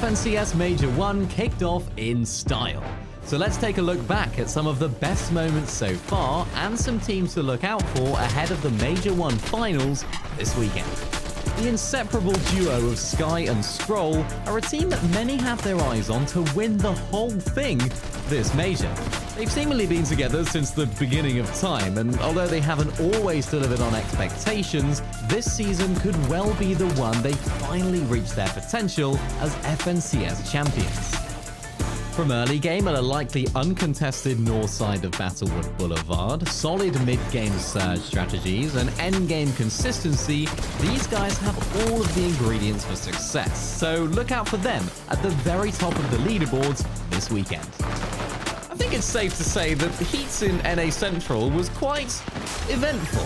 FNCS Major 1 kicked off in style. So let's take a look back at some of the best moments so far and some teams to look out for ahead of the Major 1 finals this weekend. The inseparable duo of Sky and Scroll are a team that many have their eyes on to win the whole thing this major. They've seemingly been together since the beginning of time, and although they haven't always delivered on expectations, this season could well be the one they finally reach their potential as FNCS champions. From early game at a likely uncontested north side of Battlewood Boulevard, solid mid-game surge strategies, and end-game consistency, these guys have all of the ingredients for success, so look out for them at the very top of the leaderboards this weekend. I think it's safe to say that the heats in NA Central was quite eventful.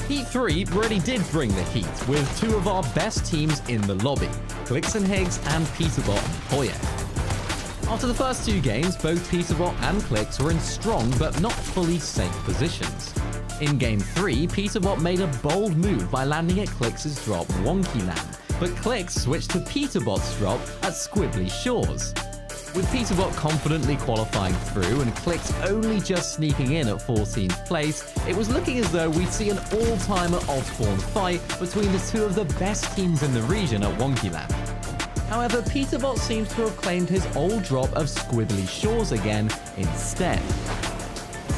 Heat 3 really did bring the heat, with two of our best teams in the lobby, Clicks-Peterbot and Peterbot and Poyo. After the first two games, both Peterbot and Clicks were in strong but not fully safe positions. In Game 3, Peterbot made a bold move by landing at Clicks' drop Wonky Land, but Clicks switched to Peterbot's drop at Squibbly Shores. With Peterbot confidently qualifying through and Clicks only just sneaking in at 14th place, it was looking as though we'd see an all-timer Osborne fight between the two of the best teams in the region at Wonky Land. However, Peterbot seems to have claimed his old drop of Squibbly Shores again instead.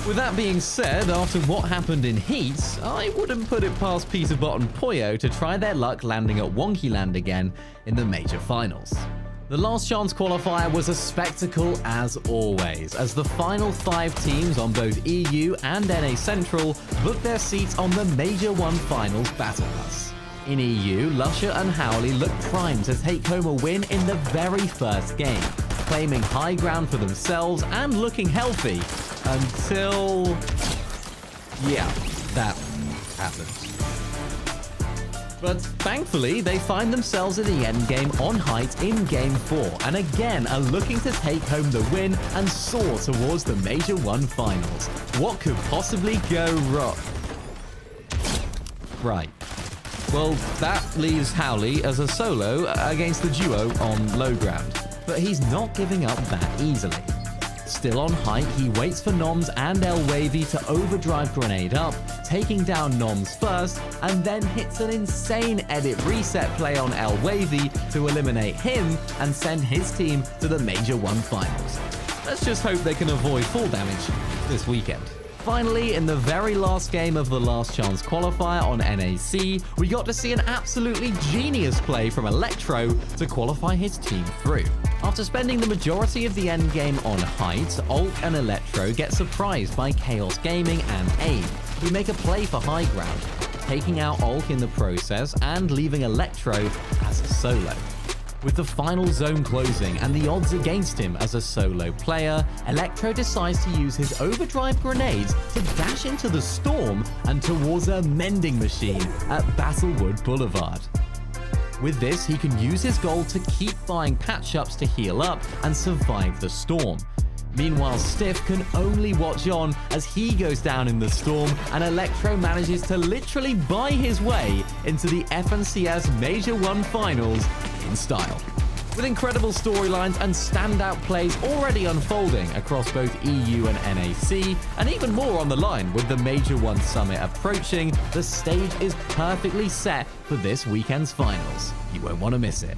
With that being said, after what happened in Heats, I wouldn't put it past Peterbot and Poyo to try their luck landing at Wonky Land again in the major finals. The last chance qualifier was a spectacle as always, as the final 5 teams on both EU and NA Central booked their seats on the Major 1 Finals Battle Bus. In EU, Lusher and Howley looked primed to take home a win in the very first game, claiming high ground for themselves and looking healthy, until... yeah, that happened. But thankfully, they find themselves in the endgame on height in Game 4, and again are looking to take home the win and soar towards the Major 1 Finals. What could possibly go wrong? Right. Well, that leaves Howley as a solo against the duo on low ground, but he's not giving up that easily. Still on height, he waits for Noms and El Wavy to overdrive grenade up, taking down Noms first, and then hits an insane edit reset play on El Wavy to eliminate him and send his team to the Major 1 Finals. Let's just hope they can avoid fall damage this weekend. Finally, in the very last game of the last chance qualifier on NAC, we got to see an absolutely genius play from Electro to qualify his team through. After spending the majority of the endgame on height, Ult and Electro get surprised by Chaos Gaming and AIM, who make a play for high ground, taking out Ult in the process and leaving Electro as a solo. With the final zone closing and the odds against him as a solo player, Electro decides to use his overdrive grenades to dash into the storm and towards a mending machine at Battlewood Boulevard. With this, he can use his gold to keep buying patch-ups to heal up and survive the storm. Meanwhile, Stiff can only watch on as he goes down in the storm, and Electro manages to literally buy his way into the FNCS Major 1 Finals in style. With incredible storylines and standout plays already unfolding across both EU and NAC, and even more on the line with the Major 1 Summit approaching, the stage is perfectly set for this weekend's finals. You won't want to miss it.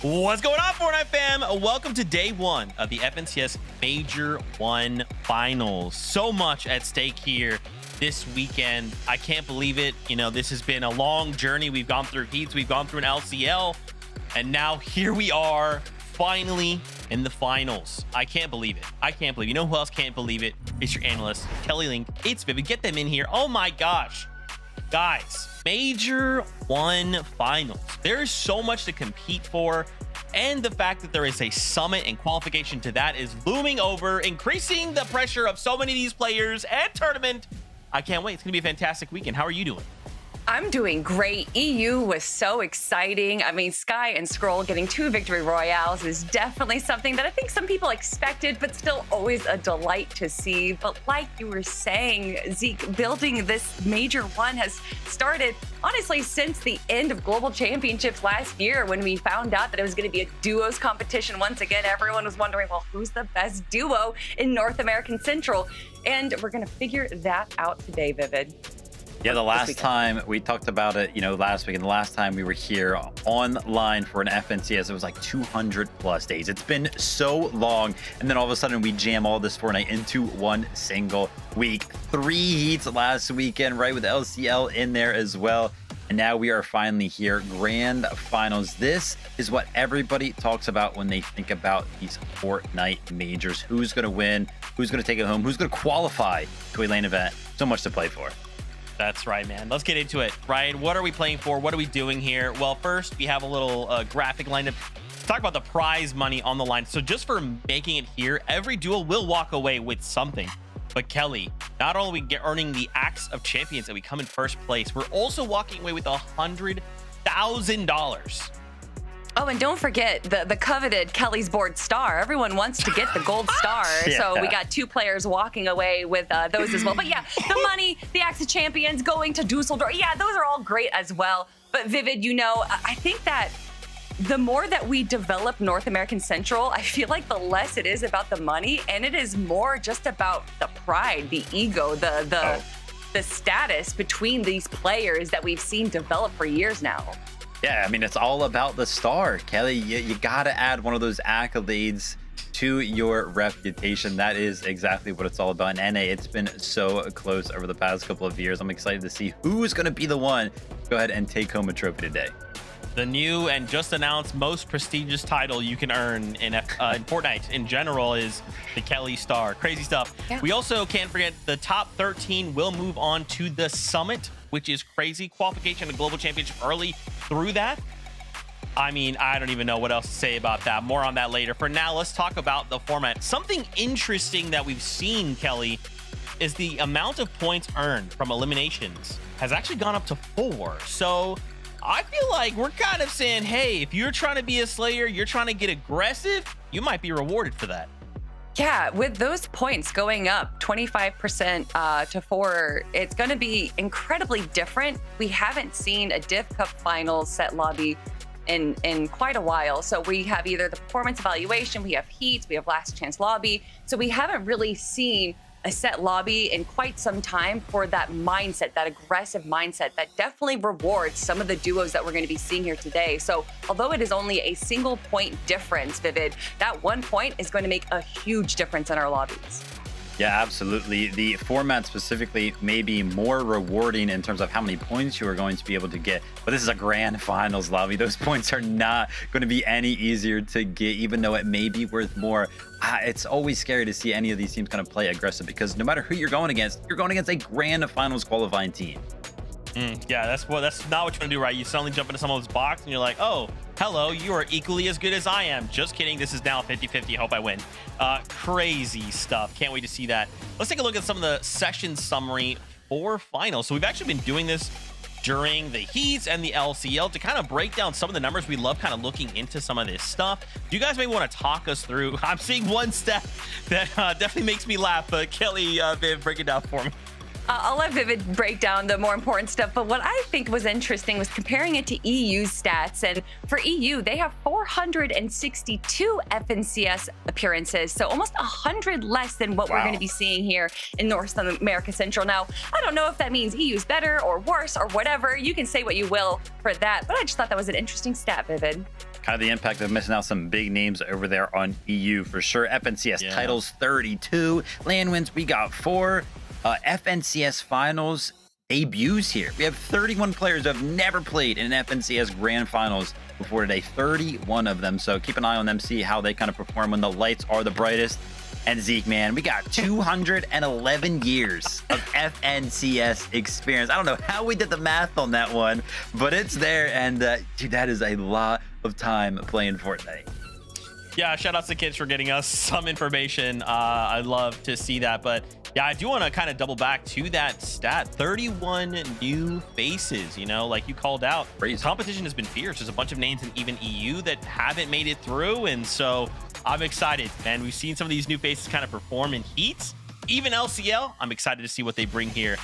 What's going on, Fortnite fam? Welcome to day one of the FNCS Major 1 Finals. So much at stake here this weekend. I can't believe it. You know, this has been a long journey. We've gone through heats, we've gone through an LCL, and now here we are, finally in the finals. I can't believe it. I can't believe it. You know who else can't believe it? It's your analyst, Kelly Link. It's Vivid. Get them in here. Oh my gosh. Guys, Major 1 Finals. There is so much to compete for, and the fact that there is a summit and qualification to that is looming over, increasing the pressure of so many of these players and tournament. I can't wait. It's going to be a fantastic weekend. How are you doing? I'm doing great. EU was so exciting. I mean, Sky and Scroll getting 2 victory royales is definitely something that I think some people expected, but still always a delight to see. But like you were saying, Zeke, building this Major 1 has started, honestly, since the end of Global Championships last year when we found out that it was going to be a duos competition. Once again, everyone was wondering, well, who's the best duo in North American Central? And we're going to figure that out today, Vivid. Yeah, the last time we talked about it, you know, last week, and the last time we were here online for an FNCS, it was like 200 plus days. It's been so long. And then all of a sudden we jam all this Fortnite into one single week. 3 heats last weekend, right, with LCL in there as well. And now we are finally here, grand finals. This is what everybody talks about when they think about these Fortnite majors. Who's going to win? Who's going to take it home? Who's going to qualify to a lane event? So much to play for. That's right, man. Let's get into it. Ryan, what are we playing for? What are we doing here? Well, first, we have a little graphic lined up. Let's talk about the prize money on the line. So just for making it here, every duo will walk away with something. But Kelly, not only are we earning the Axe of Champions and we come in first place, we're also walking away with $100,000. Oh, and don't forget the coveted Kelly's Board star. Everyone wants to get the gold star. Yeah. So we got 2 players walking away with those as well. But yeah, the money, the Axe of Champions, going to Dusseldorf. Yeah, those are all great as well. But Vivid, you know, I think that the more that we develop North American Central, I feel like the less it is about the money, and it is more just about the pride, the ego, the status between these players that we've seen develop for years now. Yeah, I mean, it's all about the star, Kelly. You got to add one of those accolades to your reputation. That is exactly what it's all about. In NA, it's been so close over the past couple of years. I'm excited to see who's going to be the one to go ahead and take home a trophy today. The new and just announced most prestigious title you can earn in Fortnite in general is the Kelly Star. Crazy stuff. Yeah. We also can't forget the top 13 will move on to the Summit, which is crazy. Qualification to Global Championship early through that. I mean, I don't even know what else to say about that. More on that later. For now, let's talk about the format. Something interesting that we've seen, Kelly, is the amount of points earned from eliminations has actually gone up to 4. So I feel like we're kind of saying, hey, if you're trying to be a Slayer, you're trying to get aggressive, you might be rewarded for that. Yeah, with those points going up 25% to 4, it's going to be incredibly different. We haven't seen a Div Cup Finals set lobby in quite a while. So we have either the performance evaluation, we have heat, we have last chance lobby. So we haven't really seen a set lobby in quite some time for that mindset, that aggressive mindset that definitely rewards some of the duos that we're going to be seeing here today. So although it is only a single point difference, Vivid, that 1 point is going to make a huge difference in our lobbies. Yeah, absolutely. The format specifically may be more rewarding in terms of how many points you are going to be able to get. But this is a grand finals lobby. Those points are not going to be any easier to get, even though it may be worth more. It's always scary to see any of these teams kind of play aggressive because no matter who you're going against a grand finals qualifying team. Yeah, that's not what you want to do, right? You suddenly jump into someone's box and you're like, oh, hello, you are equally as good as I am. Just kidding. This is now 50-50. Hope I win. Crazy stuff. Can't wait to see that. Let's take a look at some of the session summary for finals. So we've actually been doing this during the heats and the LCL to kind of break down some of the numbers. We love kind of looking into some of this stuff. Do you guys maybe want to talk us through? I'm seeing one stat that definitely makes me laugh, but Kelly, Viv, break it down for me. I'll let Vivid break down the more important stuff, but what I think was interesting was comparing it to EU's stats. And for EU, they have 462 FNCS appearances, so almost 100 less than what we're going to be seeing here in North America Central. Now, I don't know if that means EU's better or worse or whatever. You can say what you will for that, but I just thought that was an interesting stat, Vivid. Kind of the impact of missing out some big names over there on EU for sure. FNCS titles 32, land wins we got 4. FNCS finals debuts here. We have 31 players who have never played in an FNCS grand finals before today, 31 of them. So keep an eye on them, see how they kind of perform when the lights are the brightest. And Zeke, man, we got 211 years of FNCS experience. I don't know how we did the math on that one, but it's there. And dude, that is a lot of time playing Fortnite. Yeah, shout out to kids for getting us some information. I'd love to see that, but yeah, I do want to kind of double back to that stat. 31 new faces, you know, like you called out. Crazy. Competition has been fierce. There's a bunch of names in even EU that haven't made it through, and so I'm excited, man. We've seen some of these new faces kind of perform in heats. Even LCL, I'm excited to see what they bring here.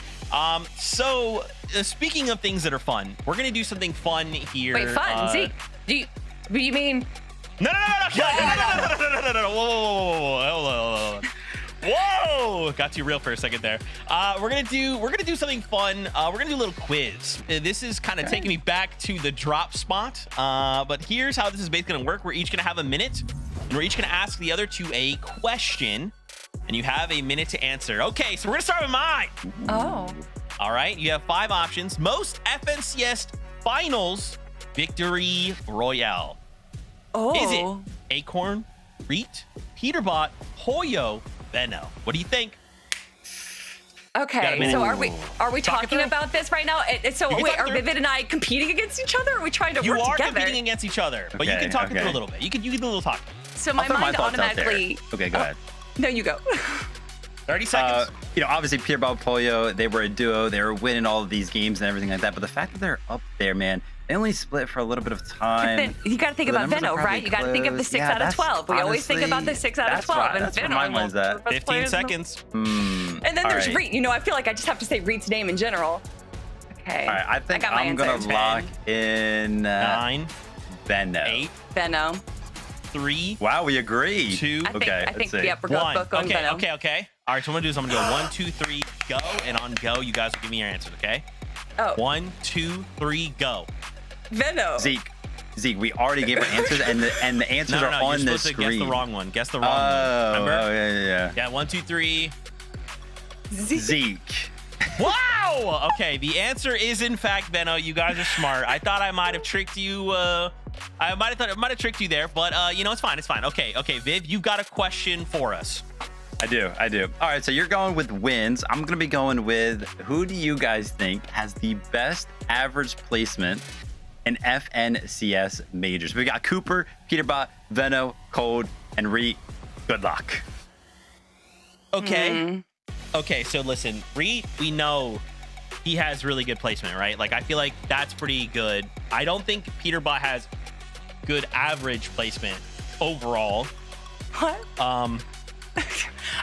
So speaking of things that are fun, we're going to do something fun here. Wait, fun? Zeke, do you mean... No. Whoa. Whoa, got too real for a second there. We're gonna do something fun. We're gonna do a little quiz. This is kind of taking me back to the drop spot. But here's how this is basically gonna work. We're each gonna have a minute, and we're each gonna ask the other two a question, and you have a minute to answer. Okay, so we're gonna start with mine. Oh. All right, you have 5 options. Most FNCS finals victory royale. Oh. Is it Acorn, Reet, Peterbot, Hoyo, Benno? What do you think? Okay, so are we Talk it talking through. about this right now? So You can wait, talk are through. Vivid and I competing against each other, or are we trying to You work are together? competing against each other, but you can talk it through a little bit. You can do a little talk. So I'll my throw mind thoughts out there. automatically... Okay, go ahead. No, you go. 30 seconds. You know, obviously Peterbot, Pollo, they were a duo. They were winning all of these games and everything like that. But the fact that they're up there, man, they only split for a little bit of time. You got to think The about numbers are Venno, probably right? You got to think of the close. 6 Yeah, out of 12. We always think about the 6 out of 12. And That's where Venno, my mind's at. 15 seconds. And then there's right. Reet. You know, I feel like I just have to say Reet's name in general. Okay. All right, I think got my I'm going answer. to lock in 9, Benno. 8, Venno. 3, Wow, we agree. 2, I think, Okay, I think let's see. yep, we're 1. both going Venno. Okay. All right, so what I'm going to do is I'm going to go 1, 2, 3, go. And on go, you guys will give me your answers, okay? Oh, 1, 2, 3, go. Venno. Zeke, we already gave our answers, and the answers No, are you're on the supposed to guess screen. the wrong one. Guess the wrong one. Remember? Yeah. Yeah, 1, 2, 3. Zeke. Wow! Wow. Okay, the answer is in fact Benno. You guys are smart. I thought I might have tricked you. I might have tricked you there, but you know, it's fine. It's fine. Okay, Viv, you've got a question for us. I do. All right, so you're going with wins. I'm gonna be going with, who do you guys think has the best average placement in FNCS majors? We got Cooper, Peterbot, Venno, Cold, and Reet. Good luck. Okay. Okay, so listen, Reet, we know he has really good placement, right? Like, I feel like that's pretty good. I don't think Peterbot has good average placement overall. What? I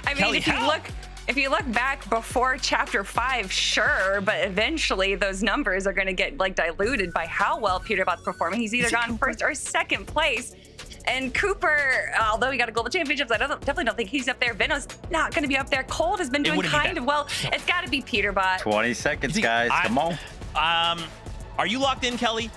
mean, Kelly, if you look back before chapter 5, sure, but eventually those numbers are going to get like diluted by how well Peterbot's performing. He's either gone first or second place. And Cooper, although he got a global championships, I definitely don't think he's up there. Venno's not going to be up there. Cold has been doing kind of well. It's got to be Peterbot. 20 seconds, guys. Come on. Are you locked in, Kelly?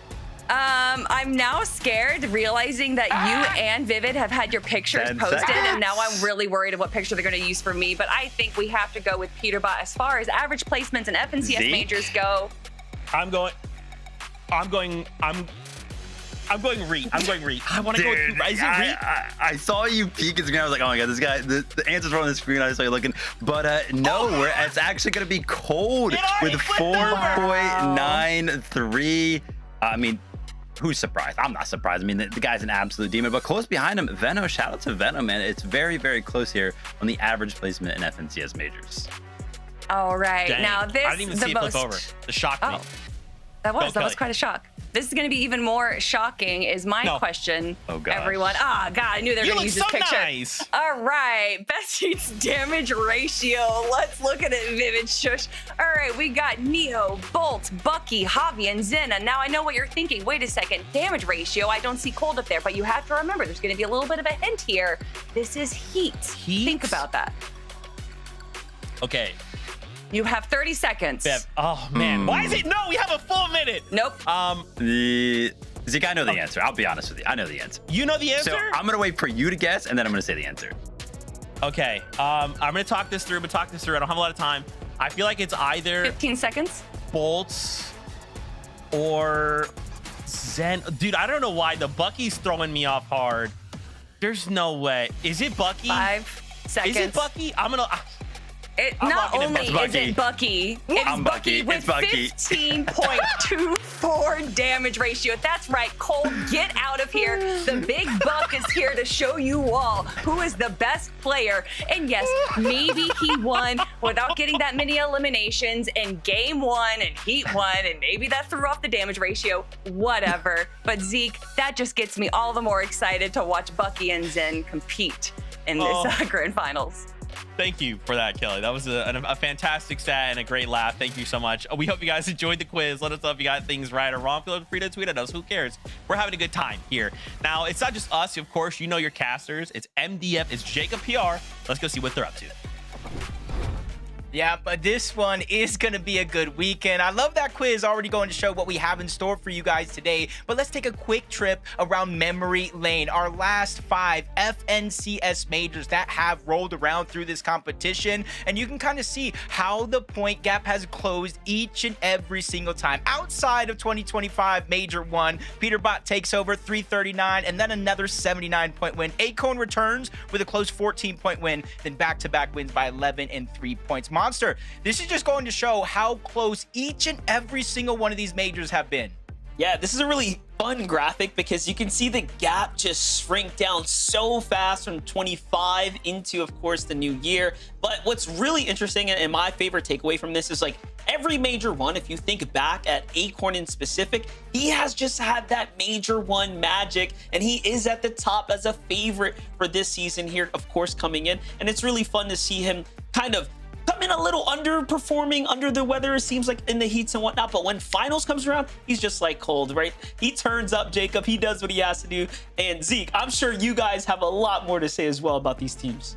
I'm now scared, realizing that you and Vivid have had your pictures 10 posted, seconds. and now I'm really worried of what picture they're going to use for me. But I think we have to go with Peterbot as far as average placements and FNCS Zeke? majors go. I'm going Reet. I want to go with Cooper. Is it Reet? I saw you peek at the screen. I was like, oh my god, this guy. The answer's on the screen. I saw you looking, but no, it's actually gonna be Cold with 4.93. I mean, who's surprised? I'm not surprised. I mean, the guy's an absolute demon. But close behind him, Venno. Shout out to Venno, man. It's very, very close here on the average placement in FNCS majors. All right, Dang. now this I didn't even see it flip over. The shocked me. That was Kelly. quite a shock. This is going to be even more shocking, is my question. Oh, gosh. Everyone. God, I knew they were You going to look use this so picture. nice. All right, best hits damage ratio. Let's look at it, Vivid Shush. All right, we got Neo, Bolt, Bucky, Javi, and Zena. Now I know what you're thinking. Wait a second, damage ratio. I don't see Cold up there, but you have to remember there's going to be a little bit of a hint here. This is heat. Think about that. Okay. You have 30 seconds. Bev. Oh man. Why is it? No, we have a full minute. Nope. Zeke, I know the answer. I'll be honest with you. I know the answer. You know the answer? So I'm gonna wait for you to guess, and then I'm gonna say the answer. Okay. I'm gonna talk this through. I don't have a lot of time. I feel like it's either 15 seconds. Bolts or Zen. Dude, I don't know why the Bucky's throwing me off hard. There's no way. Is it Bucky? 5 seconds. Is it Bucky? I'm Not locking in only is Bucky. it Bucky, it's I'm Bucky. with It's Bucky. 15.24 damage ratio. That's right, Cole, get out of here. The big buck is here to show you all who is the best player. And yes, maybe he won without getting that many eliminations in game 1 and heat 1, and maybe that threw off the damage ratio, whatever. But Zeke, that just gets me all the more excited to watch Bucky and Zen compete in this grand finals. Thank you for that, Kelly. That was a fantastic stat and a great laugh. Thank you so much. We hope you guys enjoyed the quiz. Let us know if you got things right or wrong. Feel free to tweet at us. Who cares? We're having a good time here. Now, it's not just us. Of course, you know your casters. It's MDF. It's Jacob PR. Let's go see what they're up to. Yeah, but this one is going to be a good weekend. I love that quiz already going to show what we have in store for you guys today. But let's take a quick trip around memory lane. Our last 5 FNCS majors that have rolled around through this competition. And you can kind of see how the point gap has closed each and every single time. Outside of 2025 Major 1, Peterbot takes over 339 and then another 79-point win. Acorn returns with a close 14-point win, then back-to-back wins by 11 and 3 points. Monster, this is just going to show how close each and every single one of these majors have been. Yeah, this is a really fun graphic because you can see the gap just shrink down so fast from 25 into, of course, the new year. But what's really interesting and my favorite takeaway from this is, like, every Major 1, if you think back at Acorn in specific, he has just had that Major 1 magic, and he is at the top as a favorite for this season here, of course, coming in. And it's really fun to see him kind of come in a little underperforming, under the weather, it seems like, in the heats and whatnot, but when finals comes around, he's just like Cold, right? He turns up, Jacob, he does what he has to do. And Zeke, I'm sure you guys have a lot more to say as well about these teams.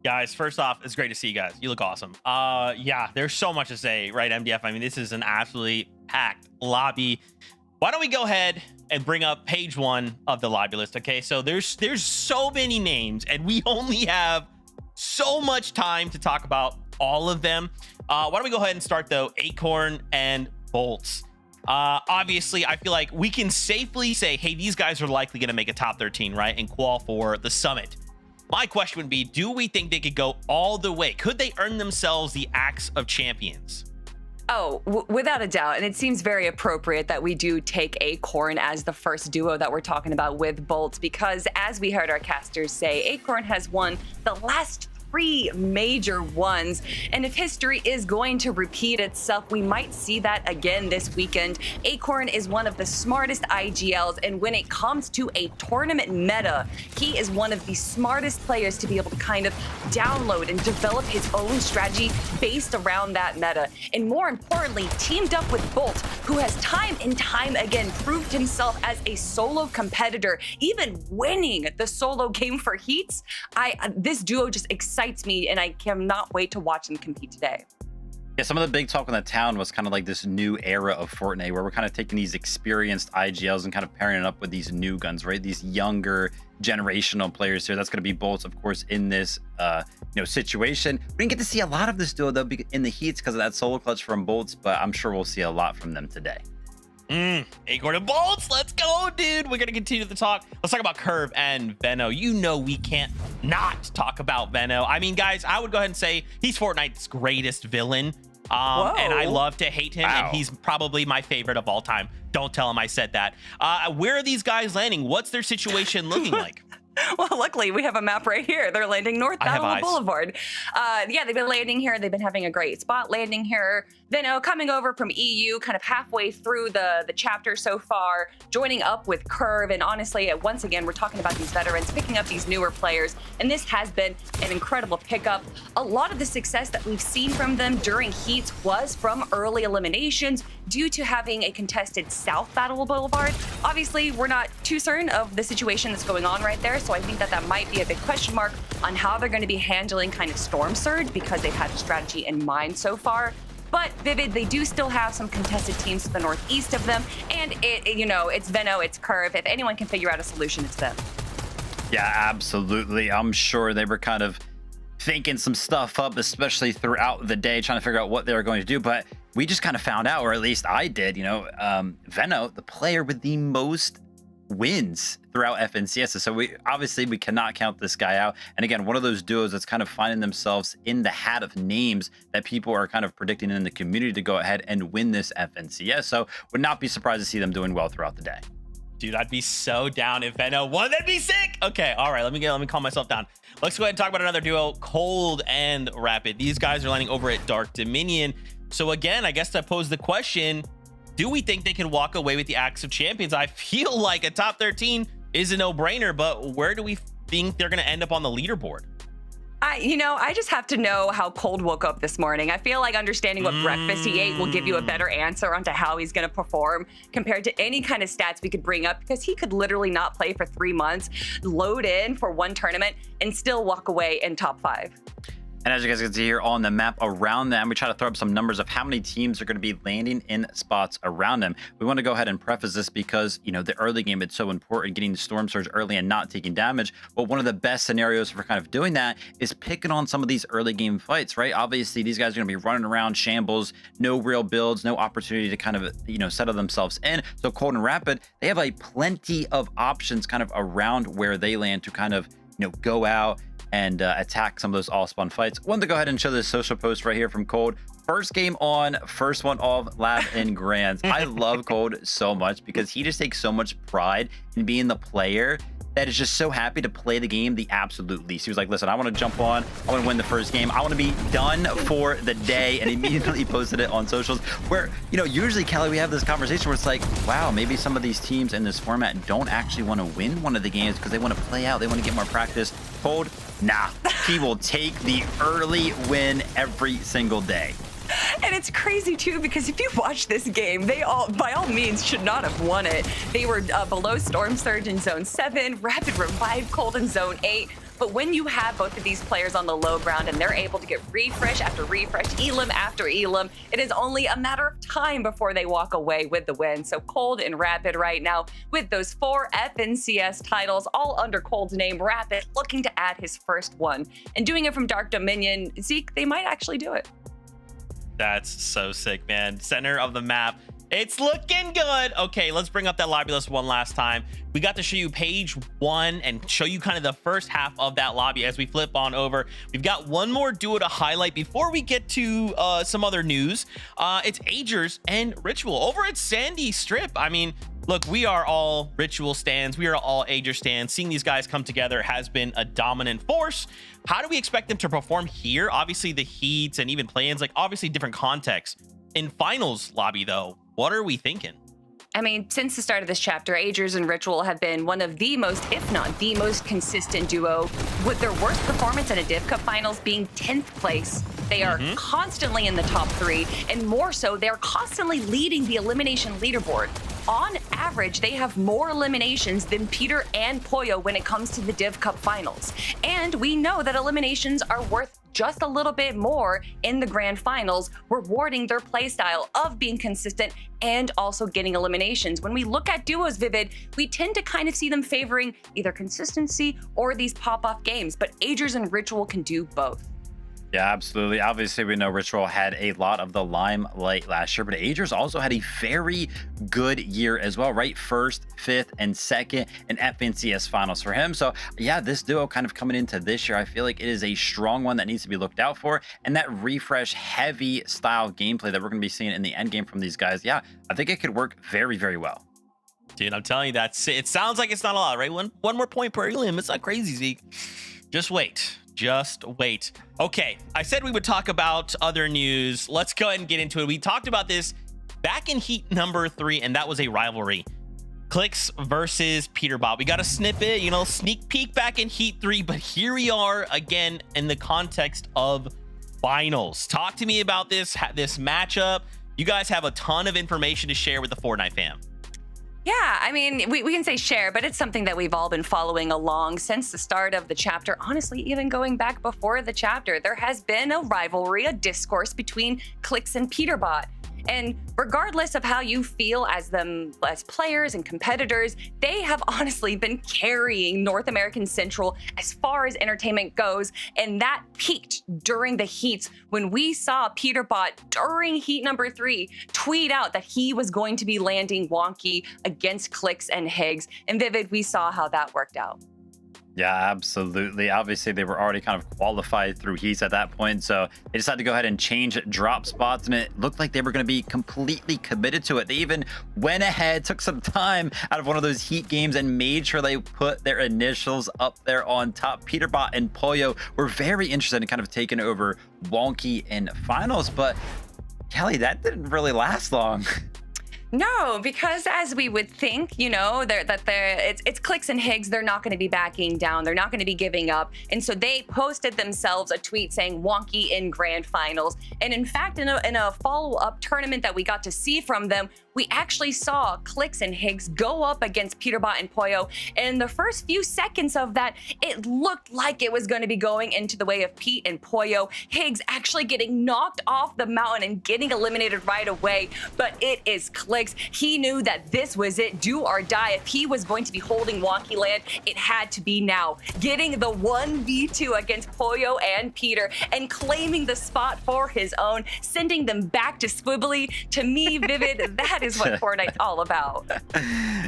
Guys, first off, it's great to see you guys. You look awesome. Yeah, there's so much to say, right, MDF? I mean, this is an absolutely packed lobby. Why don't we go ahead and bring up page 1 of the lobby list, okay? So there's so many names, and we only have so much time to talk about all of them. Why don't we go ahead and start though? Acorn and Bolts. Obviously, I feel like we can safely say, hey, these guys are likely going to make a top 13, right? And qual for the summit. My question would be, do we think they could go all the way? Could they earn themselves the Axe of Champions? Oh, without a doubt. And it seems very appropriate that we do take Acorn as the first duo that we're talking about with Bolts, because as we heard our casters say, Acorn has won the last 3 major ones, and if history is going to repeat itself, we might see that again this weekend. Acorn is one of the smartest IGLs, and when it comes to a tournament meta, he is one of the smartest players to be able to kind of download and develop his own strategy based around that meta, and more importantly, teamed up with Bolt, who has time and time again proved himself as a solo competitor, even winning the solo game for Heats. This duo just excites me, and I cannot wait to watch them compete today. Yeah, some of the big talk in the town was kind of like this new era of Fortnite, where we're kind of taking these experienced IGLs and kind of pairing it up with these new guns, right? These younger generational players here. That's going to be Bolts, of course, in this situation. We didn't get to see a lot of this duo though in the Heats because of that solo clutch from Bolts, but I'm sure we'll see a lot from them today. Acorn and Bolts, let's go, dude. We're gonna continue the talk. Let's talk about Curve and Venno. You know we can't not talk about Venno. I mean, guys, I would go ahead and say he's Fortnite's greatest villain. And I love to hate him, and he's probably my favorite of all time. Don't tell him I said that. Where are these guys landing? What's their situation looking like? Well, luckily, we have a map right here. They're landing north Battle Boulevard. Yeah, they've been landing here. They've been having a great spot landing here. Venno coming over from EU, kind of halfway through the chapter so far, joining up with Curve. And honestly, once again, we're talking about these veterans picking up these newer players. And this has been an incredible pickup. A lot of the success that we've seen from them during Heats was from early eliminations due to having a contested South Battle Boulevard. Obviously, we're not too certain of the situation that's going on right there. So I think that might be a big question mark on how they're going to be handling kind of Storm Surge, because they've had a strategy in mind so far. But Vivid, they do still have some contested teams to the northeast of them. And it's Venno, it's Curve. If anyone can figure out a solution, it's them. Yeah, absolutely. I'm sure they were kind of thinking some stuff up, especially throughout the day, trying to figure out what they were going to do. But we just kind of found out, or at least I did, Venno, the player with the most wins throughout FNCS. So we cannot count this guy out. And again, one of those duos that's kind of finding themselves in the hat of names that people are kind of predicting in the community to go ahead and win this FNCS. So would not be surprised to see them doing well throughout the day. Dude, I'd be so down if Venno won. That'd be sick. Okay, all right, let me calm myself down. Let's go ahead and talk about another duo, Cold and Rapid. These guys are landing over at Dark Dominion. So again, I guess to pose the question, do we think they can walk away with the Axe of Champions? I feel like a top 13 is a no-brainer, but where do we think they're going to end up on the leaderboard? I just have to know how Cold woke up this morning. I feel like understanding what breakfast he ate will give you a better answer onto how he's going to perform compared to any kind of stats we could bring up, because he could literally not play for 3 months, load in for one tournament, and still walk away in top 5. And as you guys can see here on the map around them, we try to throw up some numbers of how many teams are going to be landing in spots around them. We want to go ahead and preface this because, the early game, it's so important getting the Storm Surge early and not taking damage. But one of the best scenarios for kind of doing that is picking on some of these early game fights, right? Obviously, these guys are going to be running around shambles, no real builds, no opportunity to kind of, settle themselves in. So Cold and Rapid, they have plenty of options kind of around where they land to kind of, go out and attack some of those all spawn fights. Wanted to go ahead and show this social post right here from Cold. First game on, first one off, lab in grands. I love Cold so much because he just takes so much pride in being the player that is just so happy to play the game the absolute least. He was like, listen, I want to jump on, I want to win the first game, I want to be done for the day, and immediately posted it on socials where, usually, Kelly, we have this conversation where it's like, wow, maybe some of these teams in this format don't actually want to win one of the games because they want to play out, they want to get more practice. Cold, nah, he will take the early win every single day. And it's crazy too, because if you watch this game, they all, by all means, should not have won it. They were below Storm Surge in Zone 7, Rapid revived Cold in Zone 8. But when you have both of these players on the low ground and they're able to get refresh after refresh, elim after elim, it is only a matter of time before they walk away with the win. So Cold and Rapid right now with those 4 FNCS titles, all under Cold's name. Rapid looking to add his first one and doing it from Dark Dominion. Zeke, they might actually do it. That's so sick, man. Center of the map. It's looking good. Okay, let's bring up that lobby list one last time. We got to show you page 1 and show you kind of the first half of that lobby as we flip on over. We've got one more duo to highlight before we get to some other news. It's Agers and Ritual over at Sandy Strip. I mean, look, we are all Ritual stands. We are all Ager stands. Seeing these guys come together has been a dominant force. How do we expect them to perform here? Obviously, the heats and even play-ins, like obviously different contexts. In finals lobby, though, what are we thinking? I mean, since the start of this chapter, Agers and Ritual have been one of the most, if not the most consistent duo, with their worst performance in a Div Cup Finals being 10th place. They are constantly in the top 3, and more so, they're constantly leading the elimination leaderboard. On average, they have more eliminations than Peter and Poyo when it comes to the Div Cup Finals. And we know that eliminations are worth just a little bit more in the grand finals, rewarding their playstyle of being consistent and also getting eliminations. When we look at duos, Vivid, we tend to kind of see them favoring either consistency or these pop-off games, but Agers and Ritual can do both. Yeah, absolutely. Obviously, we know Ritual had a lot of the limelight last year, but Agers also had a very good year as well, right? First, fifth, and second in FNCS finals for him. So yeah, this duo kind of coming into this year, I feel like it is a strong one that needs to be looked out for. And that refresh heavy style gameplay that we're going to be seeing in the end game from these guys, yeah, I think it could work very, very well. Dude, I'm telling you, it sounds like it's not a lot, right? One more point per elim. It's not crazy, Zeke. Just wait. Just wait. Okay, I said we would talk about other news. Let's go ahead and get into it. We talked about this back in heat number 3, and that was a rivalry. Clicks versus Peterbot. We got a snippet, sneak peek back in heat 3, but here we are again in the context of finals. Talk to me about this matchup. You guys have a ton of information to share with the Fortnite fam. Yeah, I mean, we can say share, but it's something that we've all been following along since the start of the chapter. Honestly, even going back before the chapter, there has been a rivalry, a discourse between Clicks and Peterbot. And regardless of how you feel as players and competitors, they have honestly been carrying North American Central as far as entertainment goes. And that peaked during the heats when we saw Peterbot during heat number 3 tweet out that he was going to be landing Wonky against Clicks and Higgs. And Vivid, we saw how that worked out. Yeah, absolutely. Obviously, they were already kind of qualified through heats at that point, so they decided to go ahead and change drop spots, and it looked like they were going to be completely committed to it. They even went ahead, took some time out of one of those heat games, and made sure they put their initials up there on top. Peterbot and Poyo were very interested in kind of taking over Wonky in finals, but Kelly, that didn't really last long. No, because as we would think, it's Clicks and Higgs. They're not going to be backing down. They're not going to be giving up. And so they posted themselves a tweet saying Wonky in grand finals. And in fact, in a follow-up tournament that we got to see from them, we actually saw Clicks and Higgs go up against Peterbot and Poyo. And in the first few seconds of that, it looked like it was going to be going into the way of Pete and Poyo. Higgs actually getting knocked off the mountain and getting eliminated right away. But it is Clicks. He knew that this was it, do or die. If he was going to be holding Wonky Land, it had to be now. Getting the 1v2 against Poyo and Peter and claiming the spot for his own, sending them back to Squibbly. To me, Vivid, that is what Fortnite's all about.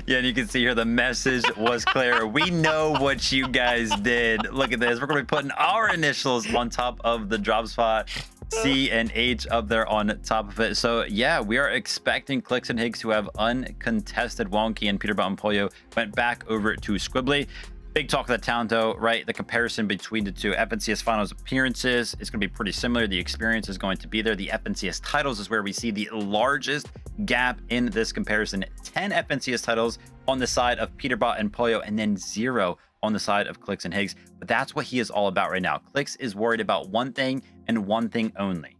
Yeah, and you can see here the message was clear. We know what you guys did. Look at this. We're going to be putting our initials on top of the drop spot. C and H up there on top of it. So yeah, we are expecting Clicks and Higgs to have uncontested Wonky, and Peterbot and Poyo went back over to Squibbly. Big talk of the town though, right? The comparison between the two FNCS finals appearances is going to be pretty similar. The experience is going to be there. The FNCS titles is where we see the largest gap in this comparison. 10 FNCS titles on the side of Peterbot and Poyo, and then 0 on the side of Clicks and Higgs. But that's what he is all about right now. Clicks is worried about one thing and one thing only,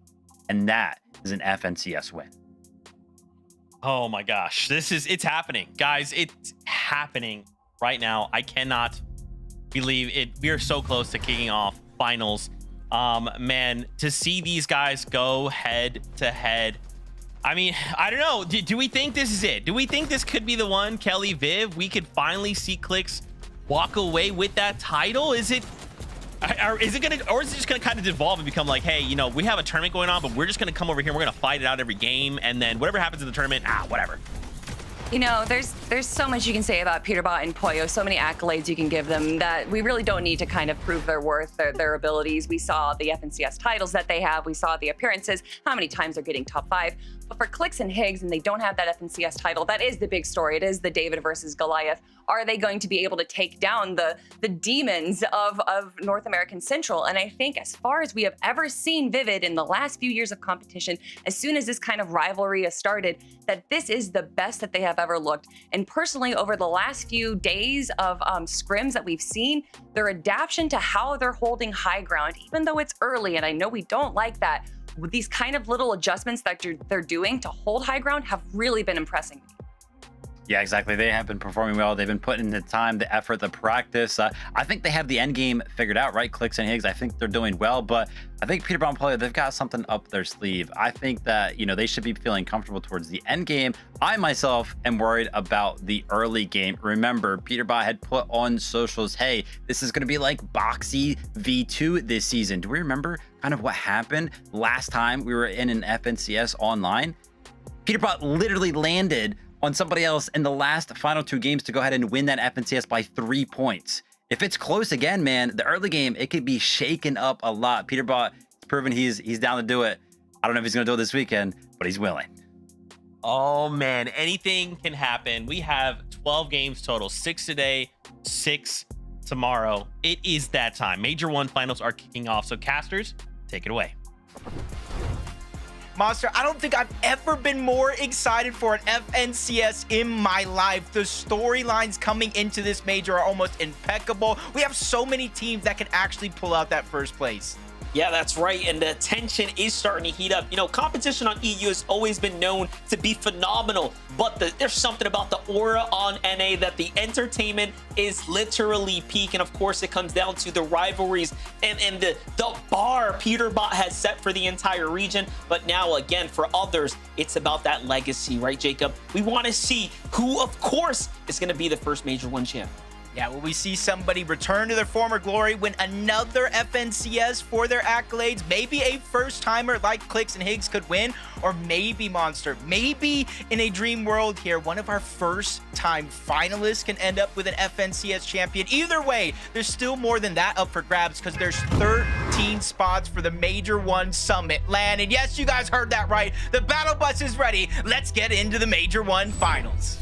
and that is an FNCS win. Oh my gosh, it's happening, guys. It's happening right now. I cannot We are so close to kicking off finals. Man, to see these guys go head to head. I mean, I don't know. Do we think this is it? Do we think this could be the one, Kelly, Viv? We could finally see Clicks walk away with that title? Is it gonna, or is it just gonna kind of devolve and become like, hey, you know, we have a tournament going on, but we're just gonna come over here, we're gonna fight it out every game, and then whatever happens in the tournament, whatever. You know, there's so much you can say about Peterbot and Pollo, so many accolades you can give them that we really don't need to kind of prove their worth, their abilities. We saw the FNCS titles that they have. We saw the appearances, how many times they're getting top 5. But for Clicks and Higgs, and they don't have that FNCS title, that is the big story. It is the David versus Goliath. Are they going to be able to take down the demons of North American Central? And I think as far as we have ever seen Vivid in the last few years of competition, as soon as this kind of rivalry has started, that this is the best that they have ever looked. And personally, over the last few days of scrims that we've seen, their adaptation to how they're holding high ground, even though it's early, and I know we don't like that, with these kind of little adjustments that they're doing to hold high ground have really been impressing me. Yeah, exactly. They have been performing well. They've been putting in the time, the effort, the practice. I think they have the end game figured out, right? Clicks and Higgs, I think they're doing well, but I think Peterbot and Pollo, they've got something up their sleeve. I think that, you know, they should be feeling comfortable towards the end game. I myself am worried about the early game. Remember, Peterbot had put on socials, hey, this is going to be like Boxy V2 this season. Do we remember kind of what happened last time we were in an FNCS online? Peterbot literally landed on somebody else in the last final 2 games to go ahead and win that FNCS by 3 points. If it's close again, man, the early game, it could be shaken up a lot. Peterbot has proven he's down to do it. I don't know if he's going to do it this weekend, but he's willing. Oh, man, anything can happen. We have 12 games total, 6 today, 6 tomorrow. It is that time. Major 1 finals are kicking off, so casters, take it away. Monster, I don't think I've ever been more excited for an FNCS in my life. The storylines coming into this major are almost impeccable. We have so many teams that can actually pull out that first place. Yeah, that's right, and the tension is starting to heat up. You know, competition on EU has always been known to be phenomenal, but there's something about the aura on NA that the entertainment is literally peak, and of course it comes down to the rivalries and the bar Peterbot has set for the entire region. But now again, for others, it's about that legacy, right, Jacob? We want to see who, of course, is going to be the first Major 1 champ. Yeah, will we see somebody return to their former glory, win another FNCS for their accolades? Maybe a first-timer like Clicks and Higgs could win, or maybe, Monster, maybe in a dream world here, one of our first-time finalists can end up with an FNCS champion. Either way, there's still more than that up for grabs because there's 13 spots for the Major 1 Summit LAN. And yes, you guys heard that right. The battle bus is ready. Let's get into the Major 1 finals.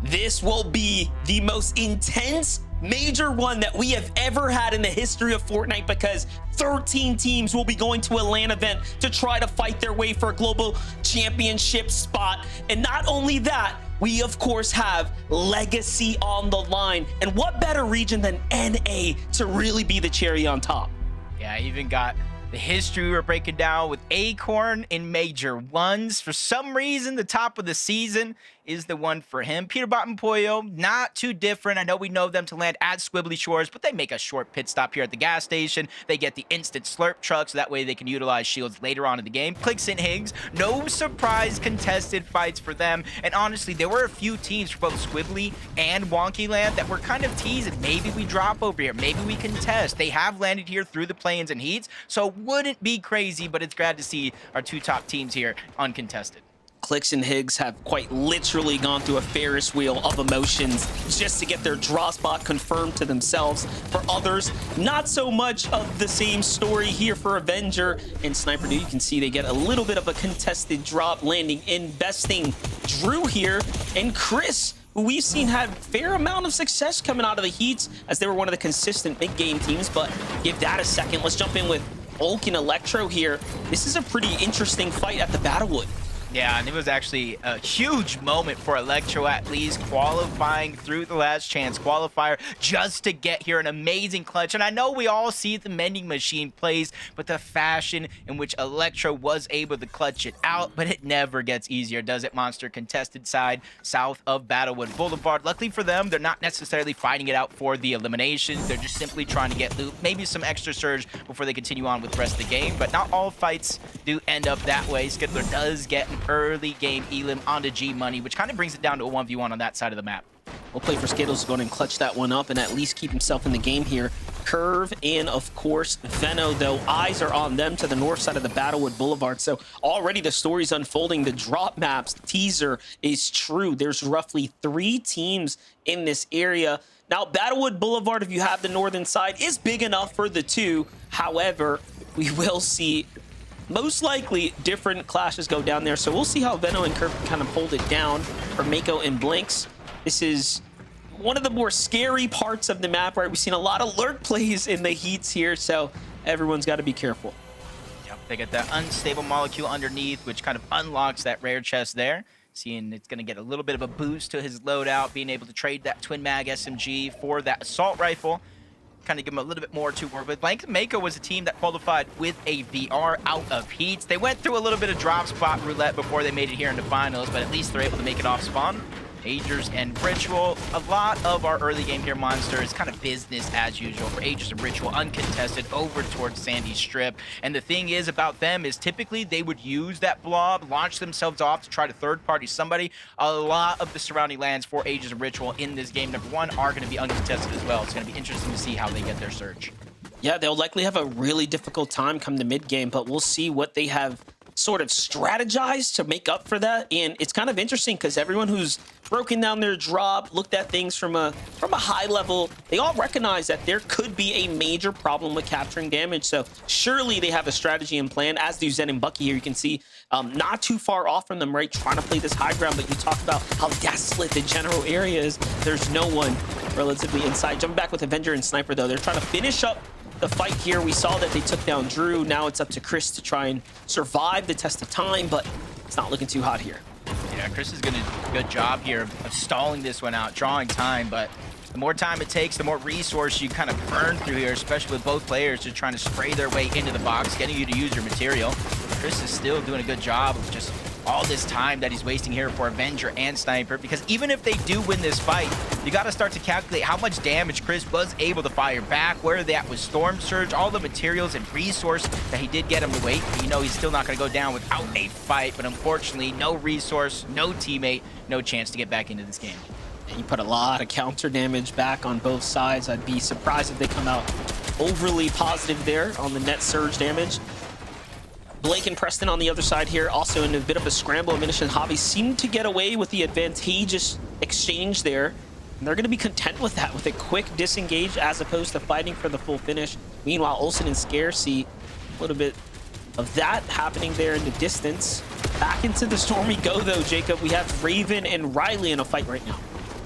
This will be the most intense Major 1 that we have ever had in the history of Fortnite, because 13 teams will be going to a LAN event to try to fight their way for a global championship spot. And not only that, we of course have legacy on the line. And what better region than NA to really be the cherry on top? Yeah, I even got the history we were breaking down with Acorn in Major 1s. For some reason, the top of the season is the one for him. Peterbot and Pollo, not too different. I know we know them to land at Squibbly Shores, but they make a short pit stop here at the gas station. They get the instant slurp truck, so that way they can utilize shields later on in the game. Clicks and Higgs, no surprise contested fights for them. And honestly, there were a few teams for both Squibbly and Wonky Land that were kind of teasing. Maybe we drop over here. Maybe we contest. They have landed here through the play-ins and heats, so wouldn't be crazy, but it's glad to see our 2 top teams here uncontested. Clicks and Higgs have quite literally gone through a Ferris wheel of emotions just to get their draw spot confirmed to themselves. For others, not so much of the same story here for Avenger and Sniper Dude. You can see they get a little bit of a contested drop, landing investing Drew here, and Chris, who we've seen had a fair amount of success coming out of the heats as they were one of the consistent mid-game teams. But give that a second. Let's jump in with Ulk and Electro here. This is a pretty interesting fight at the Battlewood. Yeah, and it was actually a huge moment for Electro, at least qualifying through the last chance qualifier just to get here, an amazing clutch. And I know we all see the vending machine plays, but the fashion in which Electro was able to clutch it out, but it never gets easier, does it, Monster? Contested side south of Battlewood Boulevard. Luckily for them, they're not necessarily fighting it out for the elimination. They're just simply trying to get loot, maybe some extra surge before they continue on with the rest of the game. But not all fights do end up that way. Skittler does get an early game elim onto G Money, which kind of brings it down to a 1v1 on that side of the map. We'll play for Skittles to go and clutch that one up and at least keep himself in the game here. Curve and, of course, Veno, though, eyes are on them to the north side of the Battlewood Boulevard. So already the story's unfolding. The drop maps teaser is true. There's roughly 3 teams in this area. Now, Battlewood Boulevard, if you have the northern side, is big enough for the 2. However, we will see most likely different clashes go down there. So we'll see how Veno and Curve kind of hold it down for Mako and Blinks. This is one of the more scary parts of the map, right? We've seen a lot of lurk plays in the heats here, so everyone's got to be careful. Yep, they get that unstable molecule underneath, which kind of unlocks that rare chest there. Seeing it's going to get a little bit of a boost to his loadout, being able to trade that twin mag SMG for that assault rifle. Kind of give him a little bit more to work with. Blank Mako was a team that qualified with a VR out of heats. They went through a little bit of drop spot roulette before they made it here in the finals, but at least they're able to make it off spawn. Aegis and Ritual, a lot of our early game here, Monster, is kind of business as usual for Aegis and Ritual, uncontested over towards Sandy Strip. And the thing is about them is typically they would use that blob, launch themselves off to try to third-party somebody. A lot of the surrounding lands for Aegis and Ritual in this game, number 1, are going to be uncontested as well. It's going to be interesting to see how they get their surge. Yeah, they'll likely have a really difficult time come the mid-game, but we'll see what they have sort of strategized to make up for that. And it's kind of interesting because everyone who's broken down their drop, looked at things from a high level, they all recognize that there could be a major problem with capturing damage. So surely they have a strategy and plan, as do Zen and Bucky here. You can see not too far off from them, right? Trying to play this high ground, but you talk about how desolate the general area is. There's no one relatively inside. Jumping back with Avenger and Sniper, though. They're trying to finish up the fight here. We saw that they took down Drew. Now it's up to Chris to try and survive the test of time, but it's not looking too hot here. Yeah, Chris is going to do a good job here of stalling this one out, drawing time, but the more time it takes, the more resource you kind of burn through here, especially with both players just trying to spray their way into the box, getting you to use your material. Chris is still doing a good job of just all this time that he's wasting here for Avenger and Sniper, because even if they do win this fight, you got to start to calculate how much damage Chris was able to fire back, where that was Storm Surge, all the materials and resource that he did get him to wait. You know, he's still not going to go down without a fight, but unfortunately, no resource, no teammate, no chance to get back into this game. And you put a lot of counter damage back on both sides. I'd be surprised if they come out overly positive there on the net surge damage. Blake and Preston on the other side here, also in a bit of a scramble. Minish and Javi seem to get away with the advantageous exchange there. And they're going to be content with that, with a quick disengage as opposed to fighting for the full finish. Meanwhile, Olsen and Scare see a little bit of that happening there in the distance. Back into the storm we go, though, Jacob. We have Raven and Riley in a fight right now.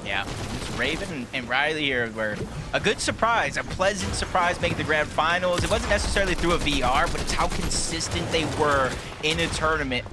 Yeah, it's Raven and Riley here were a good surprise, a pleasant surprise making the grand finals. It wasn't necessarily through a VR, but it's how consistent they were in a tournament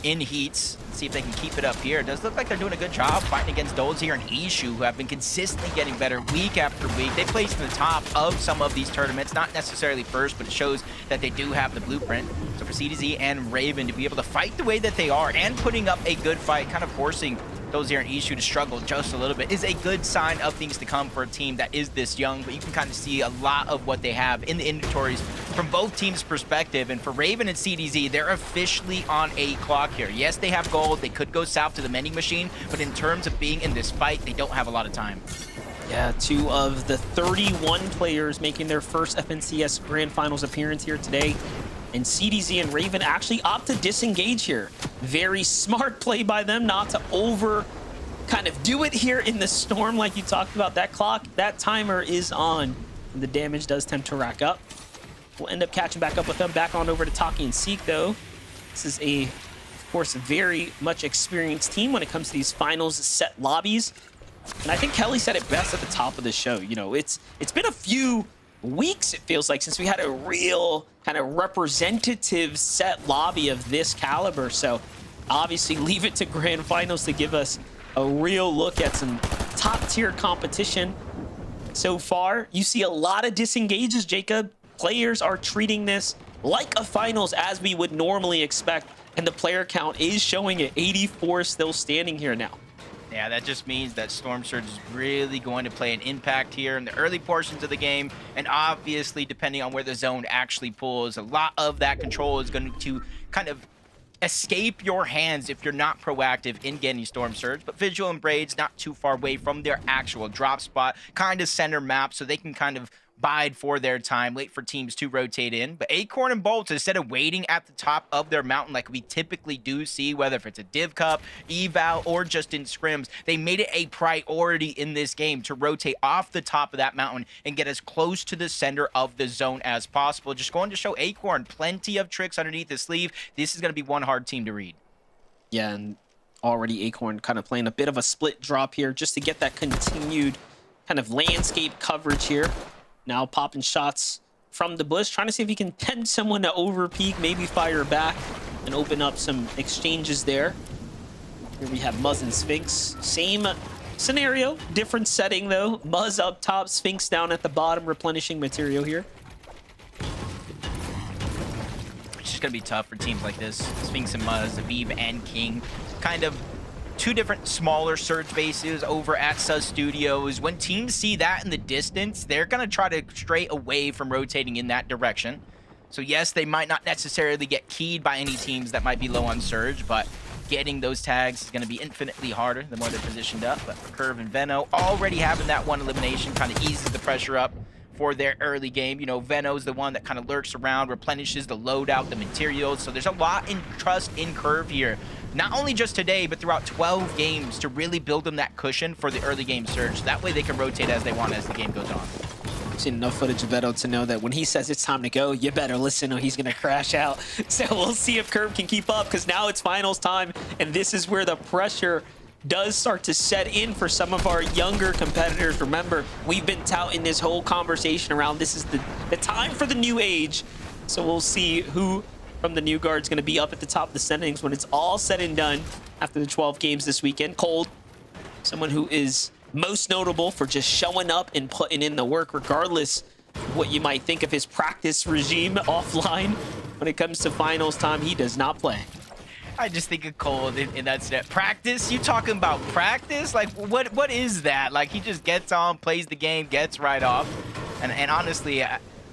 in heats. Let's see if they can keep it up here. It does look like they're doing a good job fighting against Dozier and Ishu, who have been consistently getting better week after week. They placed in the top of some of these tournaments, not necessarily first, but it shows that they do have the blueprint. So for CDZ and Raven to be able to fight the way that they are and putting up a good fight, kind of forcing Dozier and Ishu to struggle just a little bit, is a good sign of things to come for a team that is this young. But you can kind of see a lot of what they have in the inventories from both teams' perspective. And for Raven and CDZ, they're officially on a clock here. Yes, they have gold. They could go south to the vending machine, but in terms of being in this fight, they don't have a lot of time. Yeah, 2 of the 31 players making their first FNCS Grand Finals appearance here today. And CDZ and Raven actually opt to disengage here. Very smart play by them not to kind of do it here in the storm like you talked about. That clock, that timer is on. And the damage does tend to rack up. We'll end up catching back up with them. Back on over to Taki and Seek, though. This is of course, very much experienced team when it comes to these finals set lobbies. And I think Kelly said it best at the top of the show. You know, it's been a few weeks, it feels like, since we had a real kind of representative set lobby of this caliber. So obviously leave it to grand finals to give us a real look at some top tier competition. So far, you see a lot of disengages, Jacob. Players are treating this like a finals as we would normally expect, and the player count is showing it. 84 still standing here now. Yeah, that just means that Storm Surge is really going to play an impact here in the early portions of the game. And obviously, depending on where the zone actually pulls, a lot of that control is going to kind of escape your hands if you're not proactive in getting Storm Surge. But Visual and Braid's not too far away from their actual drop spot, kind of center map, so they can kind of bide for their time, wait for teams to rotate in. But Acorn and Bolts, instead of waiting at the top of their mountain like we typically do see, whether if it's a Div Cup, Eval, or just in scrims, they made it a priority in this game to rotate off the top of that mountain and get as close to the center of the zone as possible. Just going to show Acorn plenty of tricks underneath the sleeve. This is going to be one hard team to read. Yeah, and already Acorn kind of playing a bit of a split drop here just to get that continued kind of landscape coverage here. Now popping shots from the bush, trying to see if he can tempt someone to overpeak, maybe fire back and open up some exchanges there. Here we have Muzz and Sphinx. Same scenario, different setting though. Muzz up top, Sphinx down at the bottom, replenishing material here. It's just going to be tough for teams like this. Sphinx and Muzz, Aviv and King, kind of two different smaller surge bases over at Sus Studios. When teams see that in the distance, they're going to try to stray away from rotating in that direction. So yes, they might not necessarily get keyed by any teams that might be low on surge, but getting those tags is going to be infinitely harder the more they're positioned up. But for Curve and Veno, already having that one elimination kind of eases the pressure up for their early game. You know, Veno's the one that kind of lurks around, replenishes the loadout, the materials. So there's a lot in trust in Curve here. Not only just today, but throughout 12 games to really build them that cushion for the early game surge. That way they can rotate as they want as the game goes on. I've seen enough footage of Veto to know that when he says it's time to go, you better listen or he's going to crash out. So we'll see if Curve can keep up, because now it's finals time, and this is where the pressure does start to set in for some of our younger competitors. Remember, we've been touting this whole conversation around this is the time for the new age. So we'll see who from the new guard's going to be up at the top of the standings when it's all said and done after the 12 games this weekend. Cold, someone who is most notable for just showing up and putting in the work regardless of what you might think of his practice regime offline. When it comes to finals time, he does not play. I just think of Cold in that set. Practice? You talking about practice? Like, what is that? Like, he just gets on, plays the game, gets right off. And honestly,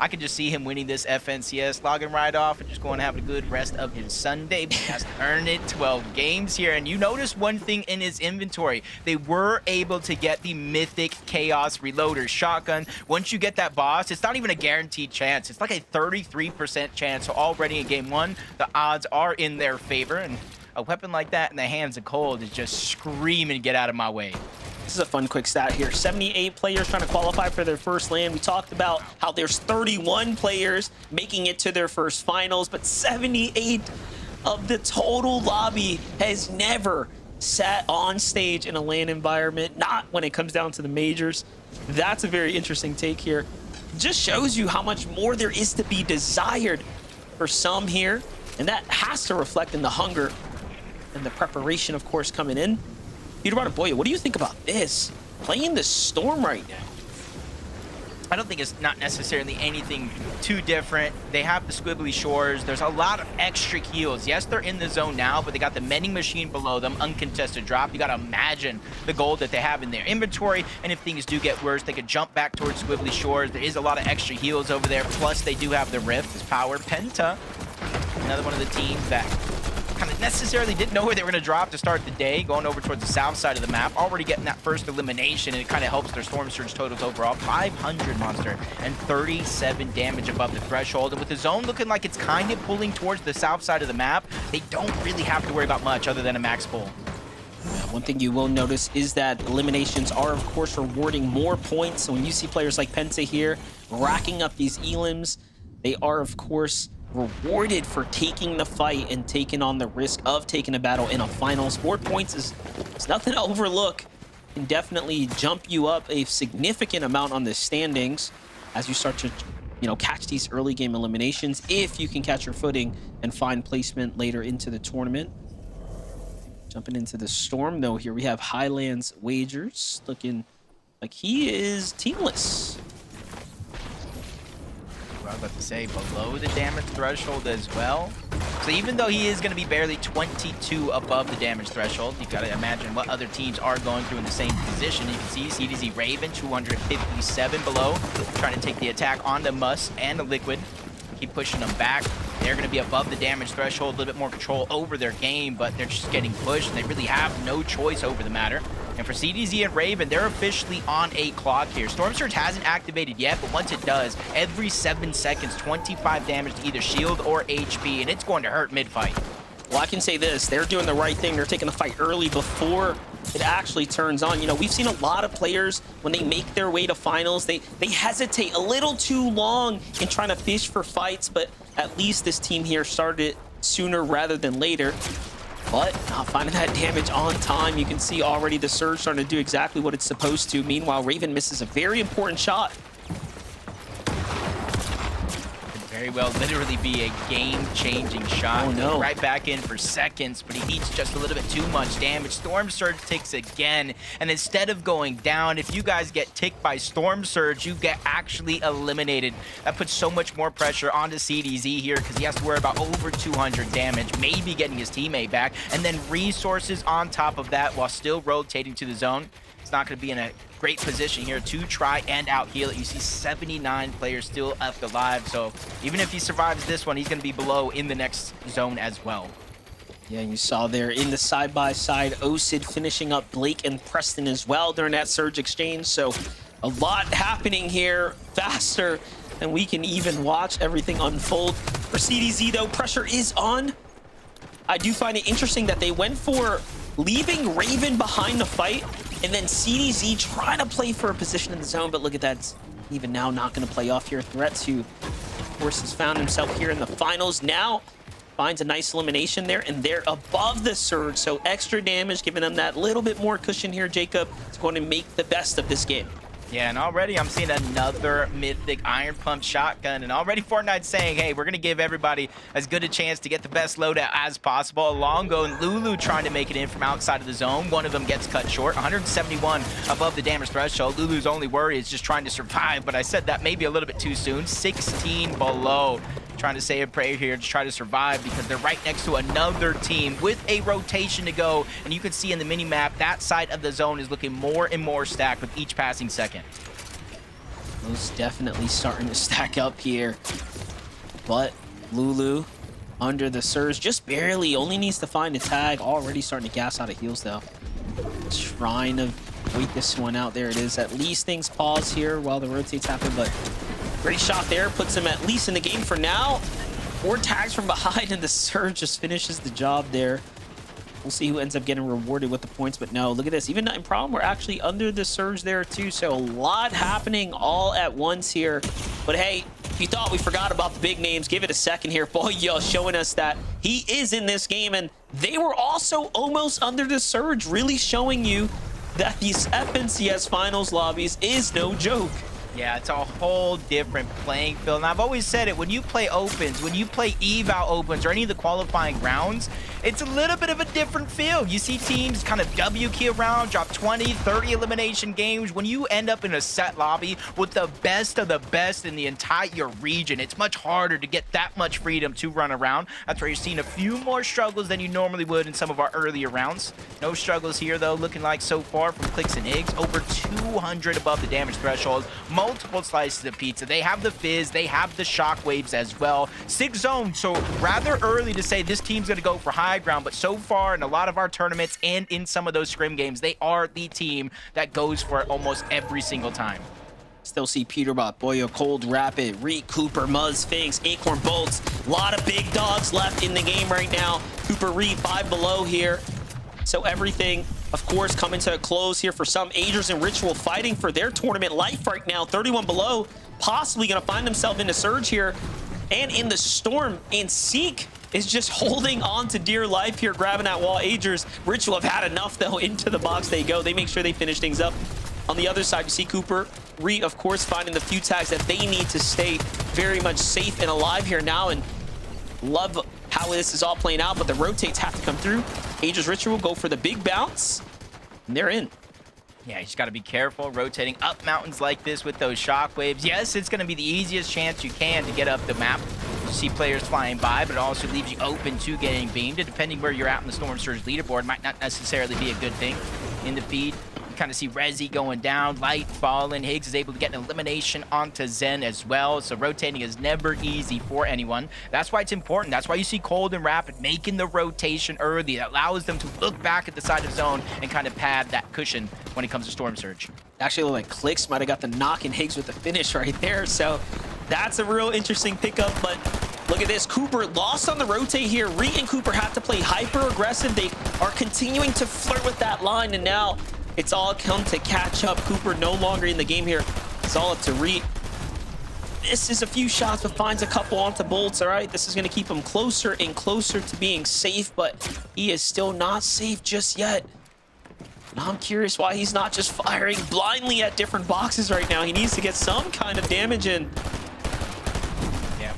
I could just see him winning this FNCS, logging right off, and just going to have a good rest of his Sunday. But he has to earn it. 12 games here. And you notice one thing in his inventory. They were able to get the Mythic Chaos Reloader shotgun. Once you get that boss, it's not even a guaranteed chance. It's like a 33% chance. So already in game one, the odds are in their favor. And a weapon like that in the hands of Cold is just screaming, get out of my way. This is a fun quick stat here. 78 players trying to qualify for their first LAN. We talked about how there's 31 players making it to their first finals, but 78 of the total lobby has never sat on stage in a LAN environment, not when it comes down to the majors. That's a very interesting take here. Just shows you how much more there is to be desired for some here, and that has to reflect in the hunger and the preparation, of course, coming in. Peterbot, boy, what do you think about this? Playing the Storm right now. I don't think it's not necessarily anything too different. They have the squiggly shores. There's a lot of extra heals. Yes, they're in the zone now, but they got the mending machine below them, uncontested drop. You got to imagine the gold that they have in their inventory, and if things do get worse, they could jump back towards squiggly shores. There is a lot of extra heals over there, plus they do have the Rift, this power. Penta, another one of the teams that kind of necessarily didn't know where they were going to drop to start the day, going over towards the south side of the map, already getting that first elimination, and it kind of helps their Storm Surge totals overall. 500 monster and 37 damage above the threshold, and with the zone looking like it's kind of pulling towards the south side of the map, they don't really have to worry about much other than a max pull. One thing you will notice is that eliminations are, of course, rewarding more points. So when you see players like Penta here racking up these elims, they are, of course, rewarded for taking the fight and taking on the risk of taking a battle in a finals. 4 points is nothing to overlook. Can definitely jump you up a significant amount on the standings as you start to, catch these early game eliminations, if you can catch your footing and find placement later into the tournament. Jumping into the storm, though, here we have Highlands Wagers looking like he is teamless. I was about to say, below the damage threshold as well. So even though he is going to be barely 22 above the damage threshold, you got to imagine what other teams are going through in the same position. You can see CDZ Raven, 257 below, trying to take the attack onto Muss and the Liquid. Keep pushing them back. They're going to be above the damage threshold, a little bit more control over their game, but they're just getting pushed, and they really have no choice over the matter. And for CDZ and Raven, they're officially on a clock here. Storm Surge hasn't activated yet, but once it does, every 7 seconds, 25 damage to either shield or HP, and it's going to hurt mid-fight. Well, I can say this. They're doing the right thing. They're taking the fight early before it actually turns on. You know, we've seen a lot of players, when they make their way to finals, they hesitate a little too long in trying to fish for fights, but at least this team here started it sooner rather than later. But not finding that damage on time. You can see already the Surge starting to do exactly what it's supposed to. Meanwhile, Raven misses a very important shot. Very well literally be a game-changing shot. Oh, no. Right back in for seconds, but he eats just a little bit too much damage. Storm Surge ticks again, and instead of going down, if you guys get ticked by Storm Surge, you get actually eliminated. That puts so much more pressure onto CDZ here because he has to worry about over 200 damage, maybe getting his teammate back, and then resources on top of that while still rotating to the zone. It's not going to be in a great position here to try and out heal it. You see 79 players still left alive, so even if he survives this one, he's going to be below in the next zone as well. Yeah, you saw there in the side-by-side, Osid finishing up Blake and Preston as well during that Surge exchange, so a lot happening here faster than we can even watch everything unfold. For CDZ, though, pressure is on. I do find it interesting that they went for leaving Raven behind the fight, and then CDZ trying to play for a position in the zone, but look at that. It's even now not going to play off here. Threats, who, of course, has found himself here in the finals, now finds a nice elimination there, and they're above the Surge, so extra damage, giving them that little bit more cushion here. Jacob is going to make the best of this game. Yeah, and already I'm seeing another Mythic Iron Pump shotgun, and already Fortnite's saying, hey, we're going to give everybody as good a chance to get the best loadout as possible. Alongo and Lulu trying to make it in from outside of the zone. One of them gets cut short. 171 above the damage threshold. Lulu's only worry is just trying to survive, but I said that maybe a little bit too soon. 16 below. Trying to say a prayer here to try to survive because they're right next to another team with a rotation to go, and you can see in the mini map that side of the zone is looking more and more stacked with each passing second. Most definitely starting to stack up here, but Lulu under the Surge just barely, only needs to find a tag. Already starting to gas out of heals though, trying to wait this one out. There it is. At least things pause here while the rotates happen, but great shot there, puts him at least in the game for now. 4 tags from behind, and the Surge just finishes the job there. We'll see who ends up getting rewarded with the points, but no, look at this. Even in Problem, we're actually under the Surge there too, so a lot happening all at once here. But hey, if you thought we forgot about the big names, give it a second here. Boyo showing us that he is in this game, and they were also almost under the Surge, really showing you that these FNCS finals lobbies is no joke. Yeah, it's a whole different playing field. And I've always said it, when you play opens, when you play eval opens or any of the qualifying rounds, it's a little bit of a different feel. You see teams kind of W key around, drop 20, 30 elimination games. When you end up in a set lobby with the best of the best in the entire region, it's much harder to get that much freedom to run around. That's where you're seeing a few more struggles than you normally would in some of our earlier rounds. No struggles here, though, looking like so far from Clicks and Iggs. Over 200 above the damage threshold. Multiple slices of pizza. They have the fizz. They have the shockwaves as well. 6 zones, so rather early to say this team's going to go for high ground, but so far in a lot of our tournaments and in some of those scrim games, they are the team that goes for it almost every single time. Still see Peterbot, Boyo, Cold Rapid, Reek, Cooper, Muzz, Finks, Acorn Bolts. A lot of big dogs left in the game right now. Cooper, Reek, 5 below here. So everything, of course, coming to a close here for some. Agers and Ritual fighting for their tournament life right now. 31 below, possibly going to find themselves in the Surge here and in the Storm. And Seek is just holding on to dear life here, grabbing that wall. Agers, Ritual have had enough, though. Into the box they go. They make sure they finish things up. On the other side, you see Cooper, Reed, of course, finding the few tags that they need to stay very much safe and alive here now. And love how this is all playing out, but the rotates have to come through. Aegis Ritual go for the big bounce, and they're in. Yeah, you just got to be careful rotating up mountains like this with those shockwaves. Yes, it's going to be the easiest chance you can to get up the map. You see players flying by, but it also leaves you open to getting beamed. And depending where you're at in the Storm Surge leaderboard, might not necessarily be a good thing in the feed. You kind of see Rezi going down, Light falling. Higgs is able to get an elimination onto Zen as well. So rotating is never easy for anyone. That's why it's important. That's why you see Cold and Rapid making the rotation early. That allows them to look back at the side of zone and kind of pad that cushion when it comes to Storm Surge. Actually, like Clicks might have got the knock and Higgs with the finish right there. So that's a real interesting pickup. But look at this. Cooper lost on the rotate here. Reet and Cooper have to play hyper aggressive. They are continuing to flirt with that line, and now it's all come to catch up. Cooper no longer in the game here. It's all up to Reet. Misses a few shots, but finds a couple onto bolts. All right, this is going to keep him closer and closer to being safe, but he is still not safe just yet. Now I'm curious why he's not just firing blindly at different boxes right now. He needs to get some kind of damage in. Yeah,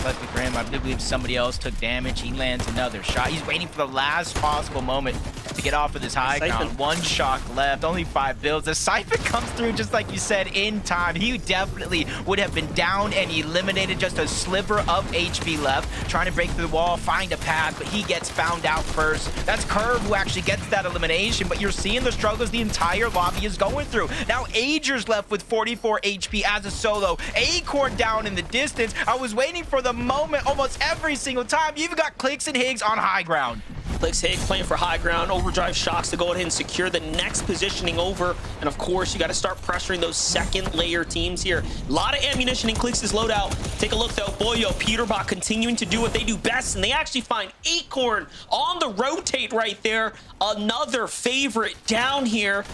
luckily for him, I believe somebody else took damage. He lands another shot. He's waiting for the last possible moment to get off of this high ground. One shock left, only 5 builds. The Siphon comes through, just like you said, in time. He definitely would have been down and eliminated. Just a sliver of HP left, trying to break through the wall, find a path, but he gets found out first. That's Curve who actually gets that elimination, but you're seeing the struggles the entire lobby is going through. Now Ager's left with 44 HP as a solo. Acorn down in the distance. I was waiting for the moment almost every single time. You even got Clicks and Higgs on high ground. Clicks Higgs playing for high ground, overdrive shocks to go ahead and secure the next positioning over. And of course, you got to start pressuring those second layer teams here. A lot of ammunition in Clicks' loadout. Take a look though, Boyo, Peterbot continuing to do what they do best, and they actually find Acorn on the rotate right there. Another favorite down here.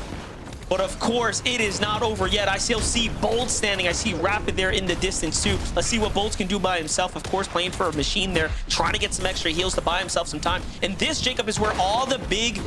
But of course, it is not over yet. I still see Bolt standing. I see Rapid there in the distance too. Let's see what Bolt can do by himself. Of course, playing for a machine there, trying to get some extra heals to buy himself some time. And this, Jacob, is where all the big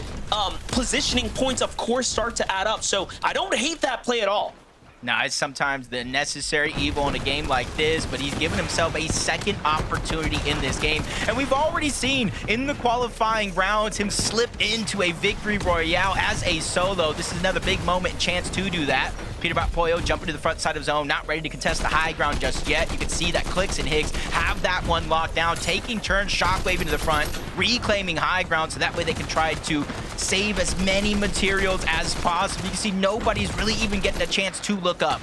positioning points, of course, start to add up. So I don't hate that play at all. Now, it's sometimes the necessary evil in a game like this, but he's given himself a second opportunity in this game. And we've already seen in the qualifying rounds him slip into a victory royale as a solo. This is another big moment and chance to do that. Peterbot Poyo jumping to the front side of zone, not ready to contest the high ground just yet. You can see that Clicks and Higgs have that one locked down, taking turns, shockwaving to the front, reclaiming high ground so that way they can try to save as many materials as possible. You can see nobody's really even getting a chance to look up.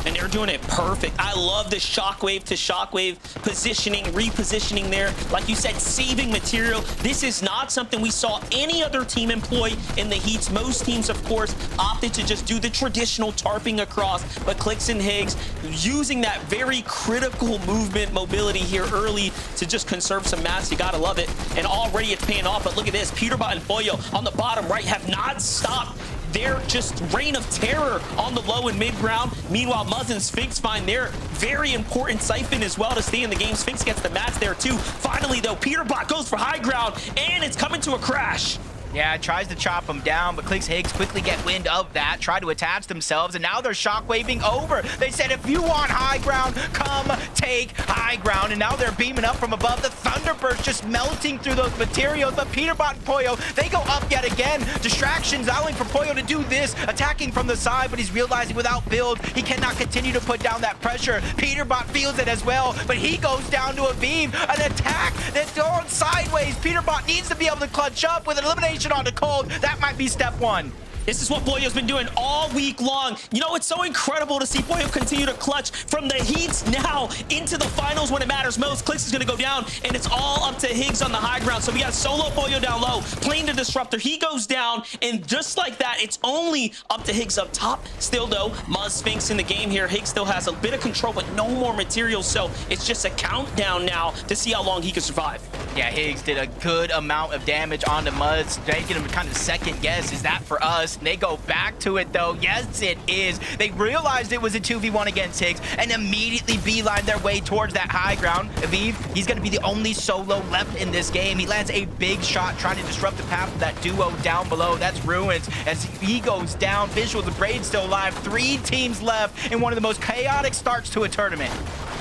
And they're doing it perfect. I love the shockwave to shockwave positioning, repositioning there. Like you said, saving material. This is not something we saw any other team employ in the heats. Most teams, of course, opted to just do the traditional tarping across, but Clicks and Higgs using that very critical movement mobility here early to just conserve some mass. You gotta love it. And already it's paying off, but look at this. Peterbot and Boyo on the bottom right have not stopped their just reign of terror on the low and mid ground. Meanwhile, Muzz and Sphinx find their very important siphon as well to stay in the game. Sphinx gets the mats there too. Finally though, Peterbot goes for high ground and it's coming to a crash. Yeah, tries to chop him down, but Clicks Higgs quickly get wind of that, try to attach themselves, and now they're shockwaving over. They said, if you want high ground, come take high ground, and now they're beaming up from above. The Thunderburst just melting through those materials, but Peterbot and Poyo, they go up yet again. Distractions allowing for Poyo to do this, attacking from the side, but he's realizing without build, he cannot continue to put down that pressure. Peterbot feels it as well, but he goes down to a beam, an attack that's going sideways. Peterbot needs to be able to clutch up with an elimination onto Cold. That might be step one. This is what Boyo's been doing all week long. You know, it's so incredible to see Boyo continue to clutch from the heats now into the finals when it matters most. Clicks is going to go down, and it's all up to Higgs on the high ground. So we got solo Boyo down low, playing the Disruptor. He goes down, and just like that, it's only up to Higgs up top. Still, though, Muzz Sphinx in the game here. Higgs still has a bit of control, but no more materials, so it's just a countdown now to see how long he can survive. Yeah, Higgs did a good amount of damage onto Muzz, making him kind of second guess. Is that for us? And they go back to it, though. Yes, it is. They realized it was a 2v1 against Higgs and immediately beeline their way towards that high ground. Aviv, he's going to be the only solo left in this game. He lands a big shot trying to disrupt the path of that duo down below. That's Ruins. As he goes down, Visual, the Braid still alive. 3 teams left in one of the most chaotic starts to a tournament.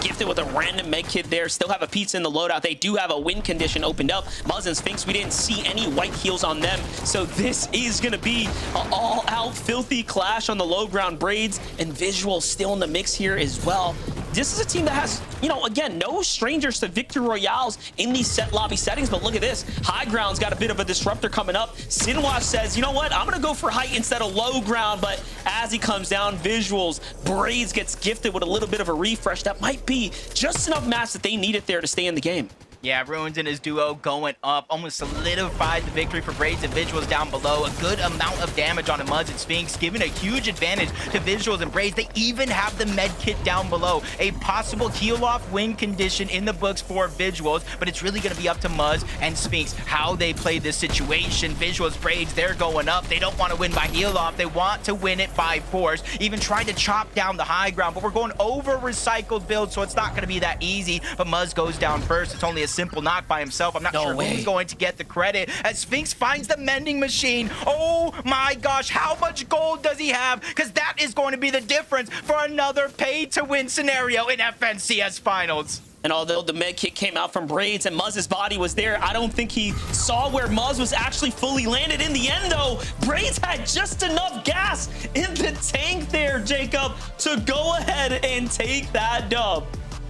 gifted with a random med kit there. Still have a pizza in the loadout. They do have a win condition opened up. Muzz and Sphinx, we didn't see any white heals on them. So this is going to be an all-out filthy clash on the low ground. Braids and Visual still in the mix here as well. This is a team that has, you know, again, no strangers to victory royales in these set lobby settings, but look at this. High ground's got a bit of a disruptor coming up. Sinwash says, you know what, I'm gonna go for height instead of low ground, but as he comes down, Visuals, Braids gets gifted with a little bit of a refresh. That might be just enough match that they needed there to stay in the game. Yeah, Ruins and his duo going up almost solidified the victory for Braids and Visuals down below. A good amount of damage on Muzz and Sphinx, giving a huge advantage to Visuals and Braids. They even have the med kit down below. A possible heal-off win condition in the books for Visuals, but it's really going to be up to Muzz and Sphinx how they play this situation. Visuals, Braids, they're going up. They don't want to win by heal-off. They want to win it by force. Even tried to chop down the high ground, but we're going over recycled build, so it's not going to be that easy. But Muzz goes down first. It's only a simple knock by himself. I'm not sure who's going to get the credit as Sphinx finds the mending machine. Oh my gosh, how much gold does he have? Because that is going to be the difference for another pay-to-win scenario in FNCS Finals. And although the med kit came out from Braids and Muzz's body was there, I don't think he saw where Muzz was actually fully landed. In the end, though, Braids had just enough gas in the tank there, Jacob, to go ahead and take that dub.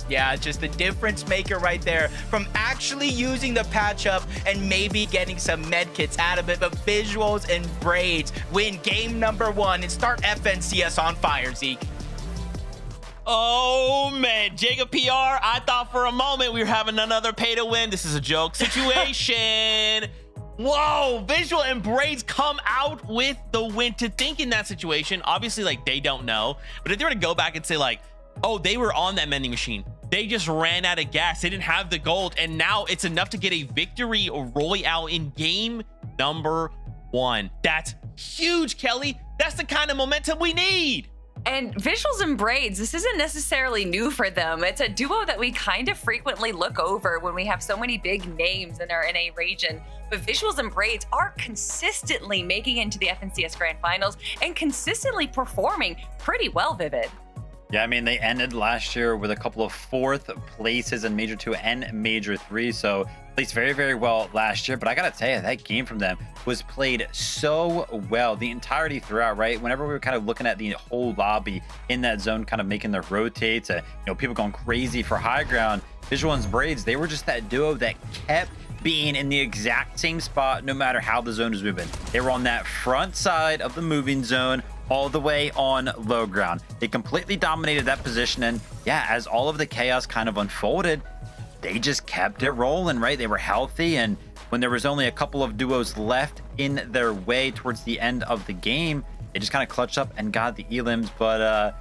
Yeah, just the difference maker right there from actually using the patch up and maybe getting some med kits out of it. But Visuals and Braids win game number 1 and start FNCS on fire, Zeke. Oh man, Jacob PR, I thought for a moment we were having another pay to win. This is a joke situation. Whoa, Visual and Braids come out with the win. To think in that situation, obviously, like, they don't know. But if they were to go back and say, like, oh, they were on that mending machine, they just ran out of gas, they didn't have the gold, and now it's enough to get a victory royale in game number 1. That's huge, Kelly. That's the kind of momentum we need. And Visuals and Braids, this isn't necessarily new for them. It's a duo that we kind of frequently look over when we have so many big names in our NA region. But Visuals and Braids are consistently making it into the FNCS Grand Finals and consistently performing pretty well, Vivid. Yeah, I mean, they ended last year with a couple of 4th places in Major 2 and Major 3, so placed very, very well last year. But I gotta tell you, that game from them was played so well the entirety throughout, right? Whenever we were kind of looking at the whole lobby in that zone, kind of making their rotates, people going crazy for high ground, Visual and Braids, they were just that duo that kept being in the exact same spot no matter how the zone was moving. They were on that front side of the moving zone, all the way on low ground. They completely dominated that position, and yeah, as all of the chaos kind of unfolded, they just kept it rolling, right? They were healthy, and when there was only a couple of duos left in their way towards the end of the game, they just kind of clutched up and got the elims. But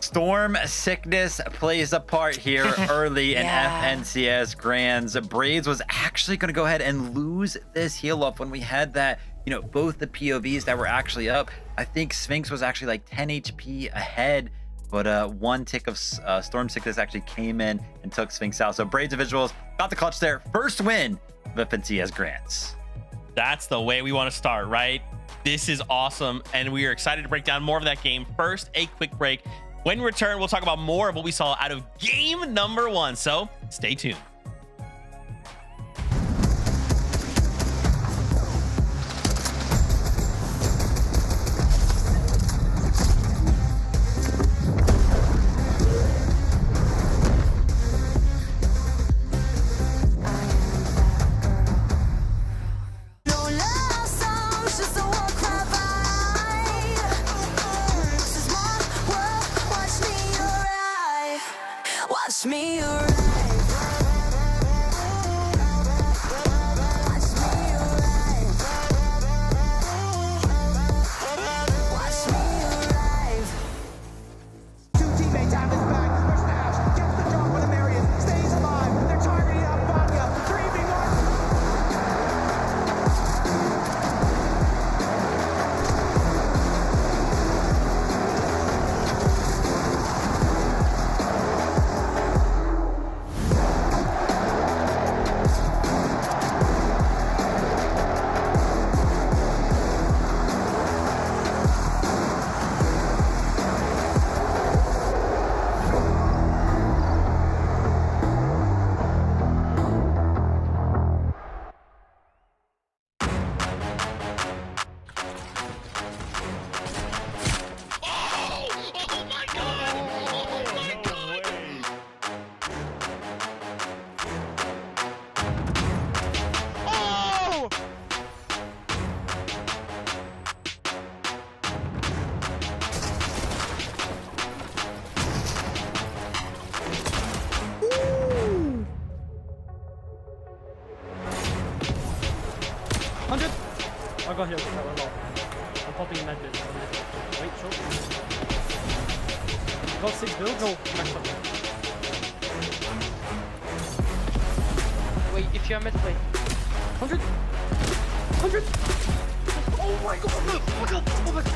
storm sickness plays a part here early in FNCS Grands. Braids was actually going to go ahead and lose this heal up when we had that, both the POVs that were actually up. I think Sphinx was actually like 10 HP ahead, but one tick of storm sickness actually came in and took Sphinx out. So Braids and Visuals got the clutch there. First win of FNCS Grants. That's the way we want to start, right? This is awesome, and we are excited to break down more of that game. First, a quick break. When we return, we'll talk about more of what we saw out of game number 1. So stay tuned. got him. I'm popping in med bit. Wait, short. Got 6 build? No, max up. Wait, if you're mid, play. 100! 100! Oh my god! Oh my god!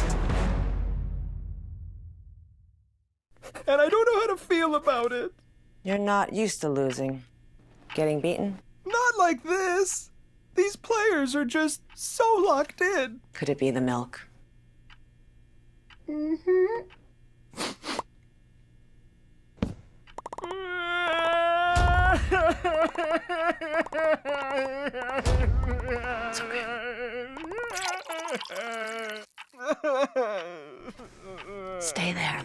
And I don't know how to feel about it. You're not used to losing. Getting beaten? Not like this. These players are just so locked in. Could it be the milk? It's okay. Stay there.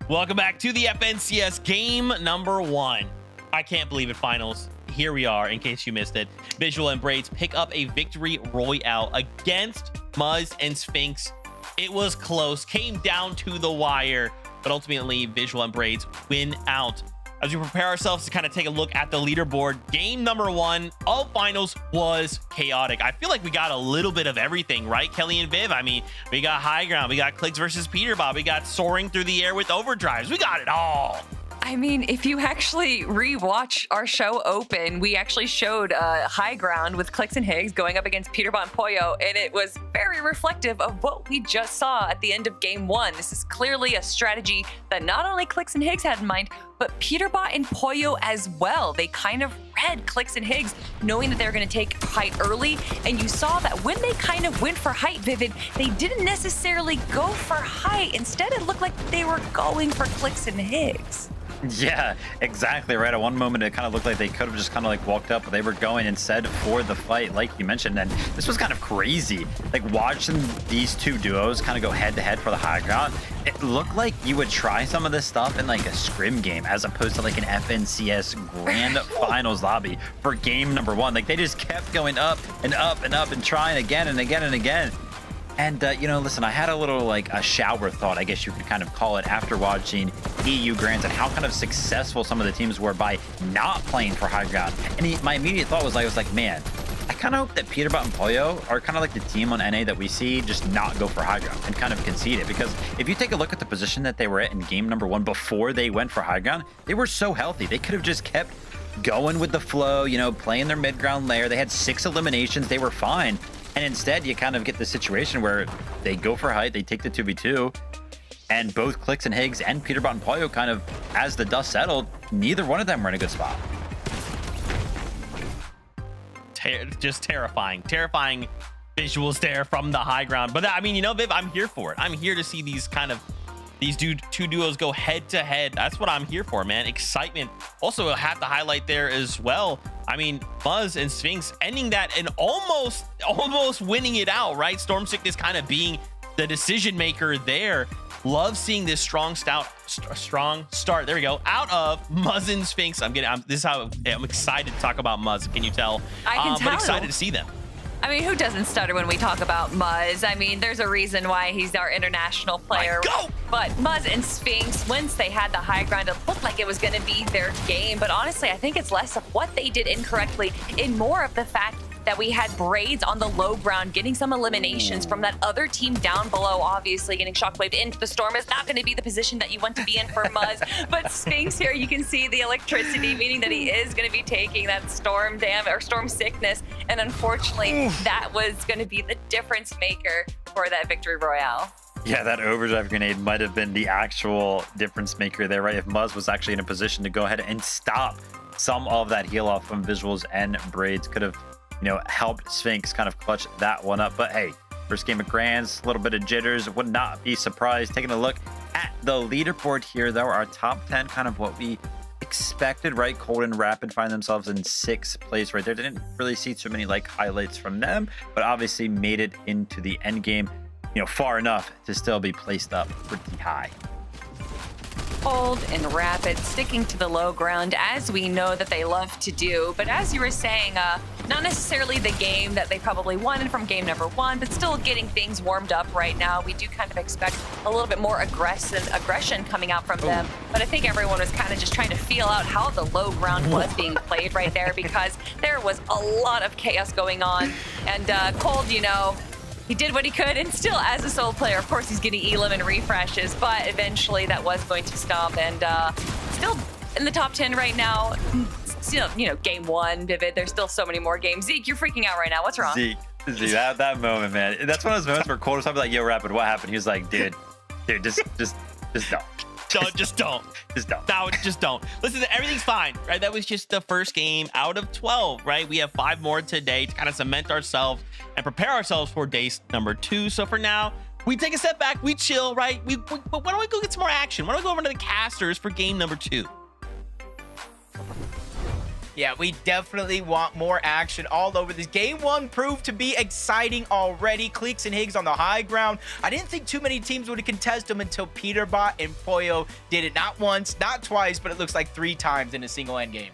Welcome back to the FNCS game number 1. I can't believe it, finals. Here we are, in case you missed it. Visual and Braids pick up a victory royale against Muzz and Sphinx. It was close, came down to the wire, but ultimately Visual and Braids win out. As we prepare ourselves to kind of take a look at the leaderboard, game number 1 of finals was chaotic. I feel like we got a little bit of everything, right, Kelly and Viv? I mean, we got high ground, we got Clicks versus Peterbot, we got soaring through the air with overdrives. We got it all. I mean, if you actually rewatch our show open, we actually showed high ground with Clicks and Higgs going up against Peterbot and Pollo, and it was very reflective of what we just saw at the end of game 1. This is clearly a strategy that not only Clicks and Higgs had in mind, but Peterbot and Pollo as well. They kind of read Clicks and Higgs, knowing that they were going to take height early, and you saw that when they kind of went for height, Vivid, they didn't necessarily go for height. Instead, it looked like they were going for Clicks and Higgs. Yeah, exactly right. At one moment, it kind of looked like they could have just kind of like walked up, but they were going instead for the fight, like you mentioned. And this was kind of crazy. Like watching these two duos kind of go head to head for the high ground. It looked like you would try some of this stuff in like a scrim game as opposed to like an FNCS grand finals lobby for game number 1. Like they just kept going up and up and up and trying again and again and again. And, you know, listen, I had a little, like, a shower thought, I guess you could kind of call it, after watching EU Grands and how kind of successful some of the teams were by not playing for high ground. And my immediate thought was, I was like, man, I kind of hope that Peterbot and Pollo are kind of like the team on NA that we see just not go for high ground and kind of concede it. Because if you take a look at the position that they were at in game number 1 before they went for high ground, they were so healthy. They could have just kept going with the flow, you know, playing their mid-ground layer. They had 6 eliminations. They were fine. And instead, you kind of get the situation where they go for height, they take the 2v2, and both Clicks and Higgs and Peterbot and Pollo kind of, as the dust settled, neither one of them were in a good spot. Just terrifying visuals there from the high ground. But I mean, you know, Viv, I'm here for it. I'm here to see these two duos go head to head. That's what I'm here for, man. Excitement. Also, I have to highlight there as well. I mean, Muzz and Sphinx ending that and almost winning it out, right? Storm Sickness kind of being the decision maker there. Love seeing this strong start. There we go. Out of Muzz and Sphinx. This is how I'm excited to talk about Muzz. Can you tell? I can tell. But excited to see them. I mean, who doesn't stutter when we talk about Muzz? I mean, there's a reason why he's our international player. Go! But Muzz and Sphinx, once they had the high ground, it looked like it was going to be their game. But honestly, I think it's less of what they did incorrectly and more of the fact that we had Braids on the low ground getting some eliminations from that other team down below, obviously getting shockwaved into the storm is not going to be the position that you want to be in for Muzz. But Sphinx here, you can see the electricity, meaning that he is going to be taking that storm or storm sickness. And unfortunately, that was going to be the difference maker for that victory royale. Yeah, that overdrive grenade might have been the actual difference maker there, right? If Muzz was actually in a position to go ahead and stop some of that heal off from Visuals and Braids, could have, you know, helped Sphinx kind of clutch that one up. But hey, first game of Grands, a little bit of jitters, would not be surprised. Taking a look at the leaderboard here, though, our top 10, kind of what we expected, right? Cold and Rapid find themselves in 6th place right there. Didn't really see too many like highlights from them, but obviously made it into the end game, you know, far enough to still be placed up pretty high. Cold and Rapid sticking to the low ground, as we know that they love to do. But as you were saying, not necessarily the game that they probably wanted from game number 1, but still getting things warmed up right now. We do kind of expect a little bit more aggression coming out from them. But I think everyone was kind of just trying to feel out how the low ground was being played right there, because there was a lot of chaos going on. And Cold, you know, he did what he could, and still, as a solo player, of course, he's getting elim and refreshes, but eventually that was going to stop, and still in the top 10 right now. Still, you know, game 1, Vivid, there's still so many more games. Zeke, you're freaking out right now. What's wrong? Zeke, that moment, man. That's one of those moments where Cold was probably like, yo, Rapid, what happened? He was like, dude, just don't. Just don't. Just don't. No, just don't. Listen, everything's fine, right? That was just the first game out of 12, right? We have 5 more today to kind of cement ourselves and prepare ourselves for day number 2. So for now, we take a step back, we chill, right? But why don't we go get some more action? Why don't we go over to the casters for game number 2? Yeah, we definitely want more action all over this. Game 1 proved to be exciting already. Clicks and Higgs on the high ground. I didn't think too many teams would contest them until Peterbot and Poyo did it not once, not twice, but it looks like 3 times in a single end game.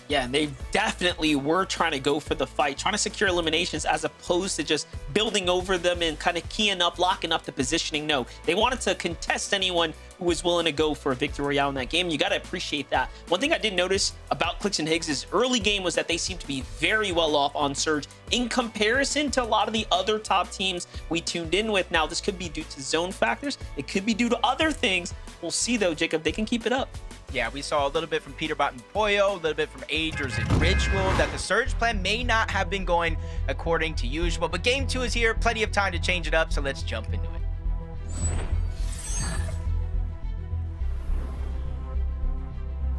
Yeah, and they definitely were trying to go for the fight, trying to secure eliminations as opposed to just building over them and kind of keying up, locking up the positioning. No, they wanted to contest anyone who was willing to go for a victory royale in that game. You got to appreciate that. One thing I did notice about Clicks and Higgs' early game was that they seemed to be very well off on Surge in comparison to a lot of the other top teams we tuned in with. Now, this could be due to zone factors. It could be due to other things. We'll see, though, Jacob. They can keep it up. Yeah, we saw a little bit from Peterbot and Poyo, a little bit from Agers and Ritual, that the Surge plan may not have been going according to usual. But game 2 is here, plenty of time to change it up, so let's jump into it.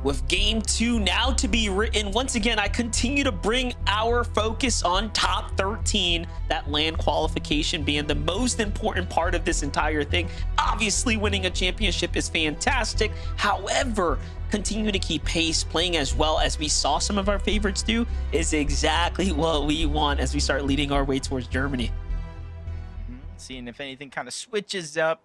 With game 2 now to be written, once again, I continue to bring our focus on top 13, that land qualification being the most important part of this entire thing. Obviously, winning a championship is fantastic. However, continuing to keep pace, playing as well as we saw some of our favorites do, is exactly what we want as we start leading our way towards Germany. Seeing if anything kind of switches up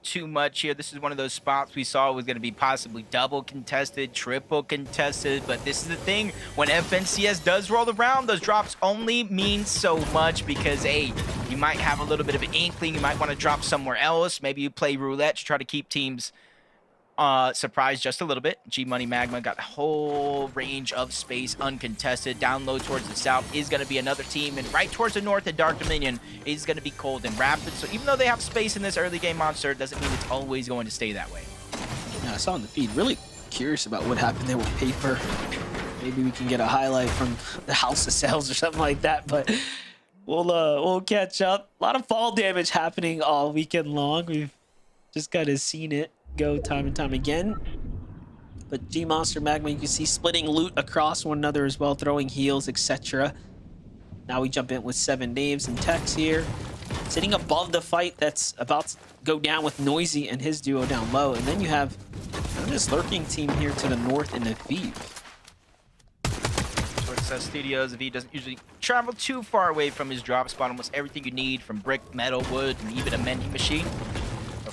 too much here. This is one of those spots we saw was going to be possibly double contested, triple contested, but this is the thing. When FNCS does roll around, those drops only mean so much because, hey, you might have a little bit of an inkling. You might want to drop somewhere else. Maybe you play roulette to try to keep teams surprised just a little bit. G-Money Magma got a whole range of space uncontested. Down low towards the south is going to be another team, and right towards the north at Dark Dominion is going to be Cold and Rapid. So even though they have space in this early game monster, it doesn't mean it's always going to stay that way. Yeah, I saw in the feed, really curious about what happened there with Paper. Maybe we can get a highlight from the House of Sales or something like that, but we'll catch up. A lot of fall damage happening all weekend long. We've just kind of seen it go time and time again. But G-Monster Magma, you can see splitting loot across one another as well, throwing heals, etc. Now we jump in with 7 Naves and Tex here, sitting above the fight that's about to go down with Noisy and his duo down low. And then you have this lurking team here to the north in the Aviv. Towards Studios, Aviv doesn't usually travel too far away from his drop spot. Almost everything you need, from brick, metal, wood, and even a mending machine.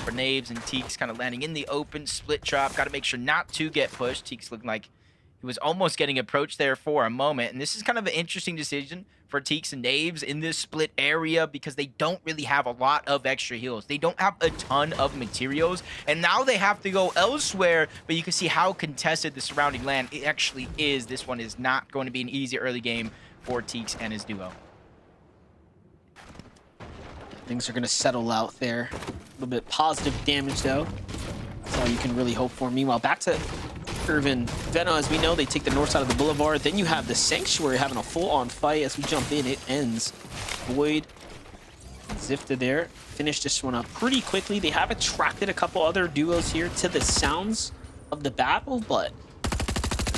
For Naves and Teeks kind of landing in the open, split drop. Got to make sure not to get pushed. Teeks looking like he was almost getting approached there for a moment. And this is kind of an interesting decision for Teeks and Naves in this split area because they don't really have a lot of extra heals. They don't have a ton of materials. And now they have to go elsewhere. But you can see how contested the surrounding land it actually is. This one is not going to be an easy early game for Teeks and his duo. Things are going to settle out there. A little bit positive damage, though. That's all you can really hope for. Meanwhile, back to Irvin Vena. As we know, they take the north side of the boulevard. Then you have the Sanctuary having a full-on fight. As we jump in, it ends. Void, Zifta there. Finish this one up pretty quickly. They have attracted a couple other duos here to the sounds of the battle, but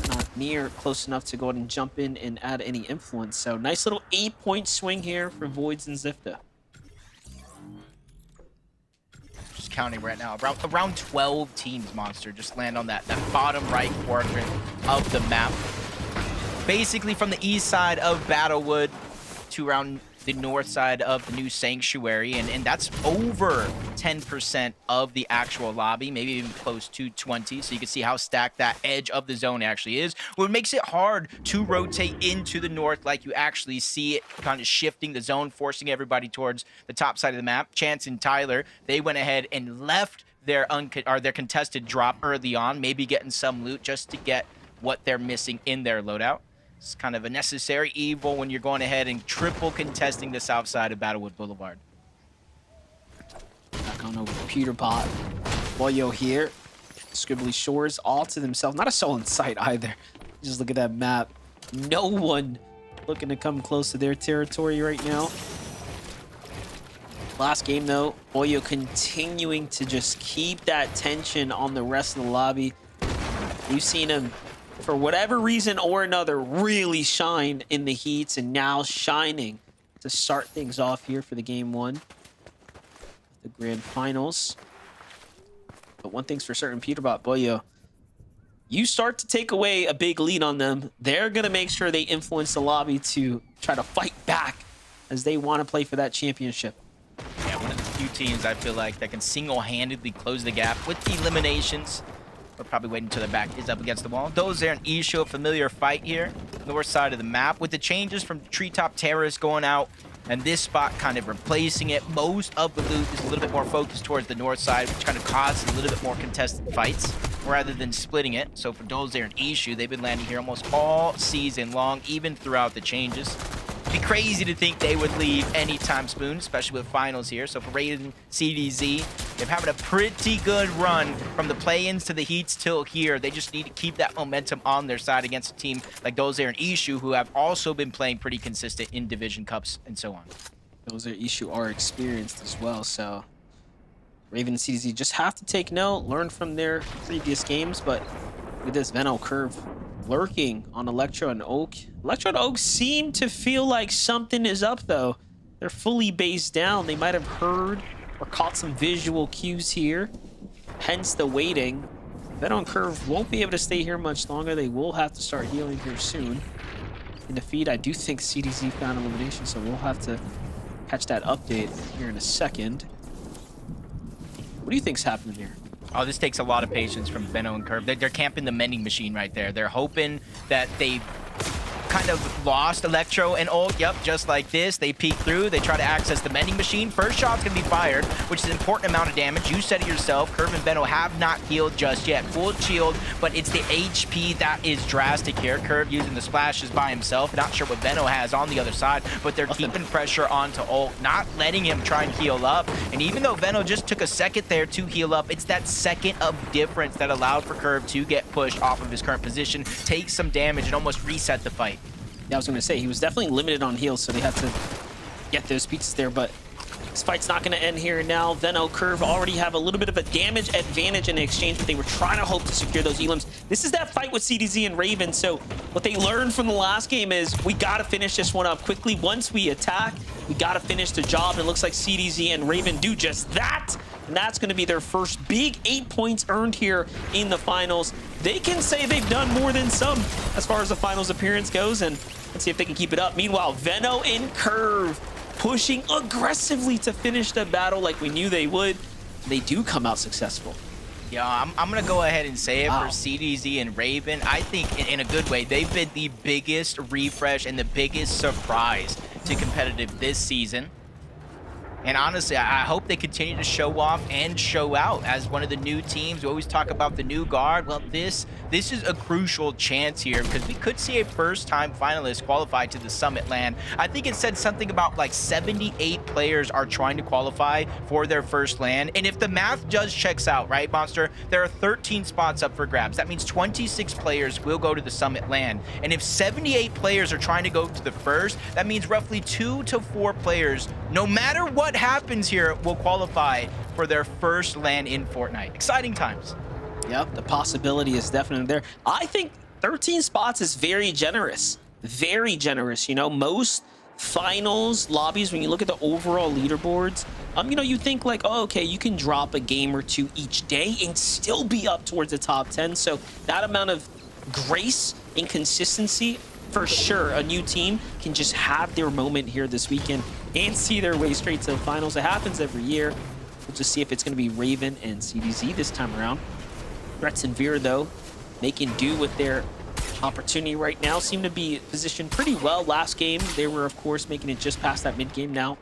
not near close enough to go ahead and jump in and add any influence. So nice little 8-point swing here for Voids and Zifta. Counting right now, around 12 teams, Monster, just land on that bottom right quadrant of the map. Basically from the east side of Battlewood to around the north side of the new sanctuary, and that's over 10% of the actual lobby, maybe even close to 20. So you can see how stacked that edge of the zone actually is, what makes it hard to rotate into the north like you actually see it kind of shifting the zone, forcing everybody towards the top side of the map. Chance and Tyler, they went ahead and left their contested drop early on, maybe getting some loot just to get what they're missing in their loadout. It's kind of a necessary evil when you're going ahead and triple contesting the south side of Battlewood Boulevard. Back on over to Peterbot. Boyo here. Scribbly Shores all to themselves. Not a soul in sight either. Just look at that map. No one looking to come close to their territory right now. Last game though, Boyo continuing to just keep that tension on the rest of the lobby. We've seen him, for whatever reason or another, really shine in the heats, and now shining to start things off here for the game one, the grand finals. But one thing's for certain, Peterbot, Boyo, you start to take away a big lead on them, they're gonna make sure they influence the lobby to try to fight back as they want to play for that championship. Yeah, one of the few teams I feel like that can single-handedly close the gap with the eliminations. We're probably waiting until their back is up against the wall. Those there in Isho, familiar fight here, north side of the map, with the changes from Treetop Terrace going out and this spot kind of replacing it. Most of the loot is a little bit more focused towards the north side, which kind of causes a little bit more contested fights rather than splitting it. So for those there in Ishu, they've been landing here almost all season long, even throughout the changes. It'd be crazy to think they would leave anytime soon, especially with finals here. So for Raiden, CDZ, they're having a pretty good run from the play-ins to the heats till here. They just need to keep that momentum on their side against a team like those there in Ishu, who have also been playing pretty consistent in Division Cups and so on. Those there Ishu are experienced as well, so Raven and CDZ just have to take note, learn from their previous games. But with this Venno curve lurking on Electro and Oak. Electro and Oak seem to feel like something is up though. They're fully based down. They might have heard or caught some visual cues here, hence the waiting. Venno and Curve won't be able to stay here much longer. They will have to start healing here soon. In defeat, I do think CDZ found elimination, so we'll have to catch that update here in a second. What do you think's happening here? Oh, this takes a lot of patience from Venno and Curve. They're camping the mending machine right there. They're hoping that they kind of lost Electro and Ult. Yep, just like this. They peek through. They try to access the mending machine. First shot's going to be fired, which is an important amount of damage. You said it yourself. Curve and Venno have not healed just yet. Full shield, but it's the HP that is drastic here. Curve using the splashes by himself. Not sure what Venno has on the other side, but they're keeping pressure onto Ult, not letting him try and heal up. And even though Venno just took a second there to heal up, it's that second of difference that allowed for Curve to get pushed off of his current position, take some damage, and almost reset the fight. Yeah, I was going to say, he was definitely limited on heals, so they had to get those pizzas there, but this fight's not going to end here now. Venno, Curve already have a little bit of a damage advantage in the exchange, but they were trying to hope to secure those elims. This is that fight with CDZ and Raven, so what they learned from the last game is we got to finish this one up quickly. Once we attack, we got to finish the job, and it looks like CDZ and Raven do just that. And that's going to be their first big 8 points earned here in the finals. They can say they've done more than some as far as the finals appearance goes, and let's see if they can keep it up. Meanwhile, Venno and Curve pushing aggressively to finish the battle like we knew they would. They do come out successful. Yeah, I'm going to go ahead and say it for CDZ and Raven. I think in a good way, they've been the biggest refresh and the biggest surprise to competitive this season. And honestly, I hope they continue to show off and show out as one of the new teams. We always talk about the new guard. Well, this is a crucial chance here because we could see a first-time finalist qualify to the Summit land. I think it said something about like 78 players are trying to qualify for their first land. And if the math just checks out, right, Monster, there are 13 spots up for grabs. That means 26 players will go to the Summit land. And if 78 players are trying to go to the first, that means roughly 2 to 4 players, no matter what happens here, will qualify for their first land in Fortnite. Exciting times. Yep, the possibility is definitely there. I think 13 spots is very generous. Very generous. You know, most finals lobbies, when you look at the overall leaderboards, you know, you think like, oh, okay, you can drop a game or two each day and still be up towards the top 10. So that amount of grace and consistency for sure a new team can just have their moment here this weekend and see their way straight to the finals. It happens every year. We'll just see if it's going to be Raven and CDZ this time around. Threats and Veer, though, making do with their opportunity right now. Seem to be positioned pretty well. Last game, they were, of course, making it just past that mid game now.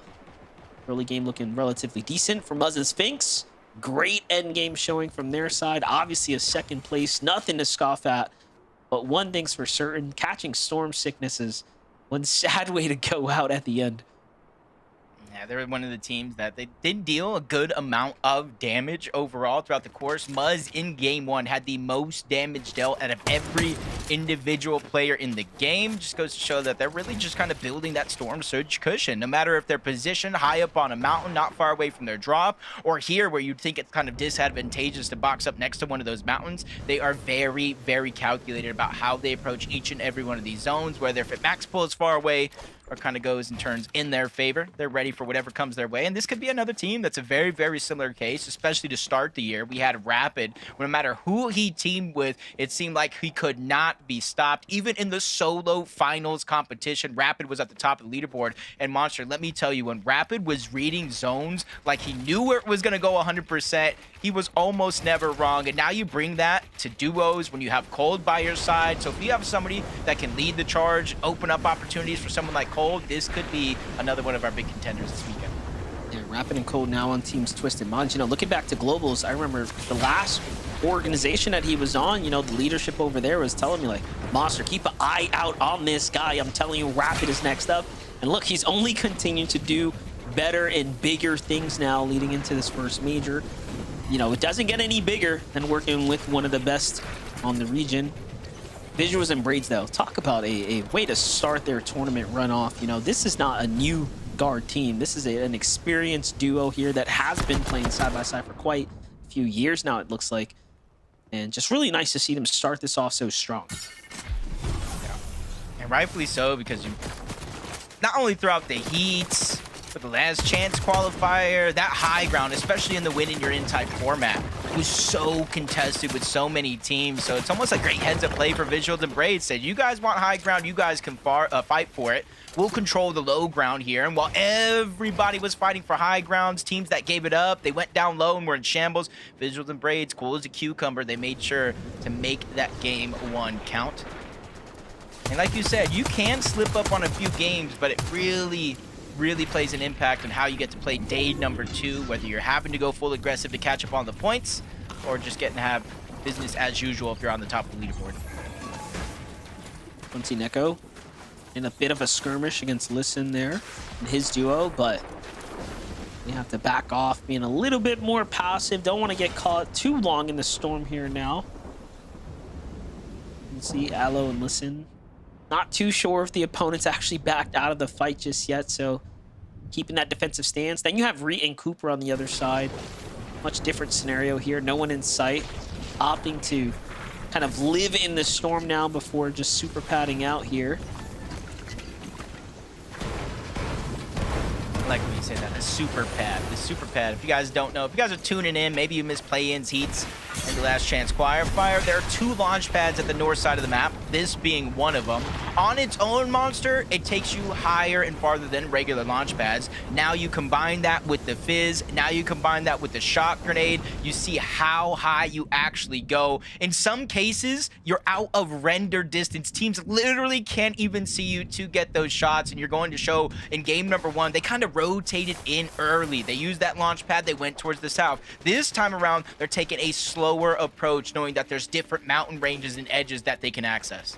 Early game looking relatively decent for Muzz and Sphinx. Great end game showing from their side. Obviously, a second place, nothing to scoff at. But one thing's for certain, catching storm sickness is one sad way to go out at the end. Yeah, they're one of the teams that they did deal a good amount of damage overall throughout the course. Muzz in game one had the most damage dealt out of every individual player in the game. Just goes to show that they're really just kind of building that storm surge cushion. No matter if they're positioned high up on a mountain, not far away from their drop, or here where you'd think it's kind of disadvantageous to box up next to one of those mountains, they are very, very calculated about how they approach each and every one of these zones, whether if it max pulls far away or kind of goes and turns in their favor. They're ready for whatever comes their way. And this could be another team that's a very, very similar case, especially to start the year. We had Rapid, no matter who he teamed with, it seemed like he could not be stopped. Even in the solo finals competition, Rapid was at the top of the leaderboard. And Monster, let me tell you, when Rapid was reading zones like he knew where it was going to go 100%, he was almost never wrong. And now you bring that to duos when you have Cold by your side. So if you have somebody that can lead the charge, open up opportunities for someone like Cold, this could be another one of our big contenders this weekend. Yeah, Rapid and Cold now on teams Twisted Minds. You know, looking back to Globals, I remember the last organization that he was on, you know, the leadership over there was telling me, like, Monster, keep an eye out on this guy. I'm telling you, Rapid is next up. And look, he's only continued to do better and bigger things now leading into this first major. You know, it doesn't get any bigger than working with one of the best on the region. Visuals and Braids, though, talk about a way to start their tournament run off. You know, this is not a new guard team. This is an experienced duo here that has been playing side by side for quite a few years now, it looks like. And just really nice to see them start this off so strong. Yeah. And rightfully so, because you not only throughout the heats, but the last chance qualifier, that high ground, especially in the win in your in-type format, was so contested with so many teams. So it's almost like great heads-up play for Visuals and Braids. Said, you guys want high ground, you guys can fight for it. We'll control the low ground here. And while everybody was fighting for high grounds, teams that gave it up, they went down low and were in shambles. Visuals and Braids, cool as a cucumber, they made sure to make that game one count. And like you said, you can slip up on a few games, but it really plays an impact on how you get to play day number 2, whether you're having to go full aggressive to catch up on the points or just getting to have business as usual if you're on the top of the leaderboard. Quincy Neko in a bit of a skirmish against Listen there in his duo, but we have to back off, being a little bit more passive. Don't want to get caught too long in the storm here now. You can see Aloe and Listen. Not too sure if the opponent's actually backed out of the fight just yet, so keeping that defensive stance. Then you have Reet and Cooper on the other side. Much different scenario here. No one in sight. Opting to kind of live in the storm now before just super padding out here. I like when you say that, the super pad. The super pad. If you guys don't know, if you guys are tuning in, maybe you missed play-ins, heats, and the last chance qualifier. There are 2 launch pads at the north side of the map, this being one of them. On its own, Monster, it takes you higher and farther than regular launch pads. Now you combine that with the fizz. Now you combine that with the shock grenade. You see how high you actually go. In some cases, you're out of render distance. Teams literally can't even see you to get those shots, and you're going to show in game number 1, they kind of rotated in early. They used that launch pad. They went towards the south. This time around, they're taking a slower approach, knowing that there's different mountain ranges and edges that they can access.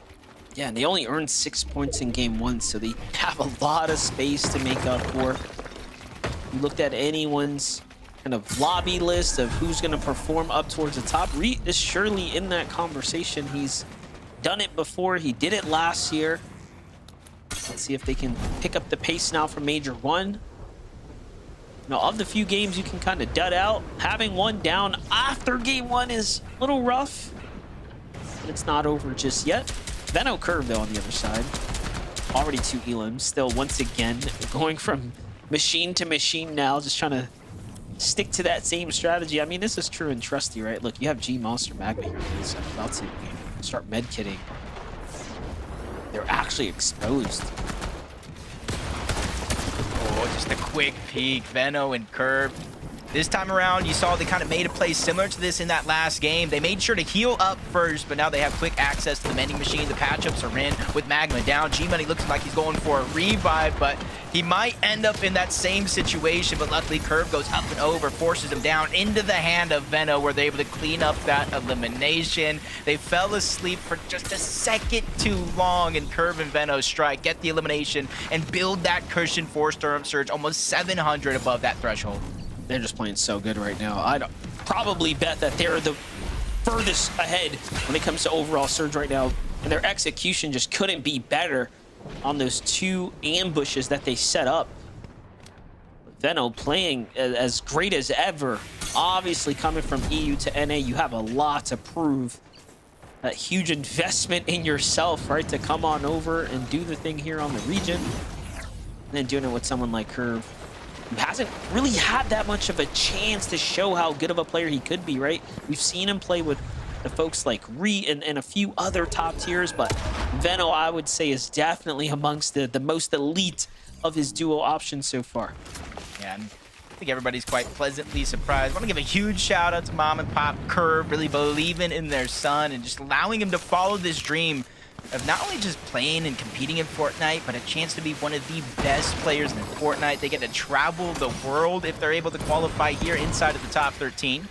Yeah, and they only earned 6 points in game 1, so they have a lot of space to make up for. You looked at anyone's kind of lobby list of who's going to perform up towards the top. Reet is surely in that conversation. He's done it before. He did it last year. Let's see if they can pick up the pace now for Major 1. Now, of the few games you can kind of dud out, having one down after game 1 is a little rough. But it's not over just yet. Venno Curve, though, on the other side. Already 2 elims. Still, once again, going from machine to machine now, just trying to stick to that same strategy. I mean, this is true and trusty, right? Look, you have G Monster Magma here. So I'm about to start medkitting. they're actually exposed. Oh, just a quick peek. Veno and Curve. This time around, you saw they kind of made a play similar to this in that last game. They made sure to heal up first, but now they have quick access to the vending machine. The patchups are in with Magma down. G-Money looks like he's going for a revive, but he might end up in that same situation. But luckily, Curve goes up and over, forces him down into the hand of Veno, where they're able to clean up that elimination. They fell asleep for just a second too long, and Curve and Veno strike, get the elimination, and build that cushion for Storm Surge, almost 700 above that threshold. They're just playing so good right now. I'd probably bet that they're the furthest ahead when it comes to overall Surge right now. And their execution just couldn't be better on those 2 ambushes that they set up. Veno playing as great as ever. Obviously coming from EU to NA, you have a lot to prove. That huge investment in yourself, right? To come on over and do the thing here on the region. And then doing it with someone like Curve, who hasn't really had that much of a chance to show how good of a player he could be, right? We've seen him play with the folks like Re and a few other top tiers, but Veno, I would say, is definitely amongst the most elite of his duo options so far. Yeah, and I think everybody's quite pleasantly surprised. I want to give a huge shout out to Mom and Pop Curve, really believing in their son and just allowing him to follow this dream of not only just playing and competing in Fortnite, but a chance to be one of the best players in Fortnite. They get to travel the world if they're able to qualify here inside of the top 13.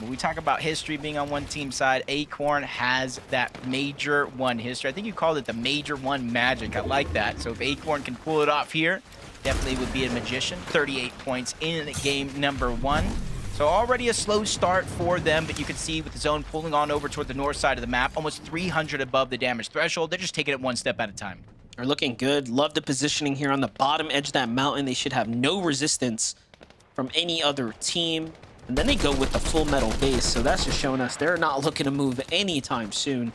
When we talk about history being on one team side, Acorn has that Major 1 history. I think you called it the Major 1 magic. I like that. So if Acorn can pull it off here, definitely would be a magician. 38 points in game number 1. So already a slow start for them, but you can see with the zone pulling on over toward the north side of the map, almost 300 above the damage threshold. They're just taking it one step at a time. They're looking good. Love the positioning here on the bottom edge of that mountain. They should have no resistance from any other team. And then they go with the full metal base. So that's just showing us they're not looking to move anytime soon.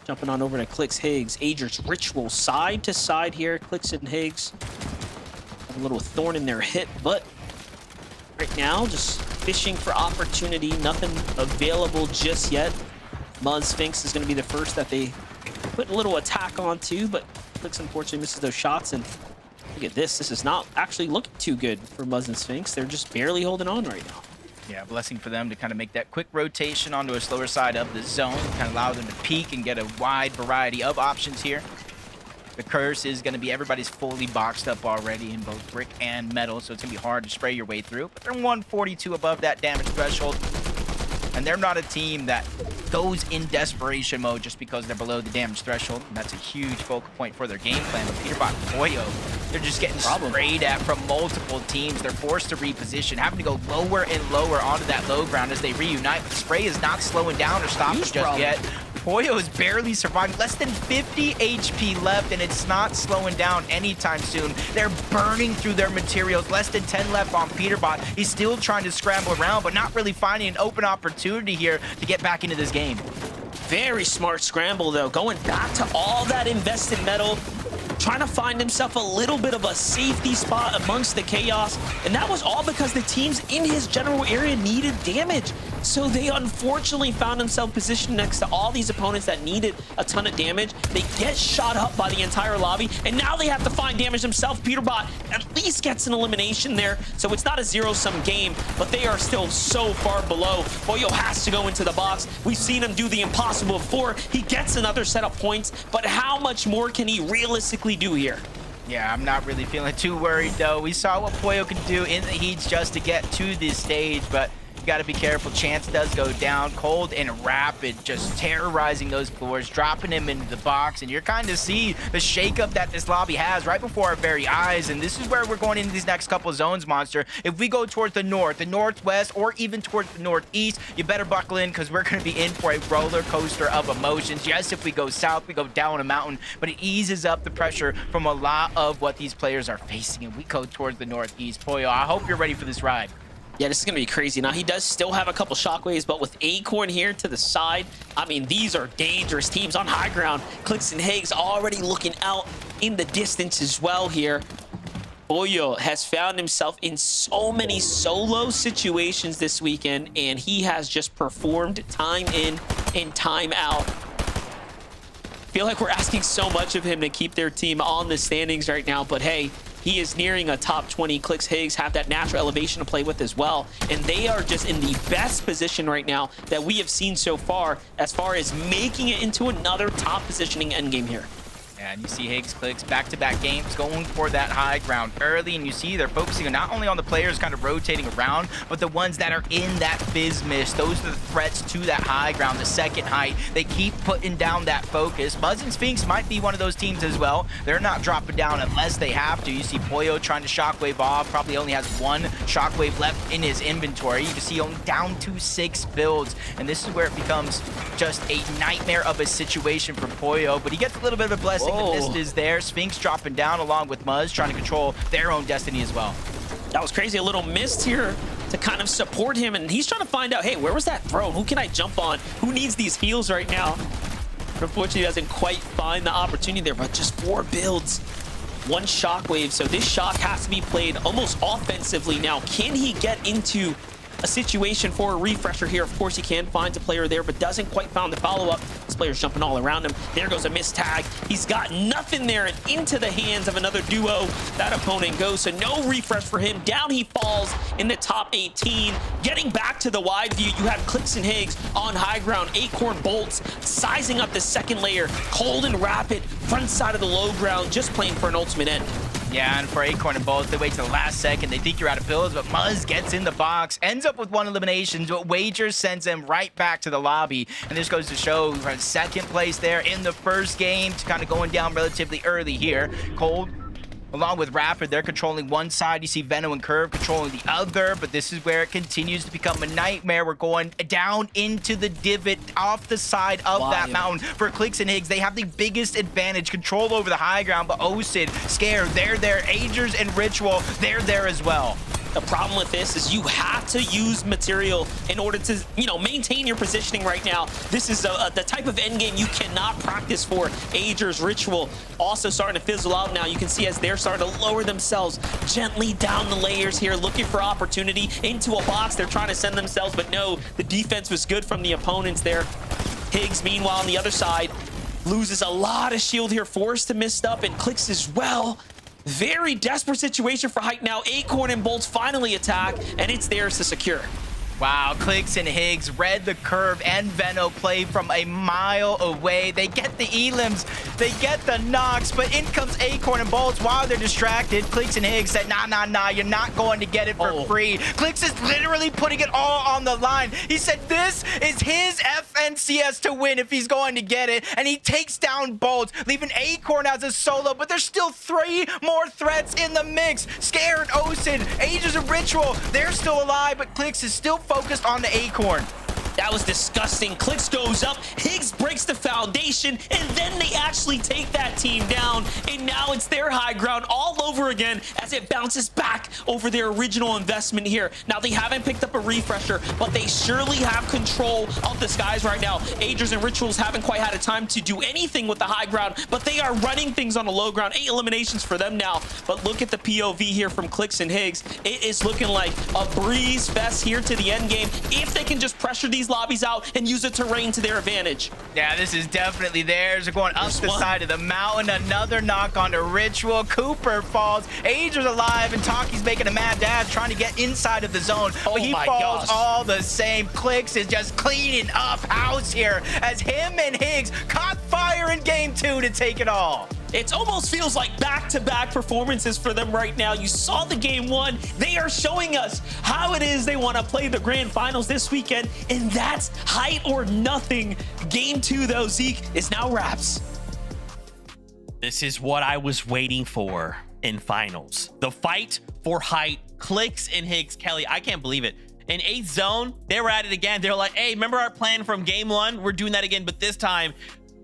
Jumping on over to Clicks Higgs. Ager's Ritual side to side here. Clicks and Higgs have a little thorn in their hip, but right now just fishing for opportunity. Nothing available just yet. Mud Sphinx is going to be the first that they put a little attack onto, but Clicks unfortunately misses those shots. And look at this. This is not actually looking too good for Muzz and Sphinx. They're just barely holding on right now. Yeah, blessing for them to kind of make that quick rotation onto a slower side of the zone, kind of allow them to peek and get a wide variety of options here. The curse is going to be everybody's fully boxed up already in both brick and metal, so it's going to be hard to spray your way through. But they're 142 above that damage threshold, and they're not a team that goes in desperation mode just because they're below the damage threshold. And that's a huge focal point for their game plan. But Peterbot and Poyo, they're just getting sprayed at from multiple teams. They're forced to reposition, having to go lower and lower onto that low ground as they reunite. But Spray is not slowing down or stopping just yet. Poyo is barely surviving, less than 50 HP left, and it's not slowing down anytime soon. They're burning through their materials, less than 10 left on Peterbot. He's still trying to scramble around, but not really finding an open opportunity here to get back into this game. Very smart scramble, though, going back to all that invested metal, trying to find himself a little bit of a safety spot amongst the chaos, and that was all because the teams in his general area needed damage. So they unfortunately found themselves positioned next to all these opponents that needed a ton of damage. They get shot up by the entire lobby, and now they have to find damage themselves. Peterbot at least gets an elimination there, so it's not a zero-sum game, but they are still so far below. Poyo has to go into the box. We've seen him do the impossible before. He gets another set of points, but how much more can he realistically do here? Yeah, I'm not really feeling too worried, though. We saw what Poyo can do in the heats just to get to this stage, but you got to be careful. Chance does go down. Cold and Rapid just terrorizing those floors, dropping him into the box, and you're kind of see the shakeup that this lobby has right before our very eyes. And this is where we're going into these next couple of zones, Monster. If we go towards the north, the northwest, or even towards the northeast, you better buckle in because we're going to be in for a roller coaster of emotions. Yes, if we go south, we go down a mountain, but it eases up the pressure from a lot of what these players are facing. And we go towards the northeast. Poyo, I hope you're ready for this ride. Yeah, this is going to be crazy. Now, he does still have a couple shockwaves, but with Acorn here to the side, I mean, these are dangerous teams on high ground. Clicks and Higgs already looking out in the distance as well here. Poyo has found himself in so many solo situations this weekend, and he has just performed time in and time out. feel like we're asking so much of him to keep their team on the standings right now, but hey, he is nearing a top 20. Clicks Higgs have that natural elevation to play with as well, and they are just in the best position right now that we have seen so far as making it into another top positioning endgame here. And you see Higgs Clicks back-to-back games going for that high ground early, and you see they're focusing on not only on the players kind of rotating around, but the ones that are in that fizz mist. Those are the threats to that high ground, the second height. They keep putting down that focus. Buzz and Sphinx might be one of those teams as well. They're not dropping down unless they have to. You see Pollo trying to shockwave off, probably only has one shockwave left in his inventory. You can see only down to 6 builds, and this is where it becomes just a nightmare of a situation for Pollo, but he gets a little bit of a blessing. The mist is there. Sphinx dropping down along with Muzz, trying to control their own destiny as well. That was crazy. A little mist here to kind of support him, and he's trying to find out, hey, where was that throne? Who can I jump on? Who needs these heals right now? But unfortunately, he doesn't quite find the opportunity there, but just 4 builds. 1 shockwave, so this shock has to be played almost offensively now. Can he get into a situation for a refresher here? Of course he can, finds a player there, but doesn't quite find the follow-up. This player's jumping all around him. There goes a missed tag. He's got nothing there, and into the hands of another duo. That opponent goes, so no refresh for him. Down he falls in the top 18. Getting back to the wide view, you have Clicks and Higgs on high ground. Acorn Bolts sizing up the second layer. Cold and Rapid, front side of the low ground, just playing for an ultimate end. Yeah, and for Acorn and Bolt, they wait till the last second. They think you're out of builds, but Muzz gets in the box, ends up with 1 elimination, but Wager sends him right back to the lobby. And this goes to show we're in second place there in the first game, kind of going down relatively early here. Cold, along with Rapid, they're controlling one side. You see Venom and Curve controlling the other, but this is where it continues to become a nightmare. We're going down into the divot off the side of that mountain. For Clicks and Higgs, they have the biggest advantage, control over the high ground, but Osid, Scare, they're there. Agers and Ritual, they're there as well. The problem with this is you have to use material in order to, maintain your positioning right now. This is the type of endgame you cannot practice for. Agers, Ritual, also starting to fizzle out now. You can see as they're starting to lower themselves gently down the layers here, looking for opportunity into a box. They're trying to send themselves, but no, the defense was good from the opponents there. Higgs, meanwhile, on the other side, loses a lot of shield here, forced to miss up, and Clicks as well. Very desperate situation for Height now. Acorn and Bolts finally attack, and it's theirs to secure. Wow, Clicks and Higgs read the curve, and Venno play from a mile away. They get the elims, they get the knocks, but in comes Acorn and Bolts while they're distracted. Clicks and Higgs said, nah, you're not going to get it for free. Clicks is literally putting it all on the line. He said this is his FNCS to win if he's going to get it, and he takes down Bolts, leaving Acorn as a solo, but there's still 3 more threats in the mix. Scared, Osid, Ages of Ritual, they're still alive, but Clicks is still focused on the Acorn. That was disgusting. Clicks goes up, Higgs breaks the foundation, and then they actually take that team down, and now it's their high ground all over again as it bounces back over their original investment here. Now, they haven't picked up a refresher, but they surely have control of the skies right now. Agers and Rituals haven't quite had a time to do anything with the high ground, but they are running things on the low ground. 8 eliminations for them now, but look at the POV here from Clicks and Higgs. It is looking like a breeze fest here to the end game if they can just pressure these lobbies out and use the terrain to their advantage. Yeah, this is definitely theirs. They're going up the side of the mountain. Another knock onto Ritual. Cooper falls. Ager's alive, and Taki's making a mad dash trying to get inside of the zone. But he falls all the same. Clicks is just cleaning up house here as him and Higgs caught fire in game 2 to take it all. It almost feels like back-to-back performances for them right now. You saw the game 1. They are showing us how it is they want to play the grand finals this weekend, and that's height or nothing. Game 2, though, Zeke, is now wraps. This is what I was waiting for in finals. The fight for height, Clicks and Higgs. Kelly, I can't believe it. In 8th zone, they were at it again. They're like, hey, remember our plan from game 1? We're doing that again, but this time,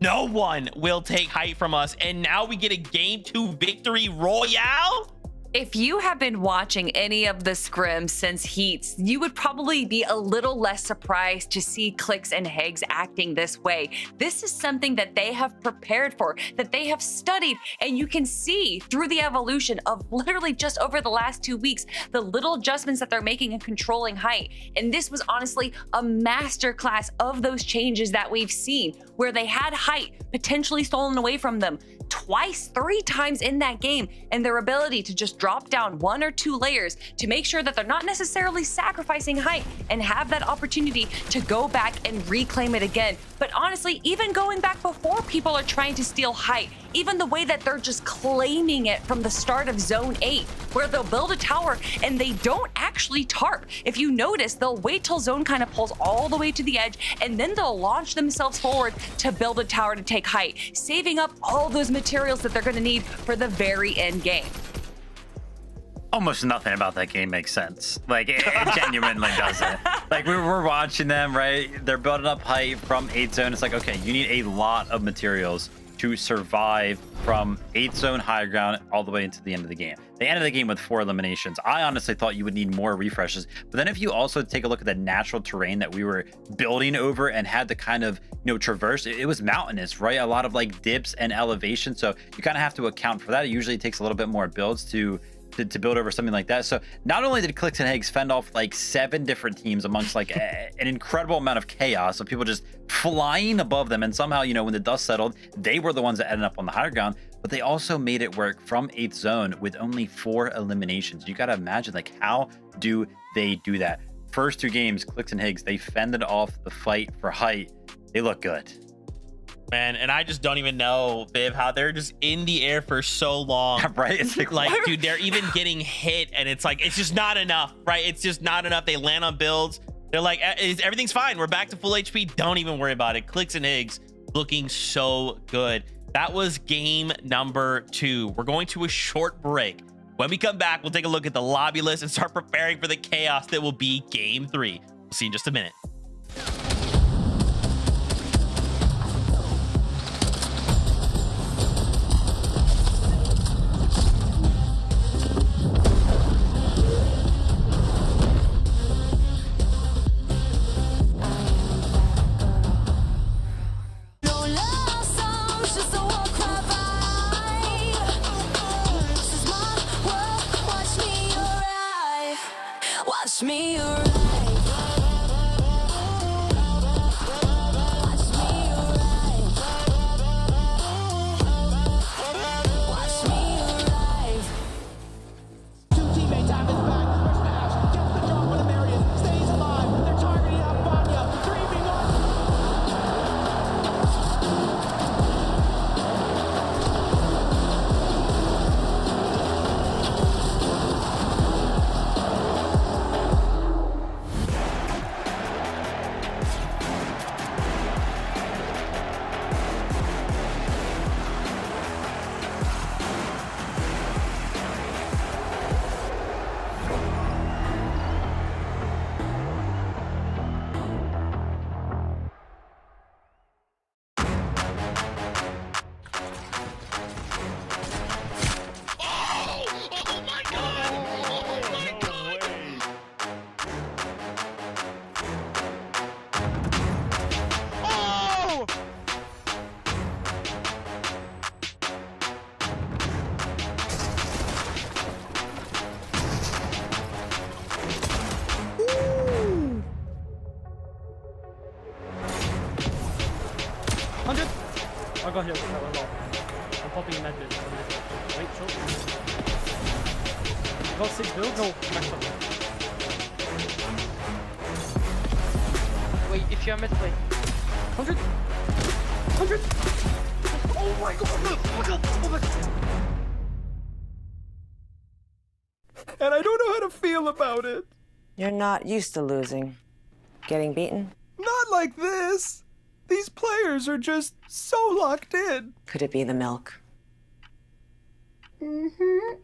no one will take height from us. And now we get a game 2 victory royale. If you have been watching any of the scrims since Heats, you would probably be a little less surprised to see Clicks and Higgs acting this way. This is something that they have prepared for, that they have studied, and you can see through the evolution of literally just over the last 2 weeks, the little adjustments that they're making in controlling height. And this was honestly a masterclass of those changes that we've seen, where they had height potentially stolen away from them twice, 3 times in that game, and their ability to just drop down 1 or 2 layers to make sure that they're not necessarily sacrificing height and have that opportunity to go back and reclaim it again. But honestly, even going back before people are trying to steal height, even the way that they're just claiming it from the start of Zone 8, where they'll build a tower and they don't actually tarp. If you notice, they'll wait till Zone kind of pulls all the way to the edge, and then they'll launch themselves forward to build a tower to take height, saving up all those materials that they're going to need for the very end game. Almost nothing about that game makes sense. Like, it genuinely doesn't. Like, we're watching them, right? They're building up height from 8 zone. It's like, okay, you need a lot of materials to survive from 8 zone high ground all the way into the end of the game. They ended the game with 4 eliminations. I honestly thought you would need more refreshes. But then if you also take a look at the natural terrain that we were building over and had to kind of, traverse, it was mountainous, right? A lot of like dips and elevation. So you kind of have to account for that. It usually takes a little bit more builds to build over something like that. So not only did Clicks and Higgs fend off like 7 different teams amongst like an incredible amount of chaos of people just flying above them, and somehow, when the dust settled, they were the ones that ended up on the higher ground, but they also made it work from 8th zone with only 4 eliminations. You got to imagine, like, how do they do that? First 2 games, Clicks and Higgs, they fended off the fight for height. They look good. Man, and I just don't even know, Viv, how they're just in the air for so long. Right? It's like, dude, they're even getting hit, and it's like, it's just not enough, right? It's just not enough. They land on builds. They're like, everything's fine. We're back to full HP. Don't even worry about it. Clicks and Higgs looking so good. That was game number 2. We're going to a short break. When we come back, we'll take a look at the lobby list and start preparing for the chaos that will be game 3. We'll see you in just a minute. Watch me arrive. Watch me arrive. Watch me arrive. 2 teammates have his back. Smash gets the drop on Marion. Stays alive. They're targeting up Vanya. Creeping on. I got hit. I'm popping in that bit. Wait, short. Got 6 builds? No, max up. Wait, if you are mid play. 100! 100! Oh my god! Oh my god! Oh my god! And I don't know how to feel about it. You're not used to losing. Getting beaten? Not like this. These players are just so locked in. Could it be the milk? Mm-hmm.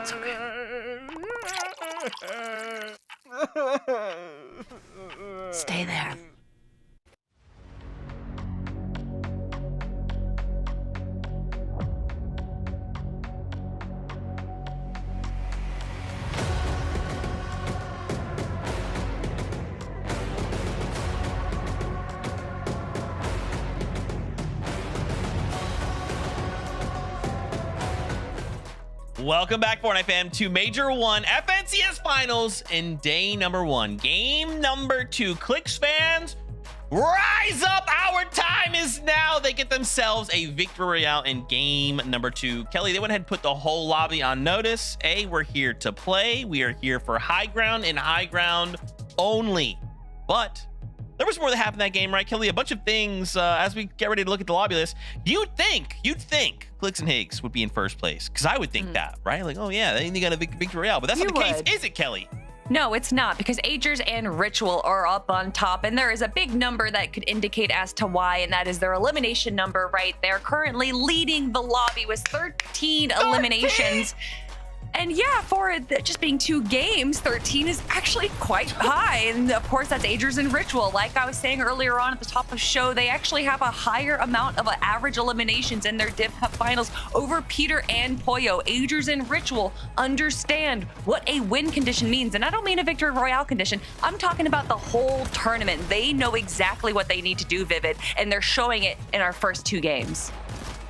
It's okay. Stay there. Welcome back, Fortnite fam, to Major 1 FNCS Finals in day number 1. Game number 2. Clicks fans, rise up. Our time is now. They get themselves a victory royale in game number 2. Kelly, they went ahead and put the whole lobby on notice. We're here to play. We are here for high ground and high ground only. But there was more that happened in that game, right, Kelly? A bunch of things as we get ready to look at the lobby list. You'd think Clicks and Higgs would be in first place, because I would think that, right? Like, oh yeah, they got a victory royale, but that's not the case, is it, Kelly? No, it's not, because Agers and Ritual are up on top, and there is a big number that could indicate as to why, and that is their elimination number right there. Currently leading the lobby with 13 eliminations. And yeah, for just being 2 games, 13 is actually quite high. And of course, that's Agers and Ritual. Like I was saying earlier on at the top of the show, they actually have a higher amount of average eliminations in their Div Cup finals over Peter and Poyo. Agers and Ritual understand what a win condition means. And I don't mean a victory royale condition. I'm talking about the whole tournament. They know exactly what they need to do, Vivid, and they're showing it in our first 2 games.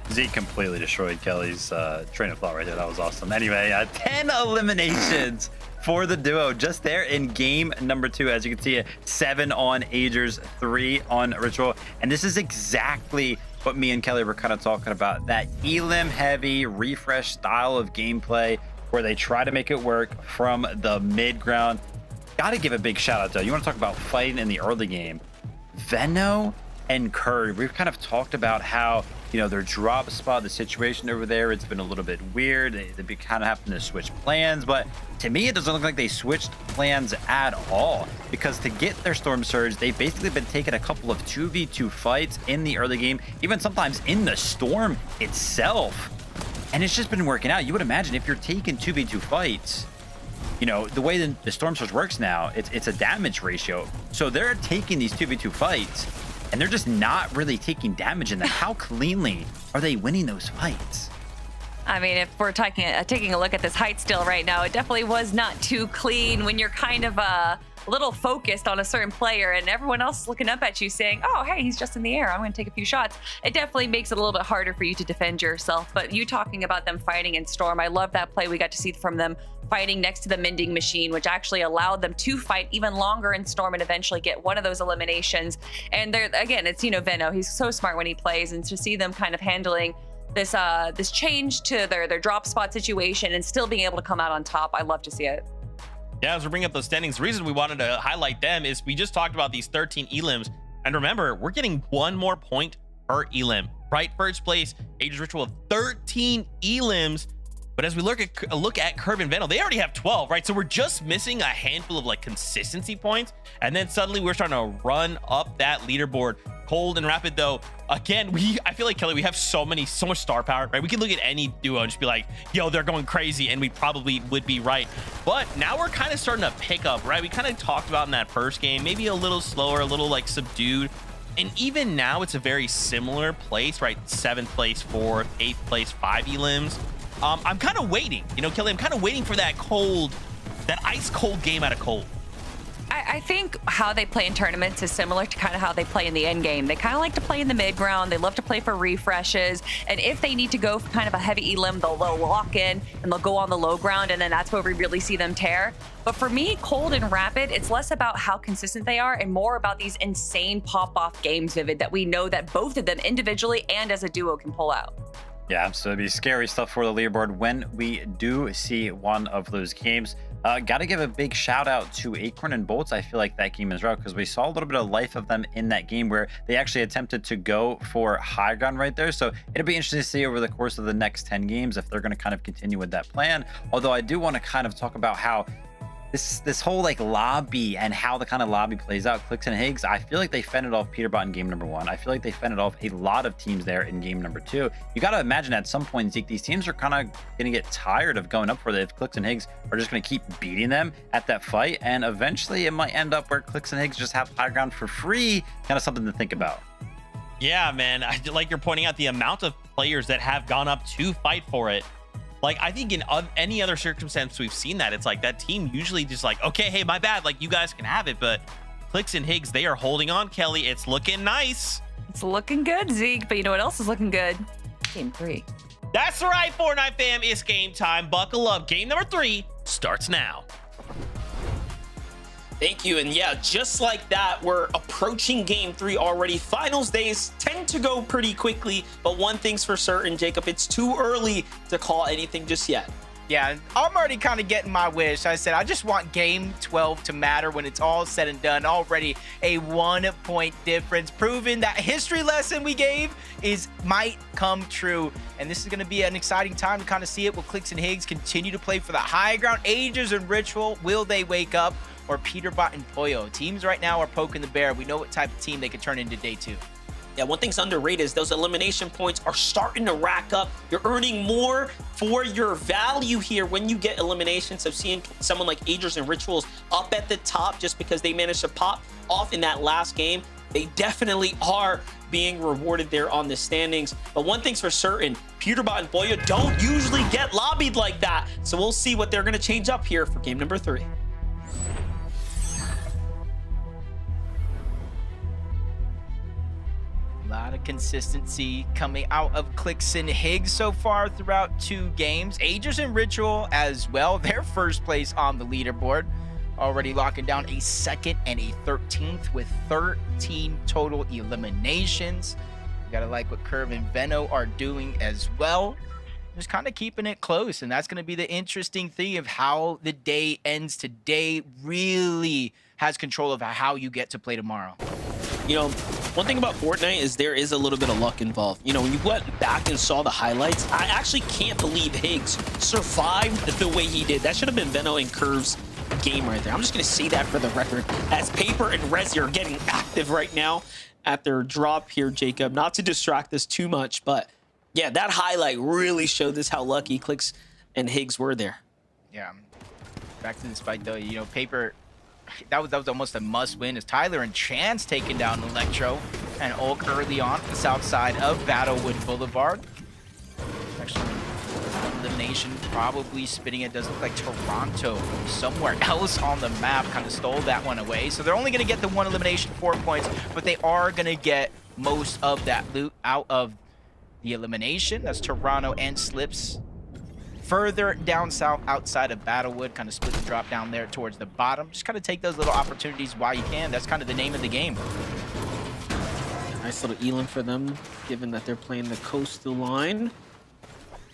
Zeke completely destroyed Kelly's train of thought right there. That was awesome. Anyway, 10 eliminations for the duo just there in game number 2. As you can see, 7 on Agers, 3 on Ritual. And this is exactly what me and Kelly were kind of talking about. That elim heavy refresh style of gameplay where they try to make it work from the mid ground. Got to give a big shout out though. You want to talk about fighting in the early game. Venno and Curry, we've kind of talked about how, you know, their drop spot, the situation over there, it's been a little bit weird. They kind of having to switch plans, but to me, it doesn't look like they switched plans at all, because to get their Storm Surge, they've basically been taking a couple of 2v2 fights in the early game, even sometimes in the Storm itself. And it's just been working out. You would imagine if you're taking 2v2 fights, you know, the way the Storm Surge works now, it's a damage ratio. So they're taking these 2v2 fights, and they're just not really taking damage in them. How cleanly are they winning those fights? I mean, if we're taking a look at this height still right now, it definitely was not too clean when you're kind of a little focused on a certain player and everyone else is looking up at you saying, oh, hey, he's just in the air. I'm going to take a few shots. It definitely makes it a little bit harder for you to defend yourself. But you talking about them fighting in Storm, I love that play we got to see from them fighting next to the mending machine, which actually allowed them to fight even longer in Storm and eventually get one of those eliminations. And they're, again, it's, you know, Venno, he's so smart when he plays, and to see them kind of handling this this change to their drop spot situation and still being able to come out on top, I love to see it. Yeah, as we're bringing up those standings, the reason we wanted to highlight them is we just talked about these 13 elims, and remember, we're getting 1 more point per elim, right? First place, Agers Ritual of 13 elims. But as we look at Curve and Venno, they already have 12, right? So we're just missing a handful of like consistency points. And then suddenly we're starting to run up that leaderboard. Cold and Rapid though, again, I feel like, Kelly, we have so much star power, right? We can look at any duo and just be like, yo, they're going crazy, and we probably would be right. But now we're kind of starting to pick up, right? We kind of talked about in that first game, maybe a little slower, a little like subdued. And even now it's a very similar place, right? 7th place, 4th, 8th place, 5 elims. I'm kind of waiting, you know, Kelly, I'm kind of waiting for that ice cold game out of cold. I think how they play in tournaments is similar to kind of how they play in the end game. They kind of like to play in the mid ground. They love to play for refreshes. And if they need to go for kind of a heavy elim, they'll lock in and they'll go on the low ground. And then that's where we really see them tear. But for me, Cold and Rapid, it's less about how consistent they are and more about these insane pop-off games, Vivid, that we know that both of them individually and as a duo can pull out. Yeah, so it'd be scary stuff for the leaderboard when we do see one of those games. Got to give a big shout out to Acorn and Bolts. I feel like that game is rough because we saw a little bit of life of them in that game where they actually attempted to go for high ground right there. So it'll be interesting to see over the course of the next 10 games if they're going to kind of continue with that plan. Although I do want to kind of talk about how this whole like lobby and how the kind of lobby plays out. Clicks and Higgs, I feel like they fended off Peterbot in game number 1. I feel like they fended off a lot of teams there in game number 2. You got to imagine at some point, Zeke, these teams are kind of going to get tired of going up for it if Clicks and Higgs are just going to keep beating them at that fight. And eventually it might end up where Clicks and Higgs just have high ground for free. Kind of something to think about. Yeah, man. Like you're pointing out the amount of players that have gone up to fight for it. Like, I think in any other circumstance we've seen that, it's like that team usually just like, okay, hey, my bad, like you guys can have it. But Clicks and Higgs, they are holding on, Kelly. It's looking nice. It's looking good, Zeke. But you know what else is looking good? Game 3. That's right, Fortnite fam, it's game time. Buckle up. Game number 3 starts now. Thank you. And yeah, just like that, we're approaching game 3 already. Finals days tend to go pretty quickly, but one thing's for certain, Jacob, it's too early to call anything just yet. Yeah, I'm already kind of getting my wish. I said I just want game 12 to matter when it's all said and done. Already a 1-point difference, proving that history lesson we gave might come true. And this is going to be an exciting time to kind of see it. Will Clicks and Higgs continue to play for the high ground? Aegis and Ritual, will they wake up? Or Peterbot and Pollo? Teams right now are poking the bear. We know what type of team they could turn into day 2. Yeah, one thing's underrated is those elimination points are starting to rack up. You're earning more for your value here when you get eliminations. So seeing someone like Aegis and Rituals up at the top just because they managed to pop off in that last game, they definitely are being rewarded there on the standings. But one thing's for certain, Peterbot and Boya don't usually get lobbied like that. So we'll see what they're going to change up here for game number 3. A lot of consistency coming out of Clicks and Higgs so far throughout 2 games. Aegis and Ritual as well, their first place on the leaderboard. Already locking down a 2nd and a 13th with 13 total eliminations. You gotta like what Curve and Veno are doing as well. Just kind of keeping it close, and that's going to be the interesting thing of how the day ends today. Really has control of how you get to play tomorrow. You know, one thing about Fortnite is there is a little bit of luck involved. You know, when you went back and saw the highlights, I actually can't believe Higgs survived the way he did. That should have been Veno and Curve's game right there. I'm just going to say that for the record, as Paper and Rezi are getting active right now at their drop here, Jacob. Not to distract us too much, but yeah, that highlight really showed us how lucky Clicks and Higgs were there. Yeah. Back to this fight, though, you know, Paper... That was almost a must-win as Tyler and Chance taking down Electro and Ulk early on the south side of Battlewood Boulevard. Actually, elimination probably spitting it. Does look like Toronto somewhere else on the map kind of stole that one away. So they're only going to get the 1 elimination, 4 points, but they are going to get most of that loot out of the elimination. That's Toronto and Slips. Further down south outside of Battlewood, kind of split the drop down there towards the bottom. Just kind of take those little opportunities while you can. That's kind of the name of the game. Nice little elim for them, given that they're playing the coastal line.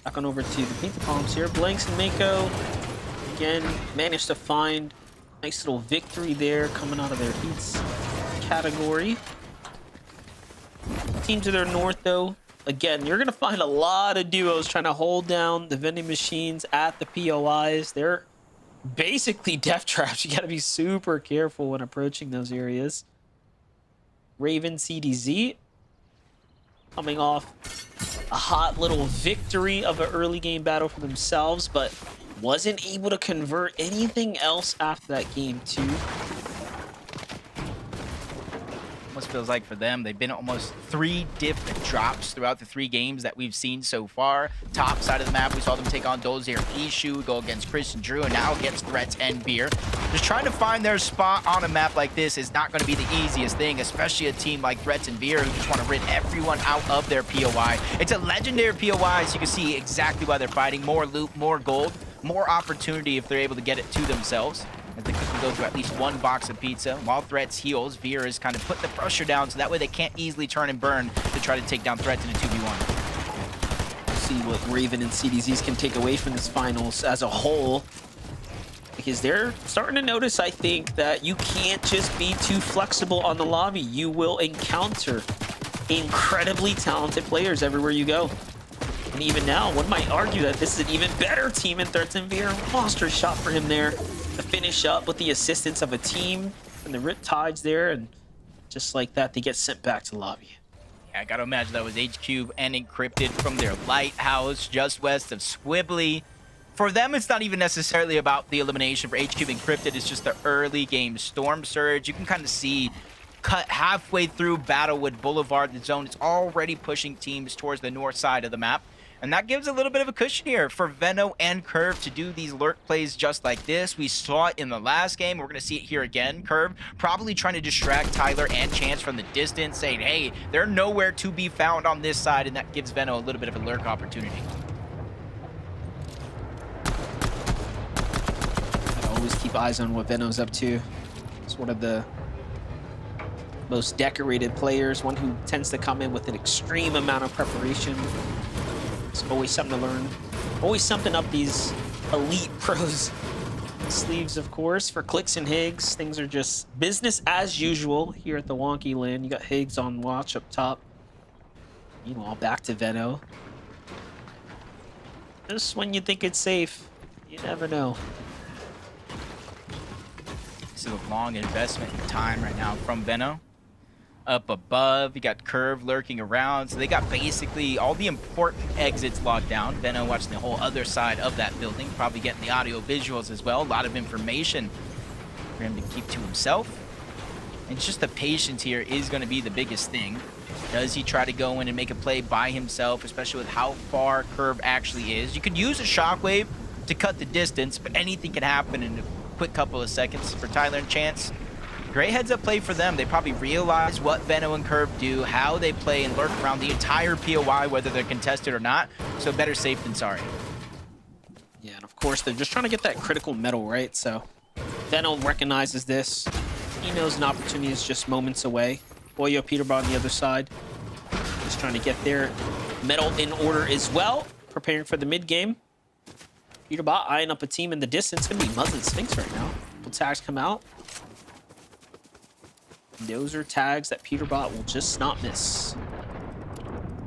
Back on over to the Paint the Palms here. Blanks and Mako, again, managed to find a nice little victory there coming out of their heats category. Team to their north, though. Again, you're going to find a lot of duos trying to hold down the vending machines at the POIs. They're basically death traps. You got to be super careful when approaching those areas. Raven CDZ coming off a hot little victory of an early game battle for themselves, but wasn't able to convert anything else after that game too. Almost feels like for them, they've been almost 3 different drops throughout the 3 games that we've seen so far. Top side of the map, we saw them take on Dozier and Ishu, go against Chris and Drew, and now against Threats and Beer. Just trying to find their spot on a map like this is not going to be the easiest thing, especially a team like Threats and Beer who just want to rid everyone out of their POI. It's a legendary POI, so you can see exactly why they're fighting. More loot, more gold, more opportunity if they're able to get it to themselves. As they quickly go through at least 1 box of pizza. While Threats heals, Veer is kind of putting the pressure down so that way they can't easily turn and burn to try to take down Threats in a 2v1. We'll see what Raven and CDZs can take away from this finals as a whole. Because they're starting to notice, I think, that you can't just be too flexible on the lobby. You will encounter incredibly talented players everywhere you go. And even now, one might argue that this is an even better team in Threats and Veer. Monster shot for him there to finish up with the assistance of a team and the Riptides there, and just like that, they get sent back to the lobby. Yeah, I gotta imagine that was HQ and Encrypted from their lighthouse just west of Squibbly. For them, it's not even necessarily about the elimination. For HQ Encrypted, it's just the early game storm surge. You can kind of see cut halfway through Battlewood Boulevard, the zone is already pushing teams towards the north side of the map. And that gives a little bit of a cushion here for Veno and Curve to do these lurk plays just like this. We saw it in the last game. We're going to see it here again. Curve probably trying to distract Tyler and Chance from the distance, saying, hey, they're nowhere to be found on this side, and that gives Veno a little bit of a lurk opportunity. keep eyes on what Veno's up to. He's one of the most decorated players, one who tends to come in with an extreme amount of preparation. It's always something to learn, always something up these elite pros' sleeves, of course. For Clicks and Higgs, things are just business as usual here at the Wonky Land. You got Higgs on watch up top. Meanwhile, back to Veno. Just when you think it's safe, you never know. This is a long investment in time right now from Veno. Up above, you got Curve lurking around, so they got basically all the important exits locked down. Veno watching the whole other side of that building, probably getting the audio visuals as well. A lot of information for him to keep to himself. And it's just the patience here is going to be the biggest thing. Does he try to go in and make a play by himself, especially with how far Curve actually is? You could use a shockwave to cut the distance, but anything can happen in a quick couple of seconds for Tyler and Chance. Great heads-up play for them. They probably realize what Veno and Curve do, how they play and lurk around the entire POI, whether they're contested or not. So better safe than sorry. Yeah, and of course, they're just trying to get that critical medal, right? So Veno recognizes this. He knows an opportunity is just moments away. Clicks-Peterbot on the other side, just trying to get their medal in order as well, preparing for the mid-game. Peterbot eyeing up a team in the distance. Gonna be Muzzin Sphinx right now. The tags come out. Those are tags that Peterbot will just not miss.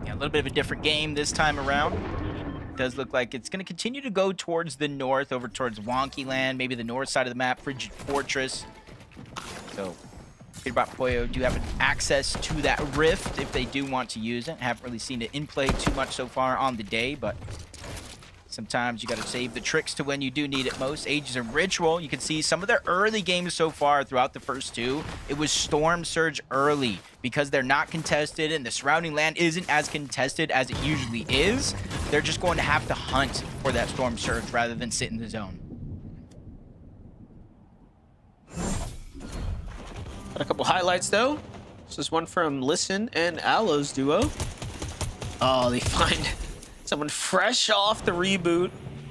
Yeah, a little bit of a different game this time around. It does look like it's going to continue to go towards the north, over towards Wonky Land, maybe the north side of the map, Frigid Fortress. So Peterbot Poyo do have access to that rift if they do want to use it. Haven't really seen it in play too much so far on the day, but sometimes you got to save the tricks to when you do need it most. Ages of Ritual, you can see some of their early games so far throughout the first two. It was Storm Surge early because they're not contested and the surrounding land isn't as contested as it usually is. They're just going to have to hunt for that Storm Surge rather than sit in the zone. Got a couple highlights though. This is one from Listen and Aloe's duo. Oh, they find someone fresh off the reboot.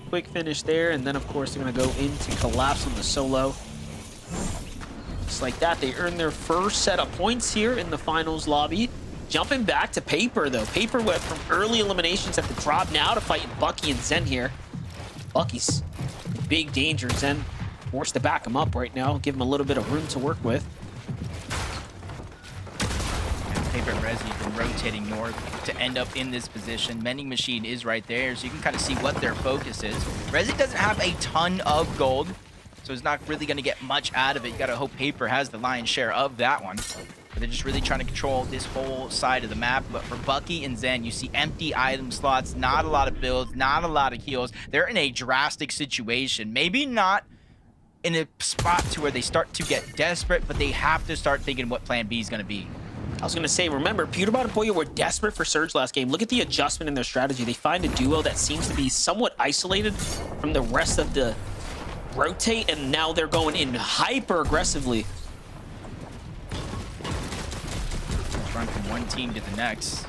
Quick finish there, and then of course they're gonna go into Collapse on the solo. Just like that, they earn their first set of points here in the finals lobby. Jumping back to Paper though. Paper went from early eliminations at the drop now to fight Bucky and Zen here. Bucky's in big danger. Zen forced to back him up right now, give him a little bit of room to work with. Paper and Resi have been rotating north to end up in this position. Mending Machine is right there, so you can kind of see what their focus is. Resi doesn't have a ton of gold, so it's not really going to get much out of it. You got to hope Paper has the lion's share of that one. But they're just really trying to control this whole side of the map. But for Bucky and Zen, you see empty item slots, not a lot of builds, not a lot of heals. They're in a drastic situation. Maybe not in a spot to where they start to get desperate, but they have to start thinking what plan B is going to be. I was going to say, remember, Peterbot and Poyo were desperate for Surge last game. Look at the adjustment in their strategy. They find a duo that seems to be somewhat isolated from the rest of the rotate, and now they're going in hyper aggressively. Run from one team to the next.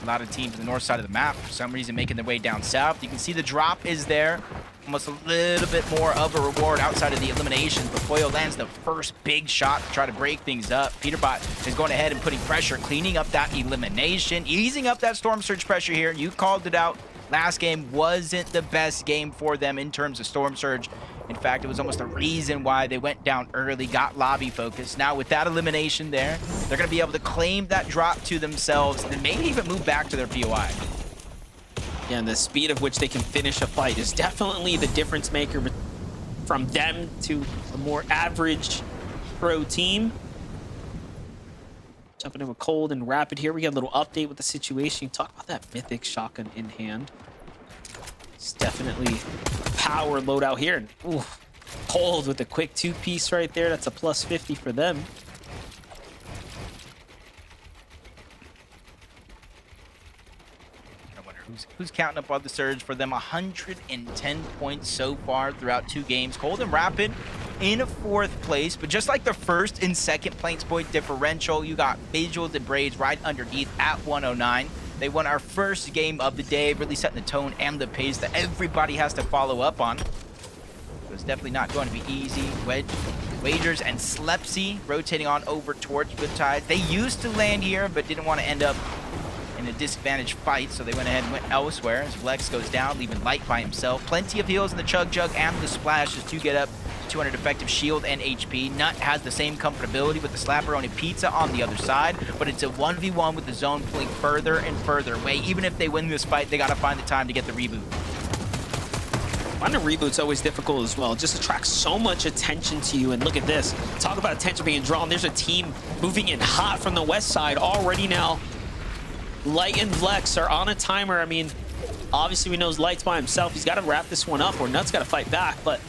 A lot of teams on the north side of the map, for some reason, making their way down south. You can see the drop is there. Almost a little bit more of a reward outside of the eliminations, but Poyo lands the first big shot to try to break things up. Peterbot is going ahead and putting pressure, cleaning up that elimination, easing up that Storm Surge pressure here. You called it out. Last game wasn't the best game for them in terms of Storm Surge. In fact, it was almost the reason why they went down early, got lobby focused. Now with that elimination there, they're going to be able to claim that drop to themselves and maybe even move back to their POI. Yeah, and the speed of which they can finish a fight is definitely the difference maker from them to a more average pro team. Jumping in with Cold and Rapid here. We got a little update with the situation. Talk about that Mythic shotgun in hand. It's definitely power loadout here. And, ooh, Cold with a quick two-piece right there. That's a plus 50 for them. Who's counting up on the Surge for them? 110 points so far throughout 2 games. Cold and Rapid in 4th place, but just like the first and second place point differential, you got Visuals and Braids right underneath at 109. They won our first game of the day, really setting the tone and the pace that everybody has to follow up on. So it's definitely not going to be easy. Wagers and Slepsy rotating on over towards Riptide. They used to land here, but didn't want to end up in a disadvantaged fight, so they went ahead and went elsewhere as Flex goes down, leaving Light by himself. Plenty of heals in the Chug Jug and the Splashes to get up 200 effective shield and HP. Nut has the same comfortability with the Slapperoni Pizza on the other side, but it's a 1v1 with the zone pulling further and further away. Even if they win this fight, they got to find the time to get the reboot. Finding reboot's always difficult as well. It just attracts so much attention to you. And look at this. Talk about attention being drawn. There's a team moving in hot from the west side already now. Light and Flex are on a timer. I mean, obviously we know Light's by himself. He's got to wrap this one up or Nut's got to fight back, but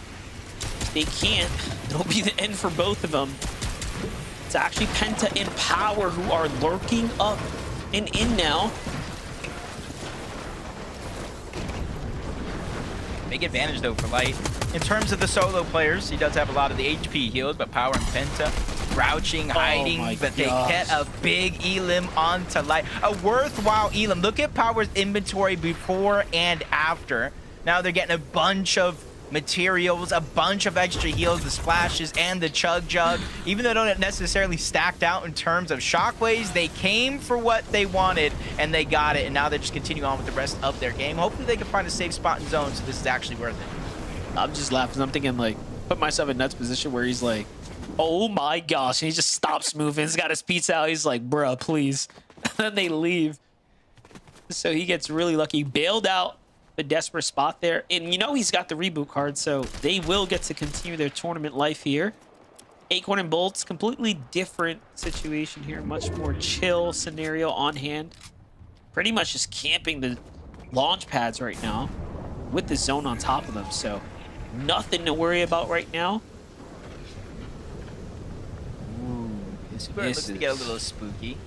they can't. It'll be the end for both of them. It's actually Penta and Power who are lurking up and in now. Big advantage, though, for Light. In terms of the solo players, he does have a lot of the HP heals, but Power and Penta crouching, hiding, but they get a big Elim onto Light. A worthwhile Elim. Look at Power's inventory before and after. Now they're getting a bunch of materials, a bunch of extra heals, the Splashes and the Chug Jug. Even though they don't necessarily stacked out in terms of shockwaves, they came for what they wanted and they got it, and now they're just continuing on with the rest of their game. Hopefully they can find a safe spot in zone, so this is actually worth it. I'm just laughing. I'm thinking, like, put myself in Nut's position where he's like, oh my gosh, and he just stops moving. He's got his pizza out. He's like, bruh, please. And then they leave. So he gets really lucky. Bailed out a desperate spot there. And you know he's got the reboot card, so they will get to continue their tournament life here. Acorn and Bolts, completely different situation here. Much more chill scenario on hand. Pretty much just camping the launch pads right now with the zone on top of them. So nothing to worry about right now. This is where it looks to get a little spooky.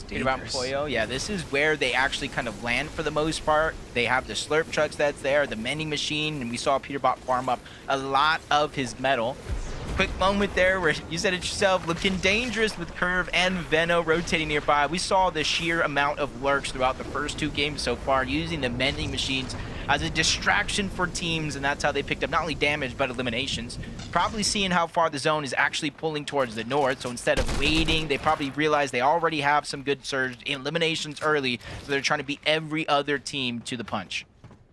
About Pollo, yeah, this is where they actually kind of land for the most part. They have the slurp trucks that's there, the mending machine, and we saw Peterbot farm up a lot of his metal. Quick moment there where you said it yourself, looking dangerous with Curve and Veno rotating nearby. We saw the sheer amount of lurks throughout the first two games so far, using the mending machines as a distraction for teams, and that's how they picked up not only damage but eliminations. Probably seeing how far the zone is actually pulling towards the north, so instead of waiting, they probably realize they already have some good surge eliminations early, so they're trying to beat every other team to the punch.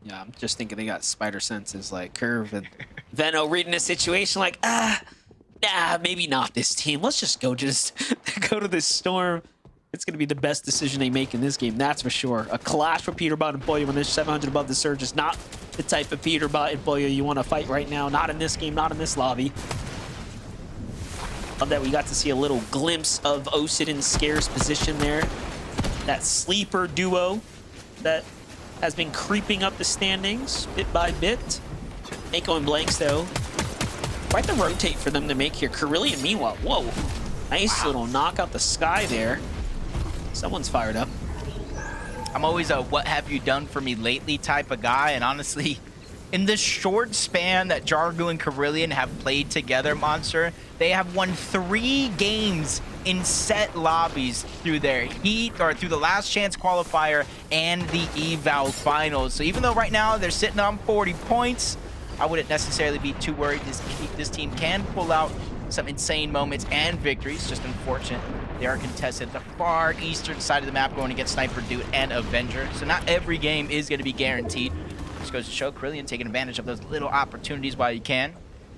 Yeah, I'm just thinking they got spider senses like Curve and Veno reading the situation like, nah, maybe not this team. Let's just go go to this storm. It's going to be the best decision they make in this game, that's for sure. A clash for Peterbot and Pollo when there's 700 above the surge is not the type of Peterbot and Pollo you want to fight right now. Not in this game, not in this lobby. Love that we got to see a little glimpse of Osid and Scare's position there. That sleeper duo that has been creeping up the standings bit by bit. Mako and Blanks, though, quite the rotate for them to make here. Carillion, meanwhile, whoa, nice little knock out the sky there. Someone's fired up. I'm always a what have you done for me lately type of guy, and honestly, in the short span that Jargu and Carillion have played together, Monster, they have won 3 games in set lobbies through their heat or through the last chance qualifier and the eval finals. So even though right now they're sitting on 40 points, I wouldn't necessarily be too worried. This team can pull out some insane moments and victories. Just unfortunate they are contested at the far eastern side of the map, going against Sniper Dude and Avenger. So not every game is going to be guaranteed. Just goes to show Carillion taking advantage of those little opportunities while you can.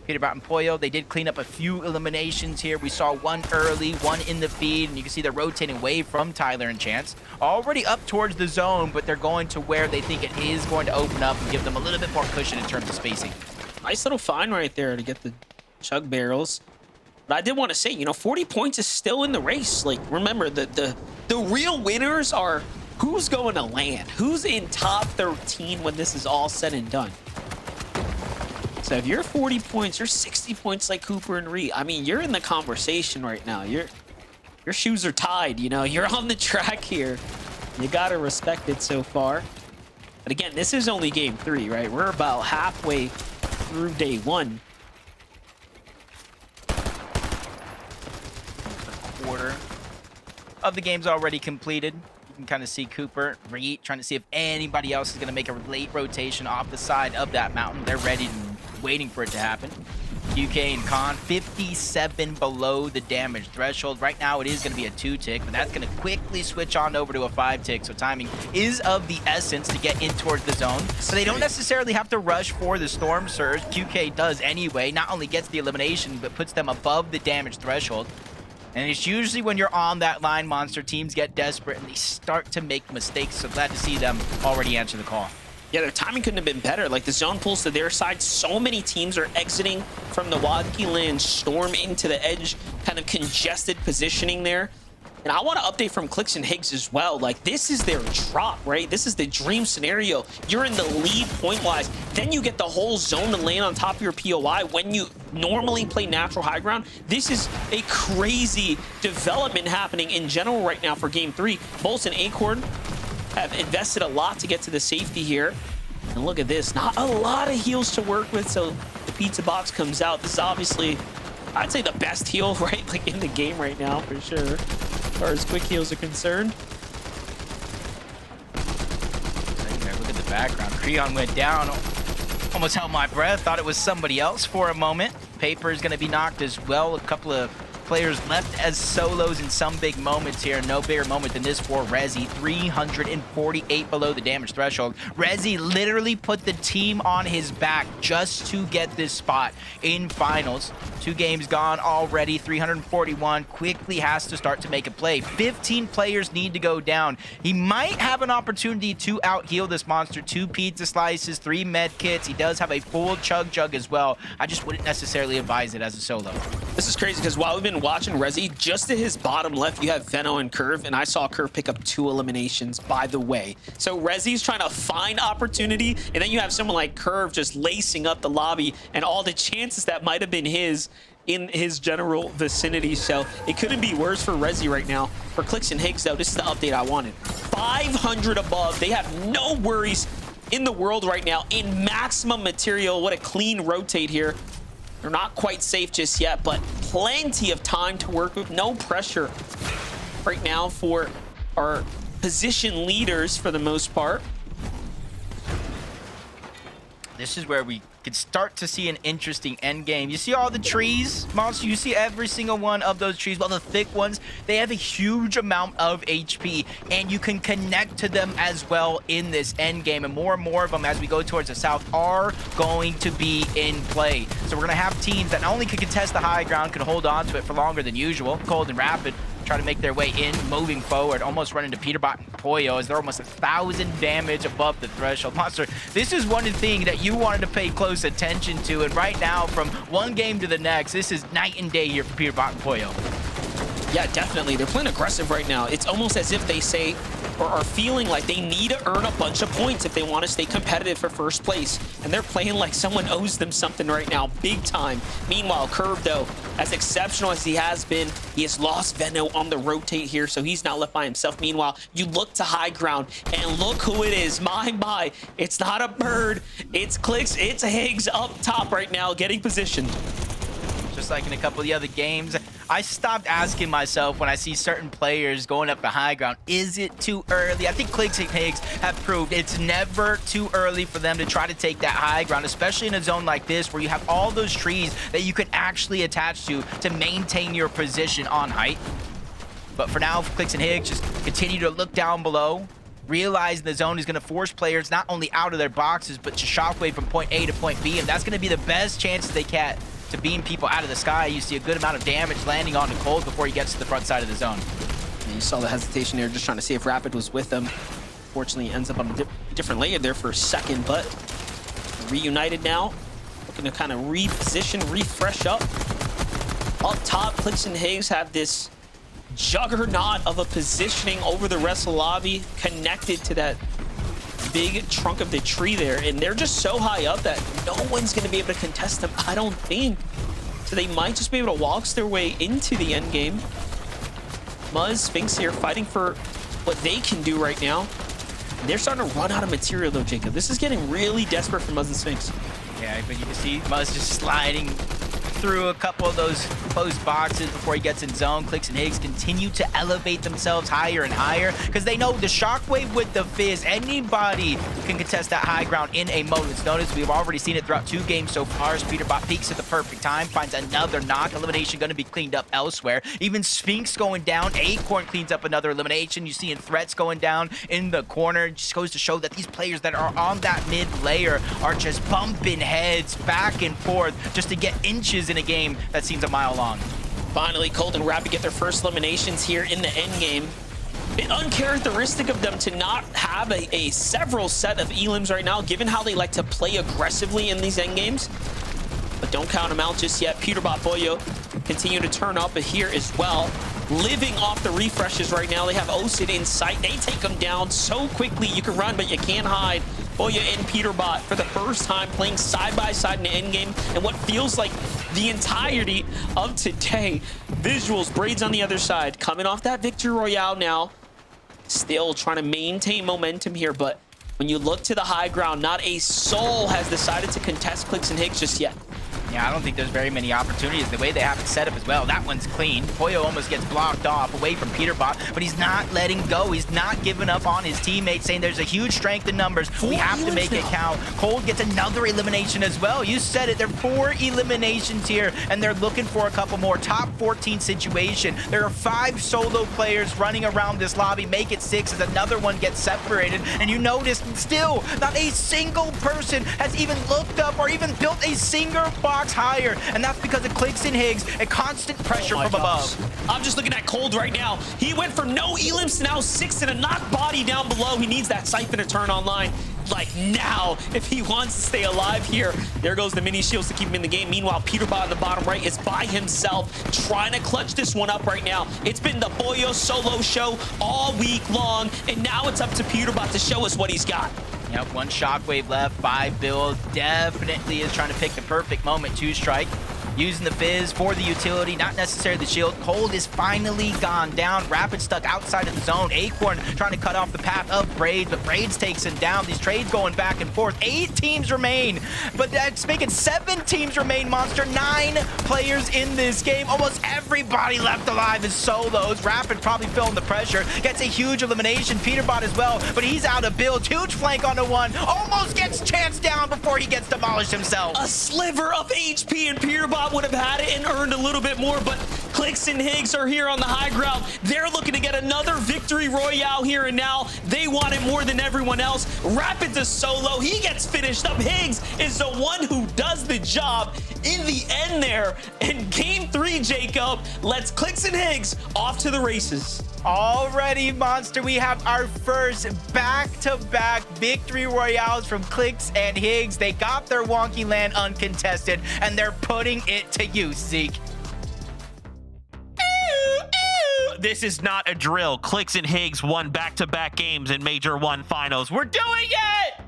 Peterbot and Pollo, they did clean up a few eliminations here. We saw one early, one in the feed, and you can see they're rotating away from Tyler and Chance. Already up towards the zone, but they're going to where they think it is going to open up and give them a little bit more cushion in terms of spacing. Nice little find right there to get the chug barrels. But I did want to say, 40 points is still in the race. Like, remember, the real winners are who's going to land, who's in top 13 when this is all said and done. So if you're 40 points, you're 60 points like Cooper and Ree. I mean, you're in the conversation right now. Your shoes are tied, You're on the track here. You got to respect it so far. But again, this is only game 3, right? We're about halfway through day 1. Quarter of the game's already completed. You can kind of see Cooper, Reed, trying to see if anybody else is going to make a late rotation off the side of that mountain. They're ready to waiting for it to happen. QK and Khan, 57 below the damage threshold. Right now, it is going to be a 2-tick, but that's going to quickly switch on over to a 5-tick. So timing is of the essence to get in towards the zone. So they don't necessarily have to rush for the Storm Surge. QK does anyway. Not only gets the elimination, but puts them above the damage threshold. And it's usually when you're on that line, Monster, teams get desperate and they start to make mistakes. So glad to see them already answer the call. Yeah, their timing couldn't have been better. Like, the zone pulls to their side. So many teams are exiting from the Wadki land, storm into the edge, kind of congested positioning there. And I want to update from Clicks and Higgs as well. Like, this is their drop, right? This is the dream scenario. You're in the lead point-wise. Then you get the whole zone to land on top of your POI when you normally play natural high ground. This is a crazy development happening in general right now for Game 3. Bolts and Acorn have invested a lot to get to the safety here. And look at this, not a lot of heals to work with, so the pizza box comes out. This is obviously, I'd say, the best heal, right, like in the game right now, for sure, as far as quick heals are concerned. Look at the background. Creon went down, almost held my breath, thought it was somebody else for a moment. Paper is going to be knocked as well. A couple of players left as solos in some big moments here. No bigger moment than this for Rezi. 348 below the damage threshold. Rezi literally put the team on his back just to get this spot in finals. 2 games gone already. 341. Quickly has to start to make a play. 15 players need to go down. He might have an opportunity to out-heal this monster. 2 pizza slices, 3 med kits. He does have a full chug jug as well. I just wouldn't necessarily advise it as a solo. This is crazy because while we've been watching Rezi, just to his bottom left, you have Veno and Curve, and I saw Curve pick up 2 eliminations, by the way. So Rezi's trying to find opportunity, and then you have someone like Curve just lacing up the lobby, and all the chances that might have been his in his general vicinity. So it couldn't be worse for Rezi right now. For Clicks and Higgs, though, this is the update I wanted. 500 above. They have no worries in the world right now in maximum material. What a clean rotate here. They're not quite safe just yet, but plenty of time to work with. No pressure right now for our position leaders for the most part. This is where we could start to see an interesting end game. You see all the trees, Monster? You see every single one of those trees. Well, the thick ones, they have a huge amount of HP, and you can connect to them as well in this end game. And more of them as we go towards the south are going to be in play. So we're going to have teams that not only can contest the high ground, can hold on to it for longer than usual. Cold and Rapid try to make their way in, moving forward, almost run into Peterbot and Poyo as they're almost 1,000 damage above the threshold. Monster, this is one thing that you wanted to pay close attention to, and right now, from one game to the next, this is night and day here for Peterbot and Poyo. Yeah, definitely. They're playing aggressive right now. It's almost as if they say, or are feeling like they need to earn a bunch of points if they want to stay competitive for first place. And they're playing like someone owes them something right now, big time. Meanwhile, Curve, though, as exceptional as he has been, he has lost Veno on the rotate here, so he's not left by himself. Meanwhile, you look to high ground, and look who it is. My, it's not a bird. It's Clicks, it's Higgs up top right now, getting positioned. Just like in a couple of the other games, I stopped asking myself when I see certain players going up the high ground, is it too early? I think Clicks and Higgs have proved it's never too early for them to try to take that high ground, especially in a zone like this where you have all those trees that you can actually attach to maintain your position on height. But for now, Clicks and Higgs just continue to look down below, realize the zone is going to force players not only out of their boxes, but to shockwave from point A to point B, and that's going to be the best chance they get to beam people out of the sky. You see a good amount of damage landing on Cold before he gets to the front side of the zone. And you saw the hesitation there, just trying to see if Rapid was with them. Fortunately, ends up on a different layer there for a second, but reunited now. Looking to kind of reposition, refresh up. Up top, Clicks and Higgs have this juggernaut of a positioning over the rest of the lobby, connected to that big trunk of the tree there, and they're just so high up that no one's going to be able to contest them, I don't think. So they might just be able to waltz their way into the end game. Muzz, Sphinx here fighting for what they can do right now. And they're starting to run out of material though, Jacob. This is getting really desperate for Muzz and Sphinx. Yeah, but you can see Muzz just sliding through a couple of those closed boxes before he gets in zone. Clicks and Higgs continue to elevate themselves higher and higher because they know the shockwave with the Fizz, anybody can contest that high ground in a moment's notice. We've already seen it throughout 2 games so far as Peterbot peaks at the perfect time, finds another knock. Elimination going to be cleaned up elsewhere. Even Sphinx going down. Acorn cleans up another elimination. You see in Threats going down in the corner. It just goes to show that these players that are on that mid layer are just bumping heads back and forth just to get inches in a game that seems a mile long. Finally, Cold and Rapid get their first eliminations here in the end game. Bit uncharacteristic of them to not have a several set of elims right now, given how they like to play aggressively in these end games. But don't count them out just yet. Peterbot, Boyo continue to turn up here as well. Living off the refreshes right now. They have Osid in sight. They take them down so quickly. You can run, but you can't hide. Boya and Peterbot for the first time playing side by side in the end game, and what feels like the entirety of today. Visuals, Braids on the other side, coming off that victory royale now. Still trying to maintain momentum here, but when you look to the high ground, not a soul has decided to contest Clicks and Higgs just yet. Yeah, I don't think there's very many opportunities. The way they have it set up as well, that one's clean. Boyo almost gets blocked off away from Peterbot, but he's not letting go. He's not giving up on his teammates, saying there's a huge strength in numbers. We have to make it count. Cold gets another elimination as well. You said it. There are 4 eliminations here, and they're looking for a couple more. Top 14 situation. There are 5 solo players running around this lobby. Make it 6 as another one gets separated, and you notice still not a single person has even looked up or even built a single box higher, and that's because of Clicks and Higgs, a constant pressure from above. I'm just looking at Cold right now. He went from no elims to now 6 and a knock body down below. He needs that Siphon to turn online like now if he wants to stay alive here. There goes the mini shields to keep him in the game. Meanwhile, Peterbot in the bottom right is by himself trying to clutch this one up right now. It's been the Boyo solo show all week long, and now it's up to Peterbot to show us what he's got. Yep, 1 shockwave left, 5 build. Definitely is trying to pick the perfect moment to strike. Using the Fizz for the utility, not necessarily the shield. Cold is finally gone down. Rapid stuck outside of the zone. Acorn trying to cut off the path of Braids, but Braids takes him down. These trades going back and forth. 8 teams remain, but that's making 7 teams remain, Monster. 9 players in this game. Almost everybody left alive is solos. Rapid probably feeling the pressure. Gets a huge elimination. Peterbot as well, but he's out of build. Huge flank onto 1. Almost gets chance down before he gets demolished himself. A sliver of HP, and Peterbot would have had it and earned a little bit more, but Clicks and Higgs are here on the high ground. They're looking to get another victory royale here and now. They want it more than everyone else. Rapid's a solo. He gets finished up. Higgs is the one who does the job in the end there. And game 3, Jacob, lets Clicks and Higgs off to the races. Already, Monster, we have our first back-to-back victory royales from Clicks and Higgs. They got their wonky land uncontested, and they're putting it to use, Zeke. This is not a drill. Clicks and Higgs won back-to-back games in Major 1 finals. We're doing it!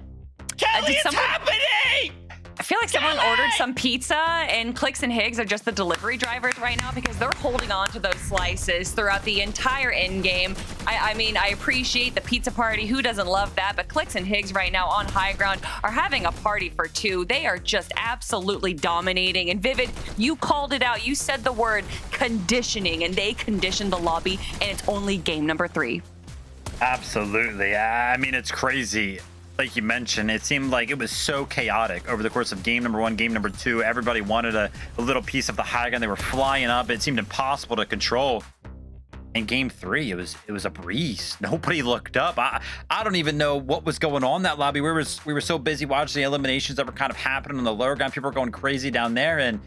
Kelly, it's happening! I feel like someone ordered some pizza, and Clicks and Higgs are just the delivery drivers right now because they're holding on to those slices throughout the entire end game. I mean, I appreciate the pizza party. Who doesn't love that? But Clicks and Higgs right now on high ground are having a party for 2. They are just absolutely dominating. And Vivid, you called it out. You said the word conditioning, and they conditioned the lobby, and it's only game number 3. Absolutely. I mean, it's crazy. Like you mentioned, it seemed like it was so chaotic over the course of game number 1, game number 2. Everybody wanted a little piece of the high ground. They were flying up. It seemed impossible to control. In game 3, it was a breeze. Nobody looked up. I don't even know what was going on in that lobby. We were so busy watching the eliminations that were kind of happening on the lower ground. People were going crazy down there, and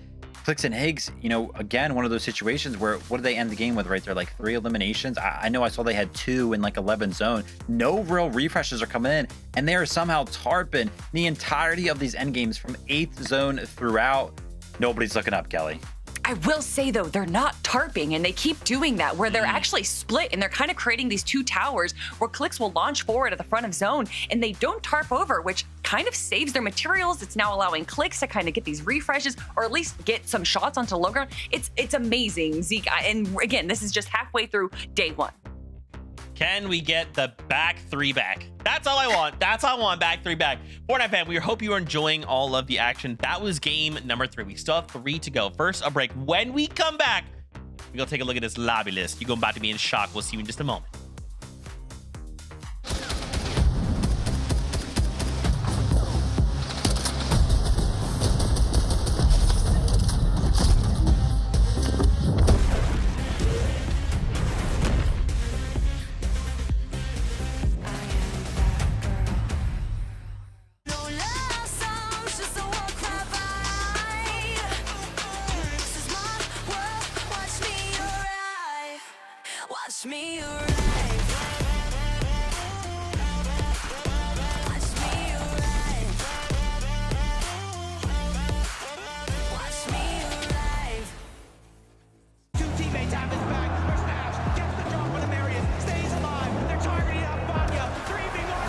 Clicks and Higgs, you know, again, one of those situations where, what did they end the game with right there? Like 3 eliminations. I know I saw they had 2 in like 11 zone. No real refreshes are coming in, and they are somehow tarping the entirety of these end games from 8th zone throughout. Nobody's looking up, Kelly. I will say, though, they're not tarping, and they keep doing that where they're actually split, and they're kind of creating these 2 towers where Clicks will launch forward at the front of zone, and they don't tarp over, which kind of saves their materials. It's now allowing Clicks to kind of get these refreshes or at least get some shots onto low ground. It's amazing, Zeke. And again, this is just halfway through day 1. Can we get the back three back? That's all I want. That's all I want. Back three back. Fortnite fan, we hope you are enjoying all of the action. That was game number 3. We still have 3 to go. First, a break. When we come back, we're going to take a look at this lobby list. You're about to be in shock. We'll see you in just a moment. Watch me arrive. Watch me arrive. Watch me arrive. 2 teammates have his back. There's Nash. Gets the drop on the Marion. Stays alive. They're targeting up Vanya. 3v1.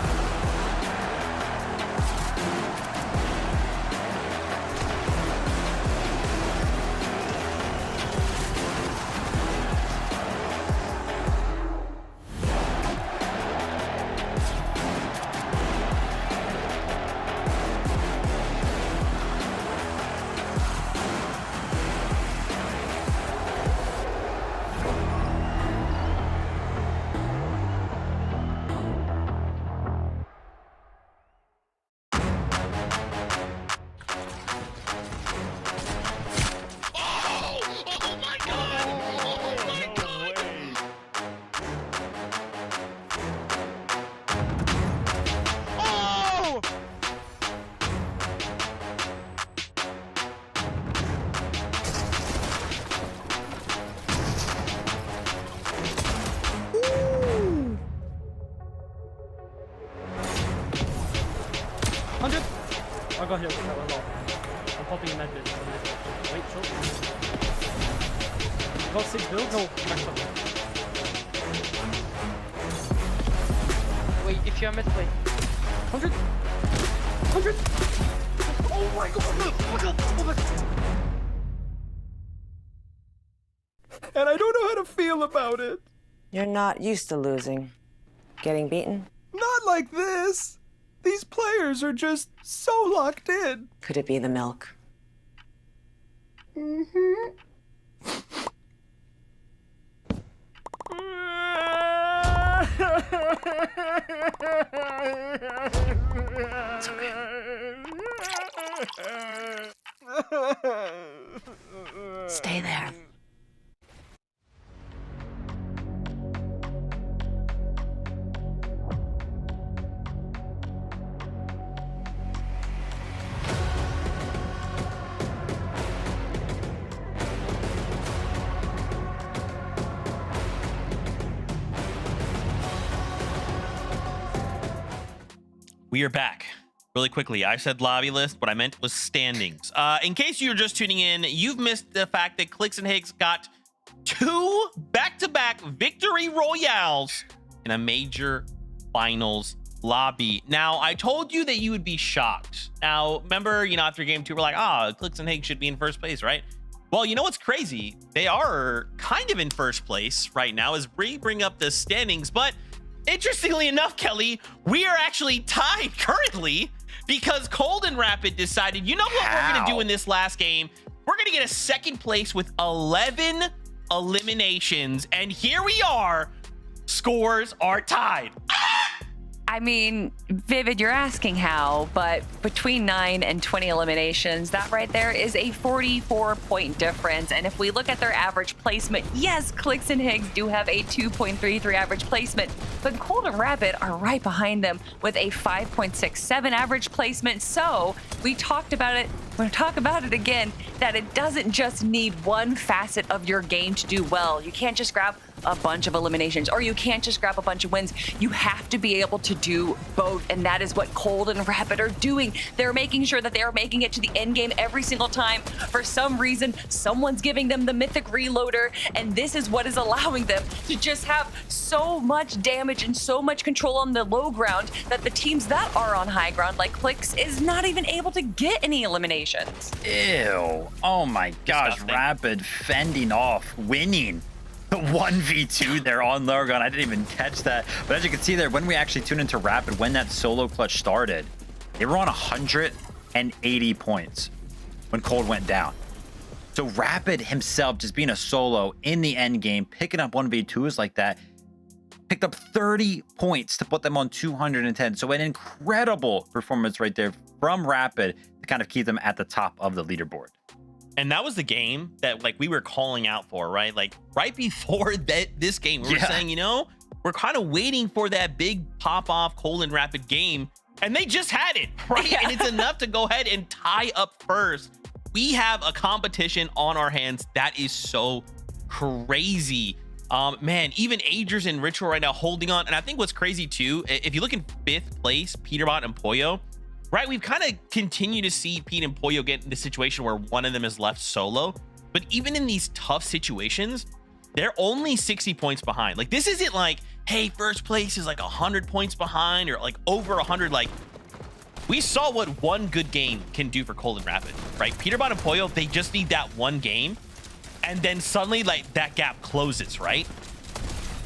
I got hit with that one. I'm popping a med bit. Wait, short. Got 6 builds? No, max up. Wait, if you're mid, wait. 100! 100! Oh my god! Oh my god! Oh my god! And I don't know how to feel about it. You're not used to losing. Getting beaten? Not like this. These players are just so locked in. Could it be the milk? Stay there. We are back. Really quickly, I said lobby list. What I meant was standings. In case you're just tuning in, you've missed the fact that Clicks and Higgs got 2 back-to-back victory royales in a major finals lobby. Now, I told you that you would be shocked. Now, remember, after game 2, we're like, Clicks and Higgs should be in first place, right? Well, you know what's crazy? They are kind of in first place right now as we bring up the standings, but interestingly enough, Kelly, we are actually tied currently because Cold and Rapid decided, you know what we're going to do in this last game? We're going to get a second place with 11 eliminations. And here we are. Scores are tied. I mean, Vivid, you're asking how, but between 9 and 20 eliminations, that right there is a 44-point difference. And if we look at their average placement, yes, Clicks and Higgs do have a 2.33 average placement, but Cold and Rapid are right behind them with a 5.67 average placement. So we talked about it. We're going to talk about it again, that it doesn't just need one facet of your game to do well. You can't just grab a bunch of eliminations, or you can't just grab a bunch of wins. You have to be able to do both, and that is what Cold and Rapid are doing. They're making sure that they are making it to the end game every single time. For some reason, someone's giving them the mythic reloader, and this is what is allowing them to just have so much damage and so much control on the low ground that the teams that are on high ground, like Clicks, is not even able to get any eliminations. Ew. Oh my gosh. Disgusting. Rapid fending off, winning. 1v2 there on lower gun. I didn't even catch that. But as you can see there, when we actually tuned into Rapid, when that solo clutch started, they were on 180 points when Cold went down. So Rapid himself, just being a solo in the end game, picking up 1v2s like that, picked up 30 points to put them on 210. So an incredible performance right there from Rapid to kind of keep them at the top of the leaderboard. And that was the game that like we were calling out for, right? Like right before this game, we were saying, you know, we're kind of waiting for that big pop off Cold and Rapid game. And they just had it, right? And it's enough to go ahead and tie up first. We have a competition on our hands that is so crazy. Man, even Agers and Ritual right now holding on. And I think what's crazy too, if you look in 5th place, Peterbot and Pollo, right? We've kind of continued to see Pete and Pollo get in the situation where one of them is left solo. But even in these tough situations, they're only 60 points behind. Like this isn't like, hey, first place is like 100 points behind or like over 100. Like we saw what one good game can do for Cold and Rapid, right? Peterbot and Pollo, they just need that one game. And then suddenly like that gap closes, right?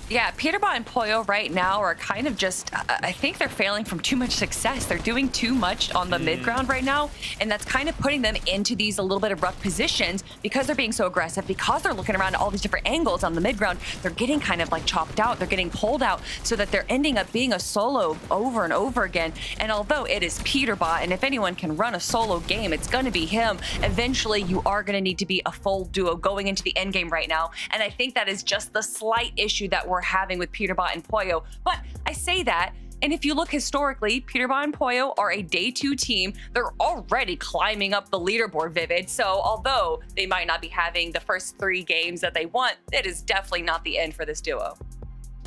Yeah, Peterbot and Pollo right now are kind of just, I think they're failing from too much success. They're doing too much on the mid ground right now, and that's kind of putting them into these a little bit of rough positions because they're being so aggressive, because they're looking around at all these different angles on the mid ground. They're getting kind of like chopped out. They're getting pulled out so that they're ending up being a solo over and over again. And although it is Peterbot, and if anyone can run a solo game, it's going to be him. Eventually, you are going to need to be a full duo going into the end game right now. And I think that is just the slight issue that we're having with Peterbot and Pollo. But I say that, and if you look historically, Peterbot and Pollo are a day 2 team. They're already climbing up the leaderboard, Vivid. So although they might not be having the first 3 games that they want, it is definitely not the end for this duo.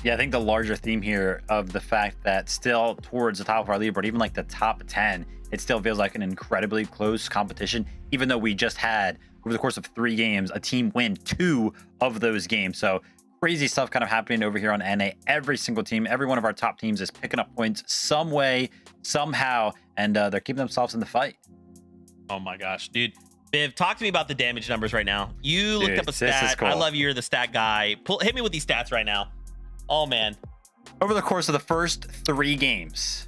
Yeah, I think the larger theme here of the fact that still towards the top of our leaderboard, even like the top 10, it still feels like an incredibly close competition, even though we just had, over the course of 3 games, a team win 2 of those games. So crazy stuff kind of happening over here on NA. Every single team, every one of our top teams is picking up points some way, somehow, and they're keeping themselves in the fight. Oh my gosh, dude. Viv, talk to me about the damage numbers right now. You looked up a stat. Cool. I love you're the stat guy. Hit me with these stats right now. Oh man. Over the course of the first 3 games,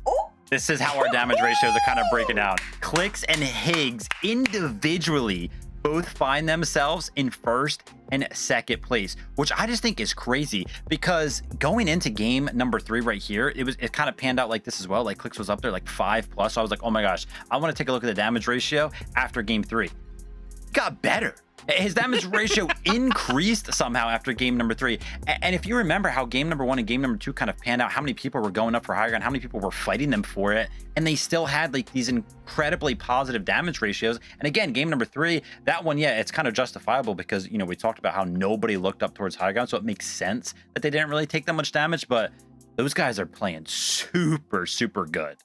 this is how our damage ratios are kind of breaking down. Clicks and Higgs individually both find themselves in 1st and 2nd place, which I just think is crazy, because going into game number 3 right here, it kind of panned out like this as well. Like Clicks was up there like 5+. So I was like, oh my gosh, I want to take a look at the damage ratio after game 3. Got better. His damage ratio increased somehow after game number 3. And if you remember how game number 1 and game number 2 kind of panned out, how many people were going up for higher ground, how many people were fighting them for it, and they still had like these incredibly positive damage ratios. And again, game number 3, that one, yeah, it's kind of justifiable because, you know, we talked about how nobody looked up towards high ground, so it makes sense that they didn't really take that much damage, but those guys are playing super, super good.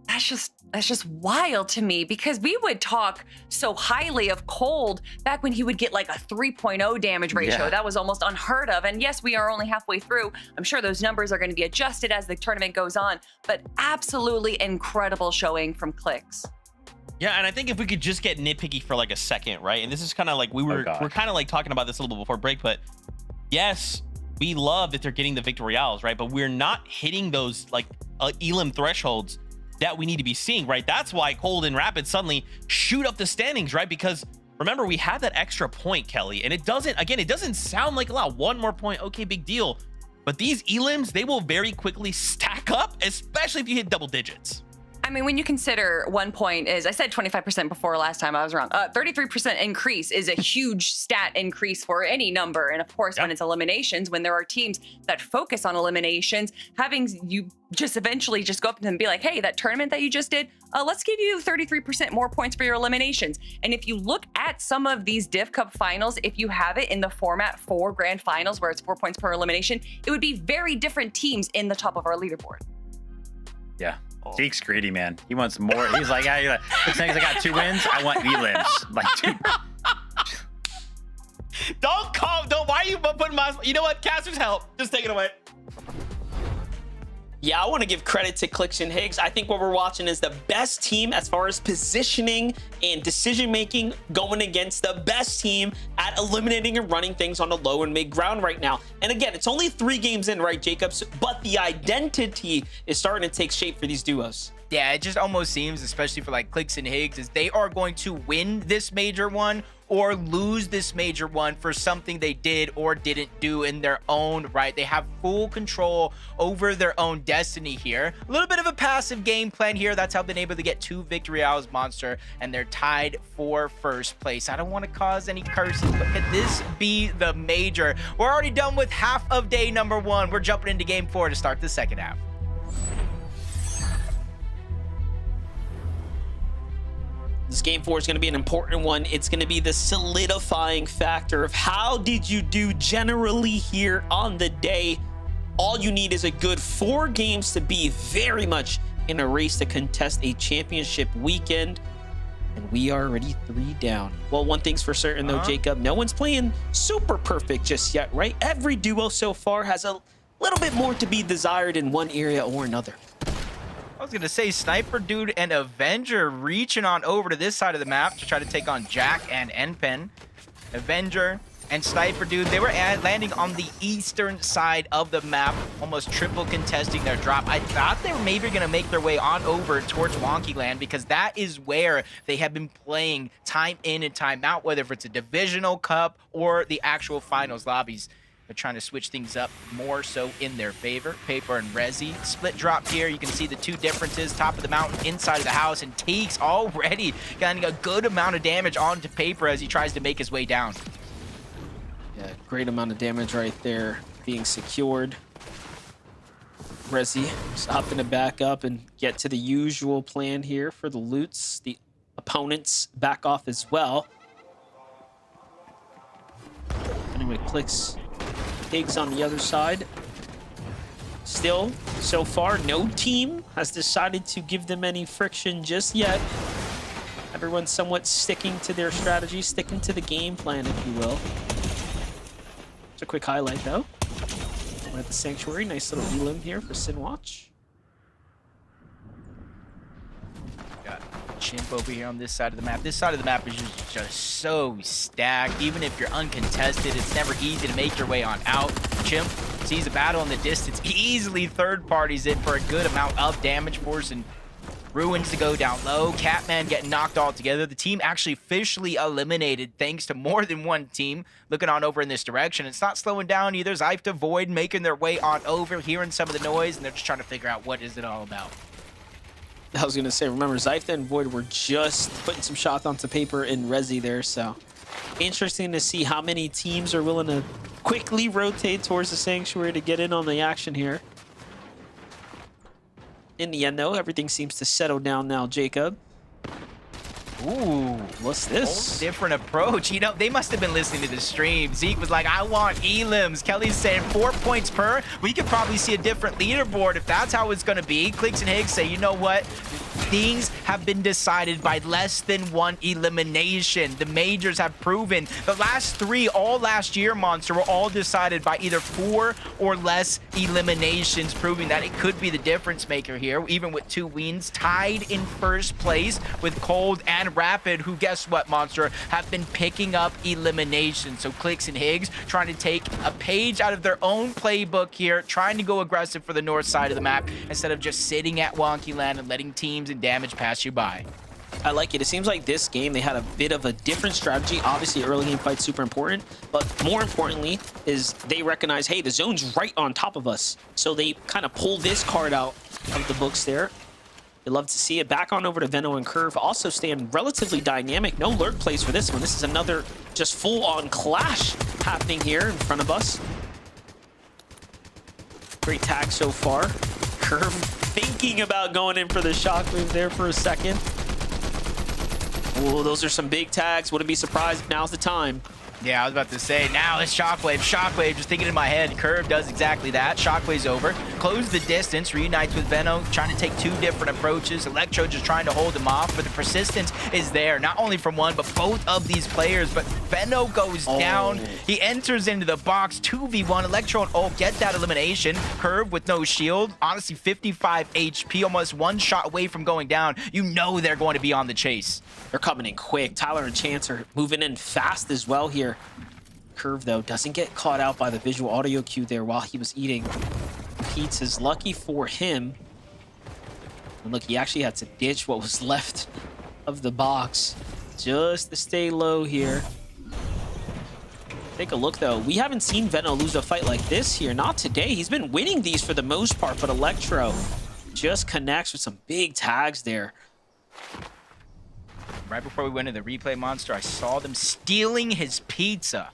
That's just wild to me, because we would talk so highly of Cold back when he would get like a 3.0 damage ratio. Yeah. That was almost unheard of. And yes, we are only halfway through. I'm sure those numbers are going to be adjusted as the tournament goes on, but absolutely incredible showing from Clicks. Yeah, and I think if we could just get nitpicky for like a second, right? And this is kind of like we're kind of like talking about this a little bit before break, but yes, we love that they're getting the victory royales, right? But we're not hitting those like elim thresholds that we need to be seeing, right? That's why Cold and Rapid suddenly shoot up the standings, right? Because remember, we have that extra point, Kelly, and it doesn't sound like a lot. 1 more point, okay, big deal. But these elims, they will very quickly stack up, especially if you hit double digits. I mean, when you consider 1 point is, I said 25% before last time, I was wrong. 33% increase is a huge stat increase for any number. And of course, when it's eliminations, when there are teams that focus on eliminations, having you just eventually just go up to them and be like, hey, that tournament that you just did, let's give you 33% more points for your eliminations. And if you look at some of these Div Cup finals, if you have it in the format for grand finals, where it's 4 points per elimination, it would be very different teams in the top of our leaderboard. Yeah. Zeke's greedy, man. He wants more. He's like, yeah, I got 2 wins. I want elims. Like 2. Don't, why are you putting my, you know what? Casters help. Just take it away. Yeah, I want to give credit to Clicks and Higgs. I think what we're watching is the best team as far as positioning and decision making going against the best team at eliminating and running things on the low and mid ground right now. And again, it's only 3 games in, right, Jacobs? But the identity is starting to take shape for these duos. Yeah, it just almost seems, especially for like Clicks and Higgs, is they are going to win this major one or lose this major one for something they did or didn't do in their own right. They have full control over their own destiny here. A little bit of a passive game plan here. That's how they've been able to get 2 victory hours, Monster, and they're tied for first place. I don't want to cause any curses, but could this be the major? We're already done with half of day number 1. We're jumping into game 4 to start the second half. This game 4 is going to be an important one. It's going to be the solidifying factor of how did you do generally here on the day. All you need is a good 4 games to be very much in a race to contest a championship weekend. And we are already 3 down. Well, one thing's for certain though, Jacob, no one's playing super perfect just yet, right? Every duo so far has a little bit more to be desired in one area or another. I was going to say Sniper Dude and Avenger reaching on over to this side of the map to try to take on Jack and Npen. Avenger and Sniper Dude, they were landing on the eastern side of the map, almost triple contesting their drop. I thought they were maybe going to make their way on over towards Wonky Land because that is where they have been playing time in and time out, whether it's a divisional cup or the actual finals lobbies. They're trying to switch things up more so in their favor. Paper and Resi. Split drop here. You can see the 2 differences. Top of the mountain, inside of the house. And Teeks already getting a good amount of damage onto Paper as he tries to make his way down. Yeah, great amount of damage right there being secured. Resi just opting to back up and get to the usual plan here for the loots. The opponents back off as well. Anyway, Clicks. Higgs on the other side. Still, so far, no team has decided to give them any friction just yet. Everyone's somewhat sticking to their strategy, sticking to the game plan, if you will. Just a quick highlight, though. We're at the Sanctuary. Nice little elim here for Sinwatch. Got Chimp over here on this side of the map. This side of the map is just so stacked. Even if you're uncontested, it's never easy to make your way on out. Chimp sees a battle in the distance, easily third parties it for a good amount of damage, forcing Ruins to go down low. Catman getting knocked all together. The team actually officially eliminated thanks to more than one team looking on over in this direction. It's not slowing down either. Zyph to Void making their way on over, hearing some of the noise, and they're just trying to figure out what is it all about. I was going to say, remember, Zyph and Void were just putting some shots onto Paper and Resi there, so interesting to see how many teams are willing to quickly rotate towards the Sanctuary to get in on the action here. In the end, though, everything seems to settle down now, Jacob. Ooh, what's this? Whole different approach. You know, they must have been listening to the stream. Zeke was like, I want elims. Kelly's saying 4 points per. We could probably see a different leaderboard if that's how it's going to be. Clicks and Higgs say, you know what? Things have been decided by less than one elimination. The majors have proven. The last 3, all last year, Monster, were all decided by either 4 or less eliminations, proving that it could be the difference maker here, even with 2 wins. Tied in first place with Cold and Rapid, who, guess what, Monster, have been picking up eliminations. So Clicks and Higgs trying to take a page out of their own playbook here, trying to go aggressive for the north side of the map instead of just sitting at Wonky Land and letting teams and damage pass you by. I like it. It seems like this game, they had a bit of a different strategy. Obviously, early game fight's super important, but more importantly is they recognize, hey, the zone's right on top of us. So they kind of pull this card out of the books there. You'd love to see it. Back on over to Venno and Curve. Also staying relatively dynamic. No lurk plays for this one. This is another just full-on clash happening here in front of us. Great tag so far. Curve thinking about going in for the shockwave there for a second. Oh, those are some big tags. Wouldn't be surprised if now's the time. Yeah, I was about to say, now it's Shockwave. Shockwave, just thinking in my head. Curve does exactly that. Shockwave's over. Close the distance. Reunites with Venno, trying to take 2 different approaches. Electro just trying to hold him off, but the persistence is there. Not only from one, but both of these players. But Venno goes down. He enters into the box. 2v1. Electro and Ult get that elimination. Curve with no shield. Honestly, 55 HP. Almost 1 shot away from going down. You know they're going to be on the chase. They're coming in quick. Tyler and Chance are moving in fast as well here. Curve, though, doesn't get caught out by the visual audio cue there while he was eating pizzas. Lucky for him. And look, he actually had to ditch what was left of the box just to stay low here. Take a look, though. We haven't seen Veno lose a fight like this here. Not today. He's been winning these for the most part, but Electro just connects with some big tags there. Right before we went into the replay monster, I saw them stealing his pizza.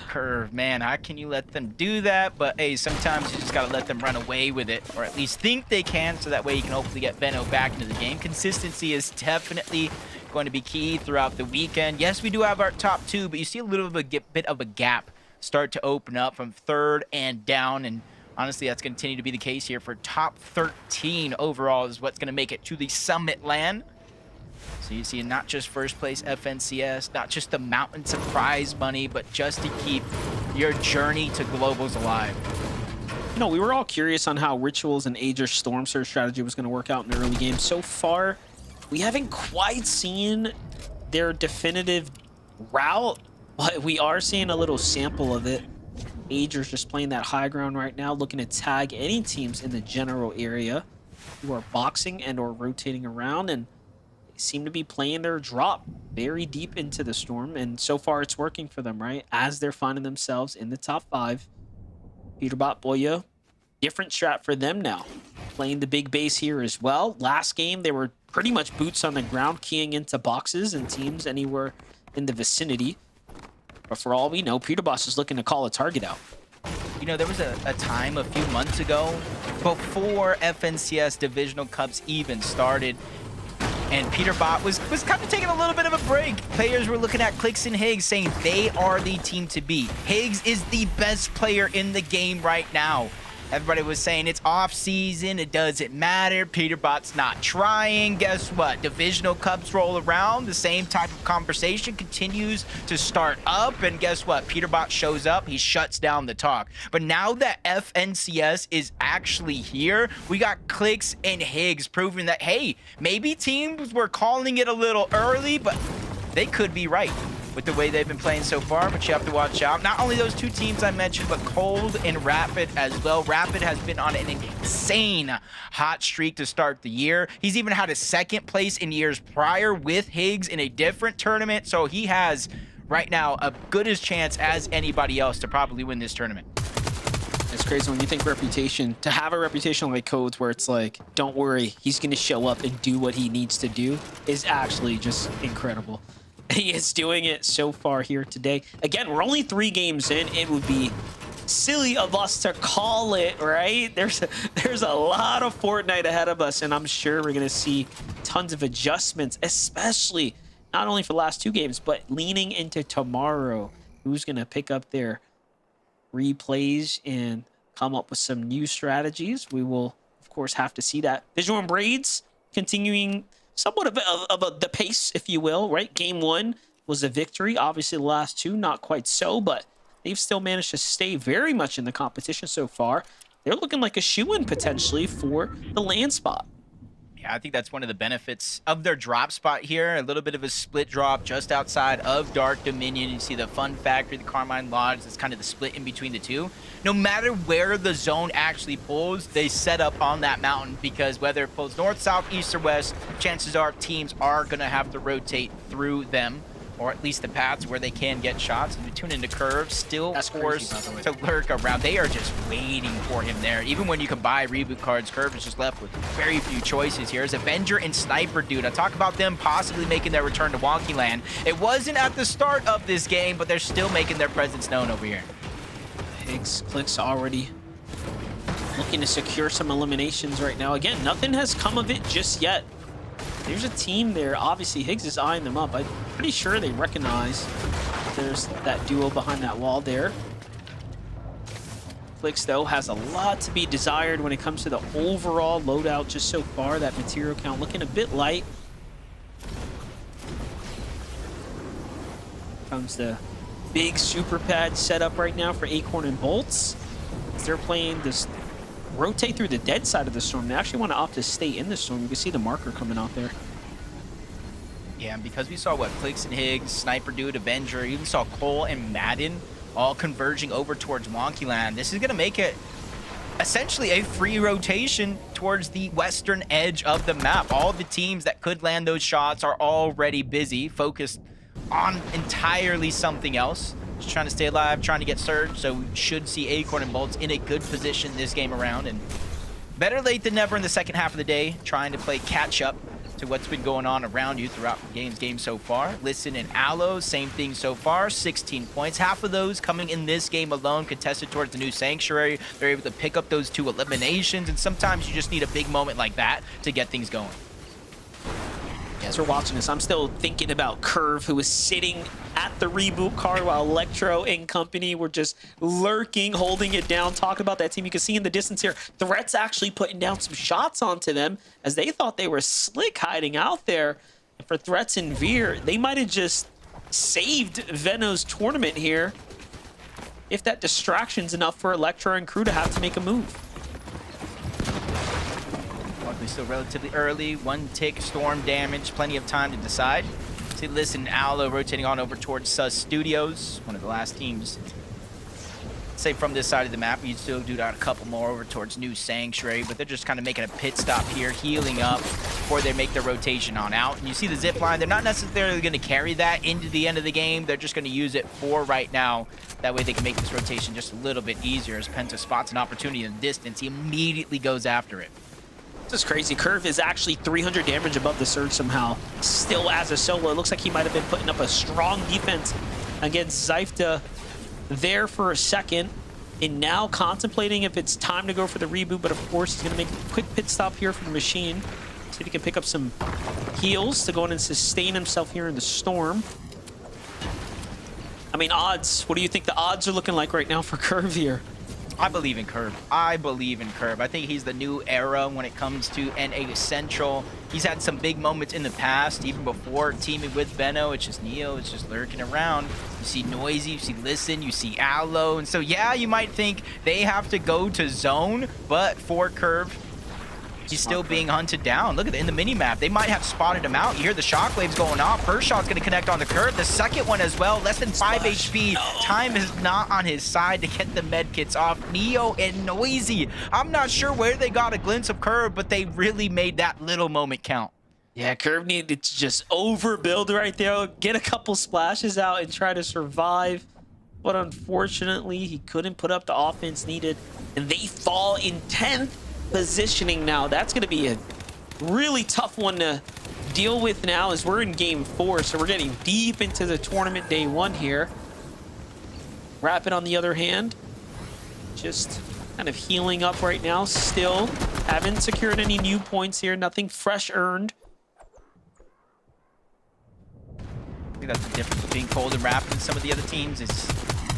Curve, man, how can you let them do that? But hey, sometimes you just gotta let them run away with it, or at least think they can, so that way you can hopefully get Veno back into the game. Consistency is definitely going to be key throughout the weekend. Yes, we do have our top 2, but you see a little bit of a gap start to open up from 3rd and down, and honestly, that's going to continue to be the case here for top 13 overall is what's going to make it to the Summit Land. So you see not just first place FNCS, not just the mountains of prize money, but just to keep your journey to globals alive. You know, we were all curious on how Rituals and Ager's Storm Surge strategy was going to work out in the early game. So far, we haven't quite seen their definitive route, but we are seeing a little sample of it. Ager's just playing that high ground right now, looking to tag any teams in the general area who are boxing and or rotating around, and they seem to be playing their drop very deep into the storm, and so far it's working for them, right? As they're finding themselves in the top 5. Peterbot, Boya, different strat for them now. Playing the big base here as well. Last game, they were pretty much boots on the ground, keying into boxes and teams anywhere in the vicinity. But for all we know, Peterbot is looking to call a target out. You know, there was a time a few months ago, before FNCS Divisional Cups even started, and Peterbot was kind of taking a little bit of a break. Players were looking at Clicks and Higgs saying they are the team to beat. Higgs is the best player in the game right now. Everybody was saying it's off season, it doesn't matter, Peterbot's not trying. Guess what? Divisional Cups roll around, the same type of conversation continues to start up, and guess what? Peterbot shows up, he shuts down the talk. But now that FNCS is actually here, we got Clicks and Higgs proving that, hey, maybe teams were calling it a little early, but they could be right with the way they've been playing so far, but you have to watch out. Not only those 2 teams I mentioned, but Cold and Rapid as well. Rapid has been on an insane hot streak to start the year. He's even had a 2nd place in years prior with Higgs in a different tournament, so he has right now a good as chance as anybody else to probably win this tournament. It's crazy when you think reputation. To have a reputation like Codes where it's like, don't worry, he's going to show up and do what he needs to do is actually just incredible. He is doing it so far here today. Again, we're only 3 games in. It would be silly of us to call it, right? There's a lot of Fortnite ahead of us, and I'm sure we're going to see tons of adjustments, especially not only for the last 2 games, but leaning into tomorrow. Who's going to pick up their replays and come up with some new strategies? We will, of course, have to see that. Visual and Braids continuing somewhat of the pace, if you will, right? Game 1 was a victory. Obviously, the last 2, not quite so, but they've still managed to stay very much in the competition so far. They're looking like a shoo-in potentially for the land spot. Yeah, I think that's one of the benefits of their drop spot here. A little bit of a split drop just outside of Dark Dominion. You see the Fun Factory, the Carmine Lodge. It's kind of the split in between the 2. No matter where the zone actually pulls, they set up on that mountain, because whether it pulls north, south, east, or west, chances are teams are going to have to rotate through them, or at least the paths where they can get shots. And we tune into Curve, still forced to lurk around. They are just waiting for him there. Even when you can buy reboot cards, Curve is just left with very few choices here. As Avenger and Sniper Dude, I talk about them possibly making their return to Wonky Land. It wasn't at the start of this game, but they're still making their presence known over here. Higgs Clicks already looking to secure some eliminations right now. Again, nothing has come of it just yet. There's a team there. Obviously, Higgs is eyeing them up. I'm pretty sure they recognize there's that duo behind that wall there. Clicks, though, has a lot to be desired when it comes to the overall loadout just so far. That material count looking a bit light. Comes the big super pad setup right now for Acorn and Bolts. As they're playing this rotate through the dead side of the storm. They actually want to opt to stay in the storm. You can see the marker coming out there. Yeah, and because we saw what Clicks and Higgs, Sniper Dude, Avenger, even saw Cole and Madden all converging over towards Wonky Land, this is going to make it essentially a free rotation towards the western edge of the map. All the teams that could land those shots are already busy, focused on entirely something else. Just trying to stay alive, trying to get Surge, so we should see Acorn and Bolts in a good position this game around. And better late than never in the second half of the day, trying to play catch up to what's been going on around you throughout the game so far. Listen and Aloe, same thing so far, 16 points. Half of those coming in this game alone, contested towards the new Sanctuary. They're able to pick up those 2 eliminations, and sometimes you just need a big moment like that to get things going. As we're watching this, I'm still thinking about Curve, who was sitting at the reboot card while Electro and company were just lurking, holding it down. Talk about that team. You can see in the distance here, Threats actually putting down some shots onto them as they thought they were slick hiding out there. And for Threats and Veer, they might have just saved Veno's tournament here if that distraction's enough for Electro and crew to have to make a move. Luckily still relatively early, 1 tick, storm damage, plenty of time to decide. See, listen, Aloe rotating on over towards Sus Studios, one of the last teams. Say from this side of the map, you still do got a couple more over towards New Sanctuary, but they're just kind of making a pit stop here, healing up before they make their rotation on out. And you see the zip line, they're not necessarily going to carry that into the end of the game. They're just going to use it for right now. That way they can make this rotation just a little bit easier. As Penta spots an opportunity in the distance, he immediately goes after it. This is crazy. Curve is actually 300 damage above the Surge somehow. Still as a solo. It looks like he might have been putting up a strong defense against Zyfta there for a second. And now contemplating if it's time to go for the reboot. But of course, he's going to make a quick pit stop here for the machine. See if he can pick up some heals to go in and sustain himself here in the storm. I mean, odds. What do you think the odds are looking like right now for Curve here? I believe in Curve. I believe in Curve. I think he's the new era when it comes to NA Central. He's had some big moments in the past, even before teaming with Veno. It's just Neo. It's just lurking around. You see Noisy, you see Listen, you see Aloe. And so, yeah, you might think they have to go to zone, but for Curve, he's still being hunted down. Look at it in the mini-map. They might have spotted him out. You hear the shockwaves going off. First shot's going to connect on the Curve. The second one as well. Less than 5 HP. Time is not on his side to get the medkits off. Neo and Noisy. I'm not sure where they got a glimpse of Curve, but they really made that little moment count. Yeah, Curve needed to just overbuild right there. Get a couple splashes out and try to survive. But unfortunately, he couldn't put up the offense needed. And they fall in 10th. Positioning now. That's going to be a really tough one to deal with now as we're in game 4, so we're getting deep into the tournament day 1 here. Rapid on the other hand, just kind of healing up right now. Still haven't secured any new points here. Nothing fresh earned. I think that's the difference between Cold and Rapid and some of the other teams is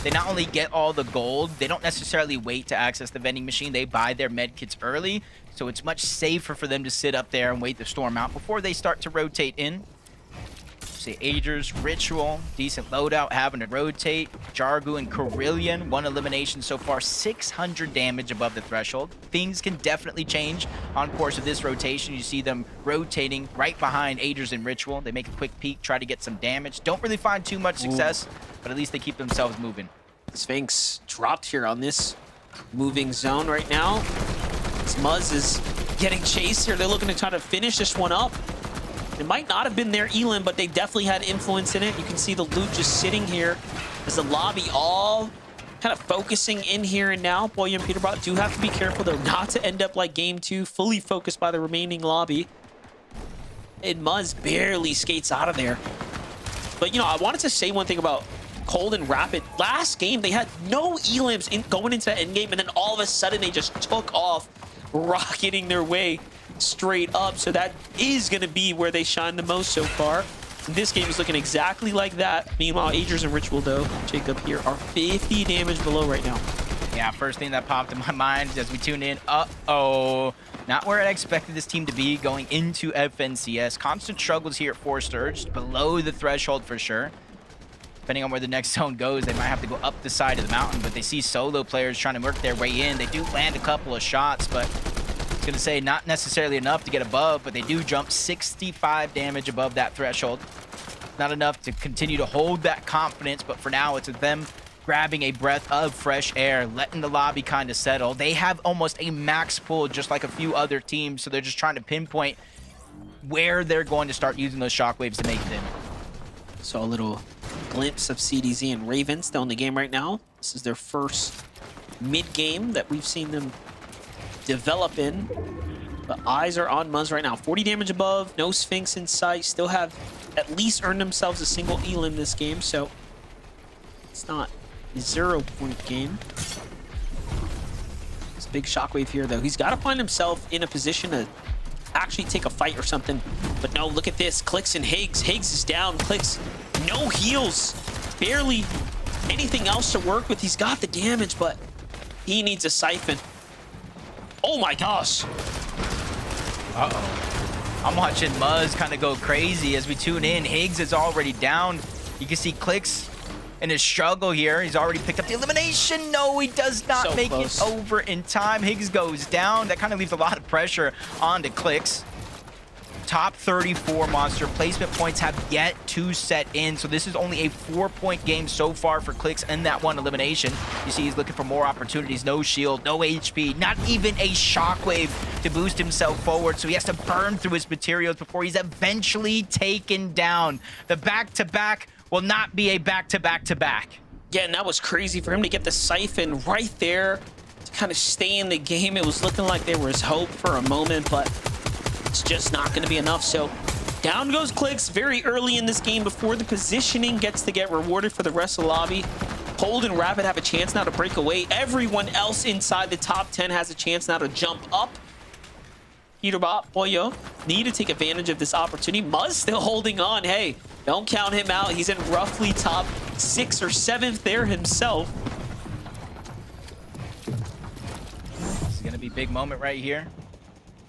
they not only get all the gold, they don't necessarily wait to access the vending machine. They buy their med kits early, so it's much safer for them to sit up there and wait the storm out before they start to rotate in. See, Agers, Ritual, decent loadout, having to rotate. Jargu and Carillion, 1 elimination so far, 600 damage above the threshold. Things can definitely change on course of this rotation. You see them rotating right behind Agers and Ritual. They make a quick peek, try to get some damage. Don't really find too much success, but at least they keep themselves moving. Sphinx dropped here on this moving zone right now. Muzz is getting chased here. They're looking to try to finish this one up. It might not have been their Elam, but they definitely had influence in it. You can see the loot just sitting here as the lobby all kind of focusing in here and now. Boy and Peterbot do have to be careful, though, not to end up like game 2, fully focused by the remaining lobby. And Muzz barely skates out of there. But, you know, I wanted to say one thing about Cold and Rapid. Last game, they had no Elams going into that endgame, and then all of a sudden they just took off, rocketing their way straight up. So that is going to be where they shine the most so far. This game is looking exactly like that. Meanwhile, Agers and Ritual, though, Jacob here, are 50 damage below right now. Yeah, first thing that popped in my mind as we tune in, uh-oh. Not where I expected this team to be going into FNCS. Constant struggles here at 4 Sturge, below the threshold for sure. Depending on where the next zone goes, they might have to go up the side of the mountain, but they see solo players trying to work their way in. They do land a couple of shots, but was going to say not necessarily enough to get above, but they do jump 65 damage above that threshold. Not enough to continue to hold that confidence, but for now it's them grabbing a breath of fresh air, letting the lobby kind of settle. They have almost a max pull, just like a few other teams, so they're just trying to pinpoint where they're going to start using those shockwaves to make it in. So a little glimpse of CDZ and Raven still in the game right now. This is their first mid-game that we've seen them develop in. But eyes are on Muzz right now. 40 damage above, no Sphinx in sight. Still have at least earned themselves a single elim this game, so it's not a 0-point game. It's a big shockwave here, though. He's got to find himself in a position to actually take a fight or something. But no, look at this. Clicks and Higgs. Higgs is down. Clicks, no heals. Barely anything else to work with. He's got the damage, but he needs a siphon. Oh my gosh. Uh-oh. I'm watching Muzz kind of go crazy as we tune in. Higgs is already down. You can see Clicks in his struggle here. He's already picked up the elimination. No, he does not So make close. it over in time. Higgs goes down. That kind of leaves a lot of pressure onto Clicks. Top 34 monster placement points have yet to set in, so this is only a 4-point game so far for Clicks and that one elimination. You see he's looking for more opportunities. No shield, no HP, not even a shockwave to boost himself forward, so he has to burn through his materials before he's eventually taken down. The back-to-back will not be a back-to-back-to-back. Yeah, and that was crazy for him to get the siphon right there to kind of stay in the game. It was looking like there was hope for a moment, but it's just not going to be enough. So down goes Clicks very early in this game before the positioning gets to get rewarded for the rest of the lobby. Cold and Rapid have a chance now to break away. Everyone else inside the top 10 has a chance now to jump up. Peterbot, Boyo, need to take advantage of this opportunity. Muzz still holding on. Hey, don't count him out. He's in roughly top 6th or 7th there himself. It's going to be a big moment right here.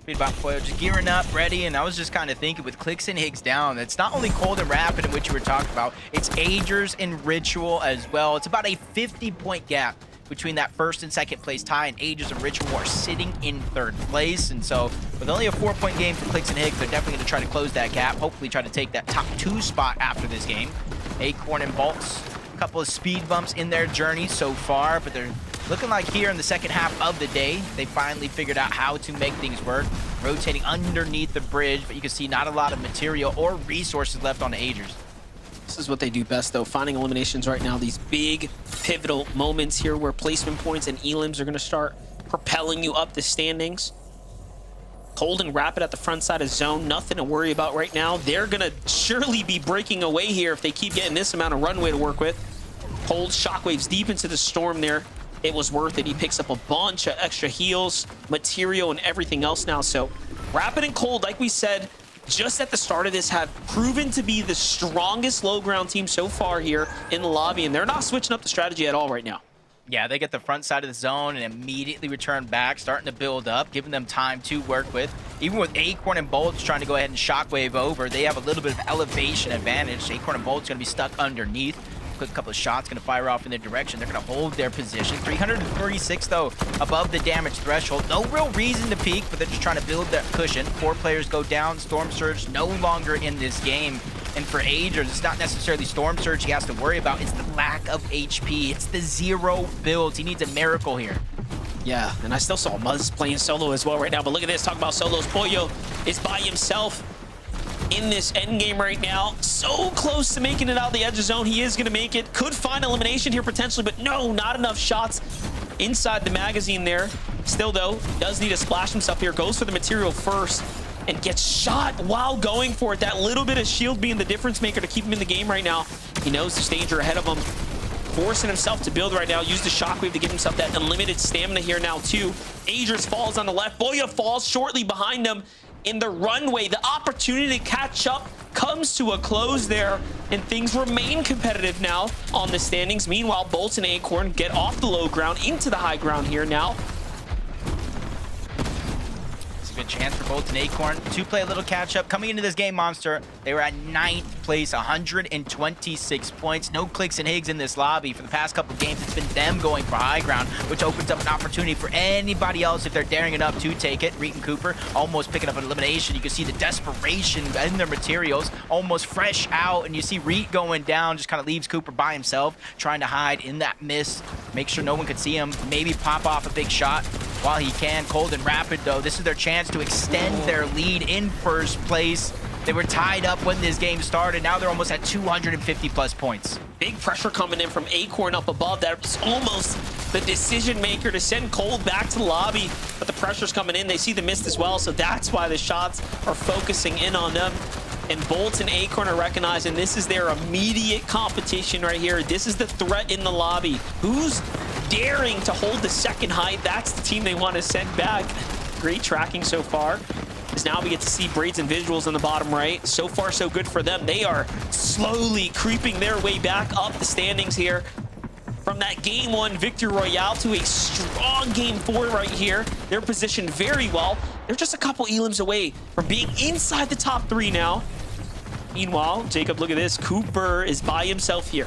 Peterbot Foil just gearing up, ready, and I was just kind of thinking with Clicks and Higgs down, it's not only Cold and Rapid in which you were talking about, it's Agers and Ritual as well. It's about a 50-point gap between that first and second place tie, and Agers and Ritual are sitting in third place. And so with only a 4-point game for Clicks and Higgs, they're definitely going to try to close that gap, hopefully try to take that top 2 spot after this game. Acorn and Bolts, a couple of speed bumps in their journey so far, but they're looking like here in the second half of the day, they finally figured out how to make things work, rotating underneath the bridge, but you can see not a lot of material or resources left on the Agers. This is what they do best, though, finding eliminations right now. These big pivotal moments here where placement points and elims are going to start propelling you up the standings. Cold and Rapid at the front side of zone, nothing to worry about right now. They're going to surely be breaking away here if they keep getting this amount of runway to work with. Cold shockwaves deep into the storm there. It was worth it. He picks up a bunch of extra heals, material, and everything else now. So Rapid and Cold, like we said, just at the start of this, have proven to be the strongest low ground team so far here in the lobby, and they're not switching up the strategy at all right now. Yeah, they get the front side of the zone and immediately return back, starting to build up, giving them time to work with. Even with Acorn and Bolts trying to go ahead and shockwave over, they have a little bit of elevation advantage. Acorn and Bolts going to be stuck underneath. Quick couple of shots going to fire off in their direction. They're going to hold their position. 336, though, above the damage threshold. No real reason to peek, but they're just trying to build that cushion. 4 players go down. Storm Surge no longer in this game. And for Agers, it's not necessarily Storm Surge he has to worry about. It's the lack of HP. It's the 0 builds. He needs a miracle here. Yeah, and I still saw Muzz playing solo as well right now. But look at this. Talk about solos. Boyo is by himself in this end game right now. So close to making it out the edge of zone. He is going to make it. Could find elimination here potentially, but no, not enough shots inside the magazine there. Still, though, does need to splash himself here. Goes for the material first and gets shot while going for it. That little bit of shield being the difference maker to keep him in the game right now. He knows there's danger ahead of him. Forcing himself to build right now. Use the shockwave to give himself that unlimited stamina here now, too. Agers falls on the left. Boya falls shortly behind him in the runway. The opportunity to catch up comes to a close there, and things remain competitive now on the standings. Meanwhile, Bolts and Acorn get off the low ground into the high ground here now. a chance for Bolt and Acorn to play a little catch up. Coming into this game, Monster, they were at 9th place, 126 points. No Clicks and Higgs in this lobby. For the past couple games, it's been them going for high ground, which opens up an opportunity for anybody else if they're daring enough to take it. Reet and Cooper almost picking up an elimination. You can see the desperation in their materials, almost fresh out, and you see Reet going down, just kind of leaves Cooper by himself, trying to hide in that mist, make sure no one could see him, maybe pop off a big shot while he can. Cold and Rapid, though, this is their chance to extend their lead in first place. They were tied up when this game started. Now they're almost at 250 plus points. Big pressure coming in from Acorn up above. That's almost the decision maker to send Cold back to the lobby, but the pressure's coming in. They see the mist as well, so that's why the shots are focusing in on them. And Bolt and Acorn are recognizing this is their immediate competition right here. This is the threat in the lobby. Who's daring to hold the second height? That's the team they want to send back. Great tracking so far. As now we get to see Braids and Visuals in the bottom right. So far, so good for them. They are slowly creeping their way back up the standings here. From that game 1 victory royale to a strong game 4 right here. They're positioned very well. They're just a couple elims away from being inside the top 3 now. Meanwhile, Jacob, look at this. Cooper is by himself here.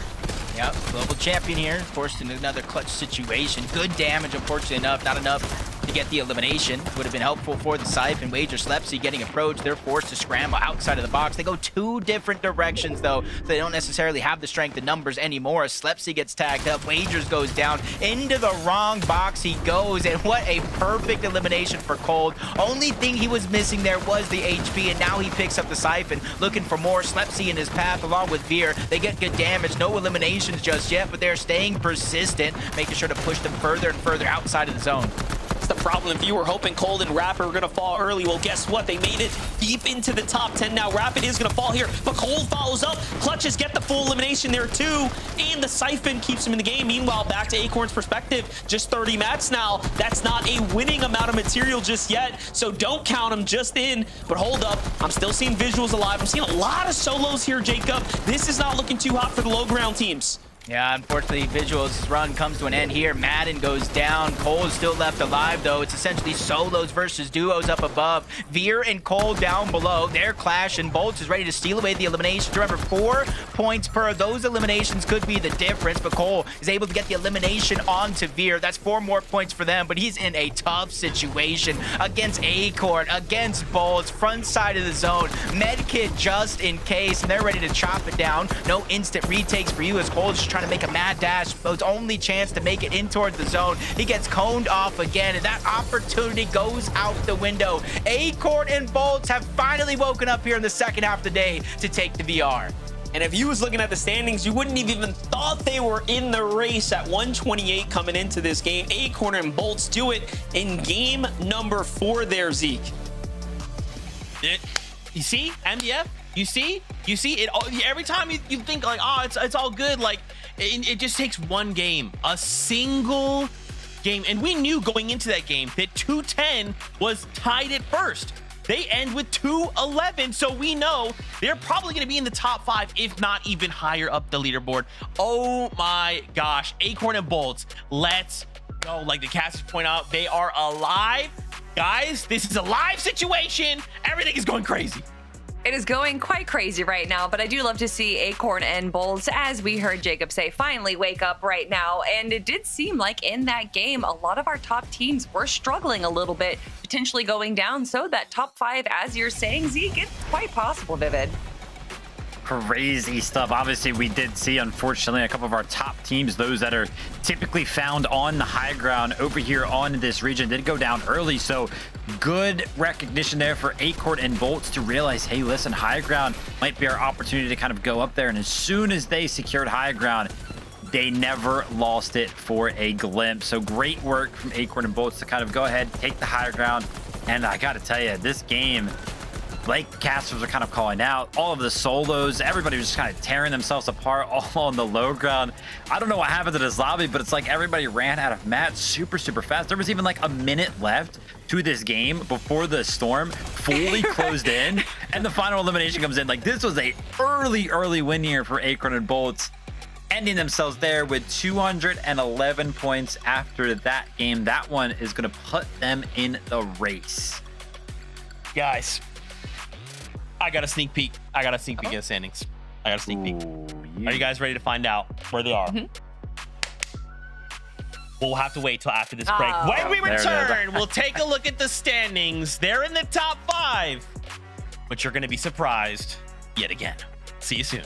Yep, global champion here, forced into another clutch situation. Good damage, unfortunately enough, not enough to get the elimination. Would have been helpful for the Siphon. Wager Slepsy getting approached. They're forced to scramble outside of the box. They go 2 different directions, though, so they don't necessarily have the strength in numbers anymore. As Slepsy gets tagged up, Wagers goes down. Into the wrong box he goes, and what a perfect elimination for Cold. Only thing he was missing there was the HP, and now he picks up the Siphon, looking for more. Slepsy in his path along with Veer. They get good damage. No eliminations just yet, but they're staying persistent, making sure to push them further and further outside of the zone. That's the problem. If you were hoping Cold and Rapid were going to fall early, well, guess what? They made it deep into the top 10 now. Rapid is going to fall here, but Cold follows up. Clutches get the full elimination there, too, and the Siphon keeps him in the game. Meanwhile, back to Acorn's perspective, just 30 mats now. That's not a winning amount of material just yet, so don't count them just in. But hold up, I'm still seeing Visuals alive. I'm seeing a lot of solos here, Jacob. This is not looking too hot for the low ground teams. Yeah, unfortunately, Visuals' run comes to an end here. Madden goes down. Cole is still left alive, though. It's essentially solos versus duos up above. Veer and Cole down below. They're clashing. Bolts is ready to steal away the eliminations. Remember, 4 points per. Those eliminations could be the difference, but Cole is able to get the elimination onto Veer. That's 4 more points for them, but he's in a tough situation against Acorn, against Bolts, front side of the zone. Medkit just in case, and they're ready to chop it down. No instant retakes for you as Cole's just trying to make a mad dash. His only chance to make it in towards the zone. He gets coned off again, and that opportunity goes out the window. Acorn and Bolts have finally woken up here in the second half of the day to take the VR. And if you was looking at the standings, you wouldn't have even thought they were in the race at 128 coming into this game. Acorn and Bolts do it in game number 4 there, Zeke. You see, MDF? You see it every time you think like, oh, it's all good. Like it just takes one game, a single game. And we knew going into that game that 210 was tied at first. They end with 211, so we know they're probably going to be in the top 5, if not even higher up the leaderboard. Oh my gosh, Acorn and Bolts, let's go. Like the casters point out, they are alive. Guys, this is a live situation. Everything is going crazy. It is going quite crazy right now, but I do love to see Acorn and Bolts, as we heard Jacob say, finally wake up right now. And it did seem like in that game, a lot of our top teams were struggling a little bit, potentially going down. So that top 5, as you're saying, Zeke, it's quite possible, Vivid. Crazy stuff. Obviously, we did see, unfortunately, a couple of our top teams, those that are typically found on the high ground over here on this region, did go down early. So good recognition there for Acorn and Bolts to realize, hey, listen, high ground might be our opportunity to kind of go up there. And as soon as they secured high ground, they never lost it for a glimpse. So great work from Acorn and Bolts to kind of go ahead, take the high ground. And I got to tell you, this game, like the casters are kind of calling out, all of the solos, everybody was just kind of tearing themselves apart all on the low ground. I don't know what happened to this lobby, but it's like everybody ran out of mats super fast. There was even like a minute left to this game before the storm fully closed in and the final elimination comes in. Like, this was a early win here for Acorn and Bolts, ending themselves there with 211 points after that game. That one is going to put them in the race. Guys, I got a sneak peek. I got a sneak peek at the standings. I got a sneak peek. Are you guys ready to find out where they are? We'll have to wait till after this break. When we return, we'll take a look at the standings. They're in the top 5, but you're going to be surprised yet again. See you soon.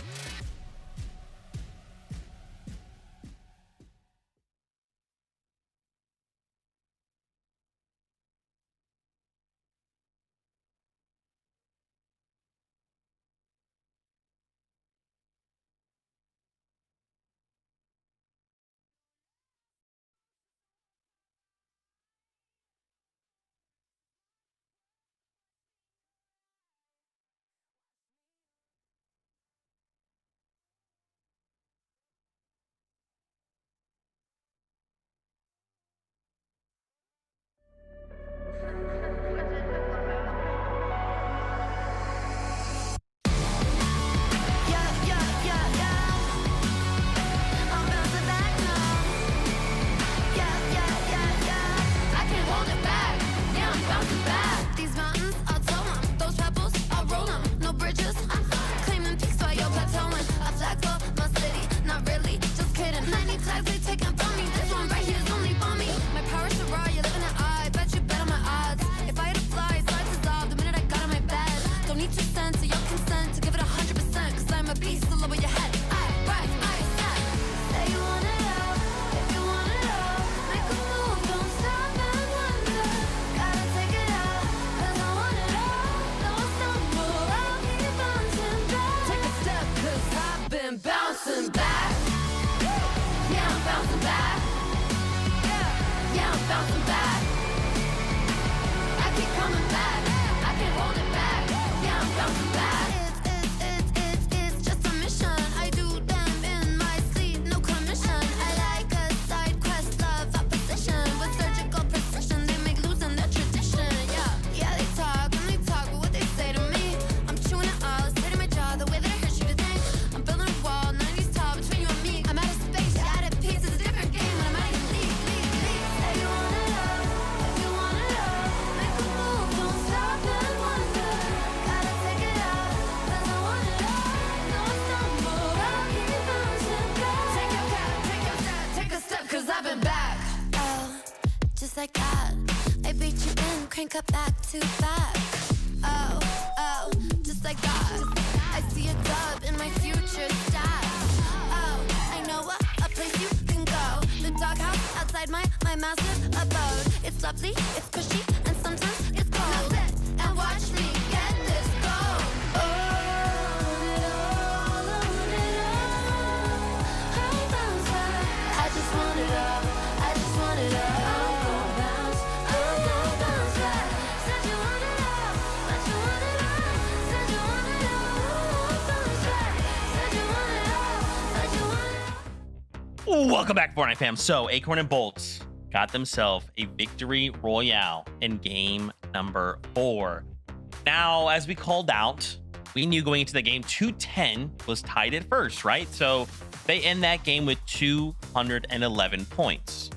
Crank up back to back. Oh, just like that. I see a dub in my future stats. Oh, I know a place you can go. The doghouse outside my massive abode. It's lovely, it's cushy, and sometimes it's cold. Now sit and watch me get this gold. I just want it all. I just want it all. Welcome back, Fortnite fam. So, Acorn and Bolts got themselves a victory royale in game number 4. Now, as we called out, we knew going into the game 210 was tied at first, right? So, they end that game with 211 points.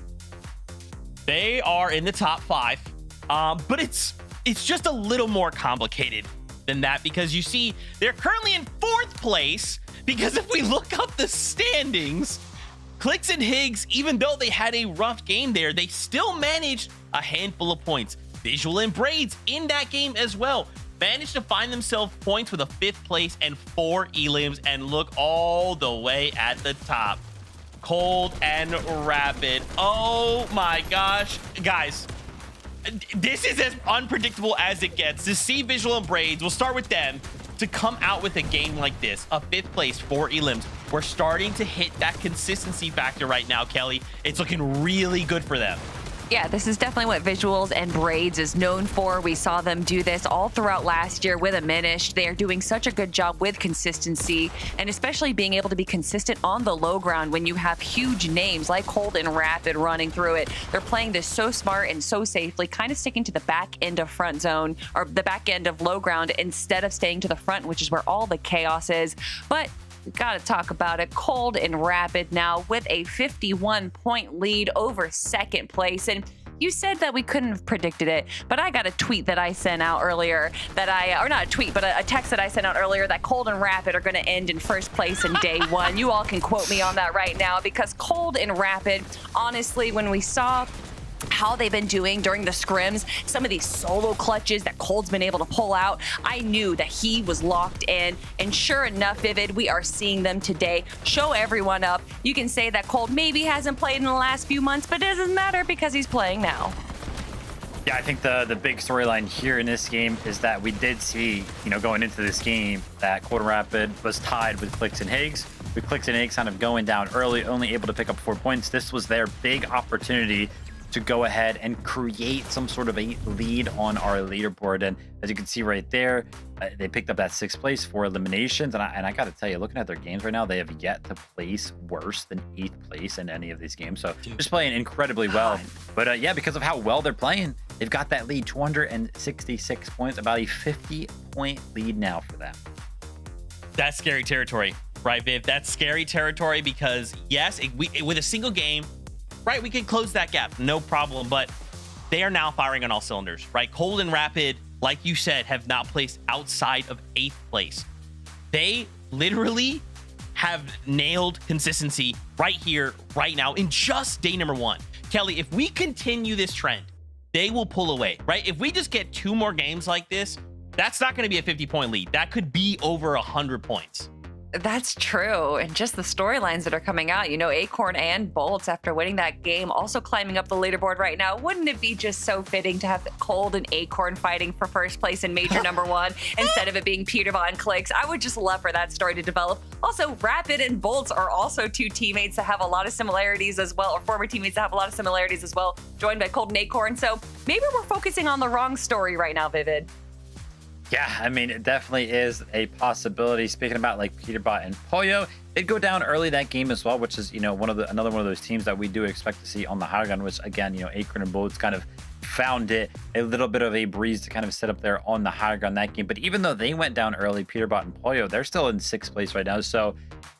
They are in the top 5, but it's just a little more complicated than that because you see, they're currently in 4th place because if we look up the standings, Clicks and Higgs, even though they had a rough game there, they still managed a handful of points. Visual and Braids in that game as well managed to find themselves points with a 5th place and 4 elims, and look all the way at the top. Cold and Rapid. Oh my gosh. Guys, this is as unpredictable as it gets. To see Visual and Braids, we'll start with them, to come out with a game like this, a 5th place, 4 elims. We're starting to hit that consistency factor right now, Kelly. It's looking really good for them. Yeah, this is definitely what Visuals and Braids is known for. We saw them do this all throughout last year with Aminished. They are doing such a good job with consistency, and especially being able to be consistent on the low ground when you have huge names like Cold and Rapid running through it. They're playing this so smart and so safely, kind of sticking to the back end of front zone, or the back end of low ground, instead of staying to the front, which is where all the chaos is. But we got to talk about it. Cold and Rapid now with a 51-point lead over 2nd place. And you said that we couldn't have predicted it, but I got a tweet that I sent out earlier or not a tweet, but a text that I sent out earlier that Cold and Rapid are going to end in first place in day one. You all can quote me on that right now, because Cold and Rapid, honestly, when we saw how they've been doing during the scrims, some of these solo clutches that Cold's been able to pull out, I knew that he was locked in. And sure enough, Vivid, we are seeing them today. Show everyone up. You can say that Cold maybe hasn't played in the last few months, but it doesn't matter because he's playing now. Yeah, I think the big storyline here in this game is that we did see, going into this game, that Cold and Rapid was tied with Clicks and Higgs. With Clicks and Higgs kind of going down early, only able to pick up 4 points. This was their big opportunity to go ahead and create some sort of a lead on our leaderboard. And as you can see right there, they picked up that 6th place for eliminations. And I got to tell you, looking at their games right now, they have yet to place worse than 8th place in any of these games. So just playing incredibly well. But yeah, because of how well they're playing, they've got that lead, 266 points, about a 50-point lead now for them. That's scary territory, right, Viv? That's scary territory because, yes, with a single game, right, we can close that gap, no problem, but they are now firing on all cylinders, right? Cold and Rapid, like you said, have not placed outside of 8th place. They literally have nailed consistency right here, right now, in just day number 1. Kelly, if we continue this trend, they will pull away, right? If we just get 2 more games like this, that's not going to be a 50-point lead. That could be over 100 points. That's true. And just the storylines that are coming out, Acorn and Bolts, after winning that game, also climbing up the leaderboard right now. Wouldn't it be just so fitting to have Cold and Acorn fighting for first place in major number 1 instead of it being Peterbot and Clicks? I would just love for that story to develop. Also, Rapid and Bolts are also 2 teammates that have a lot of similarities as well, or former teammates that have a lot of similarities as well, joined by Cold and Acorn. So maybe we're focusing on the wrong story right now, Vivid. Yeah, I mean, it definitely is a possibility. Speaking about like Peterbot and Pollo, they'd go down early that game as well, which is, another one of those teams that we do expect to see on the high ground, which again, Acorn and Bolts kind of found it a little bit of a breeze to kind of sit up there on the high ground that game. But even though they went down early, Peterbot and Pollo, they're still in 6th place right now. So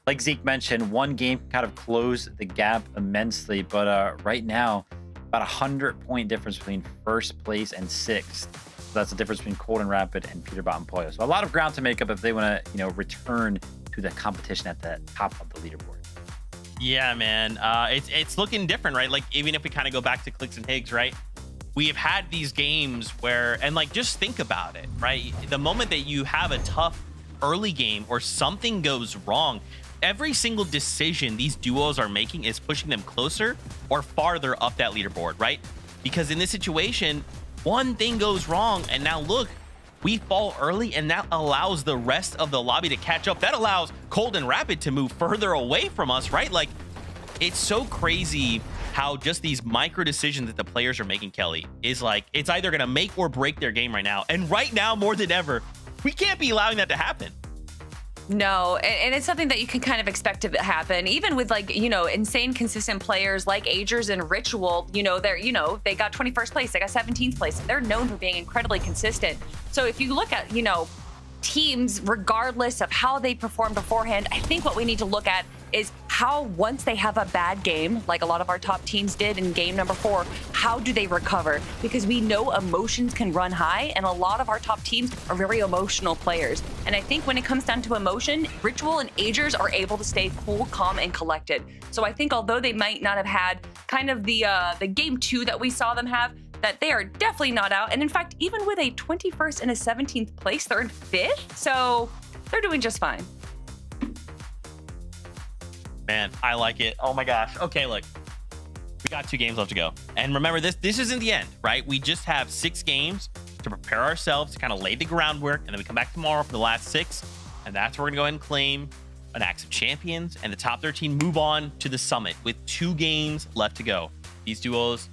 like Zeke mentioned, one game kind of closed the gap immensely, but right now, about 100-point difference between 1st place and 6th. That's the difference between Cold and Rapid and Peterbot and Pollo. So a lot of ground to make up if they want to, return to the competition at the top of the leaderboard. Yeah, man. It's looking different, right? Like, even if we kind of go back to Clicks and Higgs, right? We have had these games where, and like, just think about it, right? The moment that you have a tough early game or something goes wrong, every single decision these duos are making is pushing them closer or farther up that leaderboard, right? Because in this situation, one thing goes wrong, and now look, we fall early, and that allows the rest of the lobby to catch up. That allows Cold and Rapid to move further away from us, right? Like, it's so crazy how just these micro decisions that the players are making, Kelly, is like, it's either going to make or break their game right now. And right now, more than ever, we can't be allowing that to happen. No, and it's something that you can kind of expect to happen, even with insane consistent players like Agers and Ritual. They got 21st place, they got 17th place. They're known for being incredibly consistent. So if you look at, teams, regardless of how they perform beforehand, I think what we need to look at is how, once they have a bad game, like a lot of our top teams did in game number 4, how do they recover? Because we know emotions can run high, and a lot of our top teams are very emotional players. And I think when it comes down to emotion, Ritual and Agers are able to stay cool, calm, and collected. So I think although they might not have had kind of the game 2 that we saw them have, that they are definitely not out. And in fact, even with a 21st and a 17th place, they're in 5th. So they're doing just fine. Man, I like it. Oh my gosh. Okay, look, we got 2 games left to go. And remember, this isn't the end, right? We just have 6 games to prepare ourselves to kind of lay the groundwork. And then we come back tomorrow for the last 6. And that's where we're going to go ahead and claim an Axe of Champions. And the top 13 move on to the summit with 2 games left to go. These duos,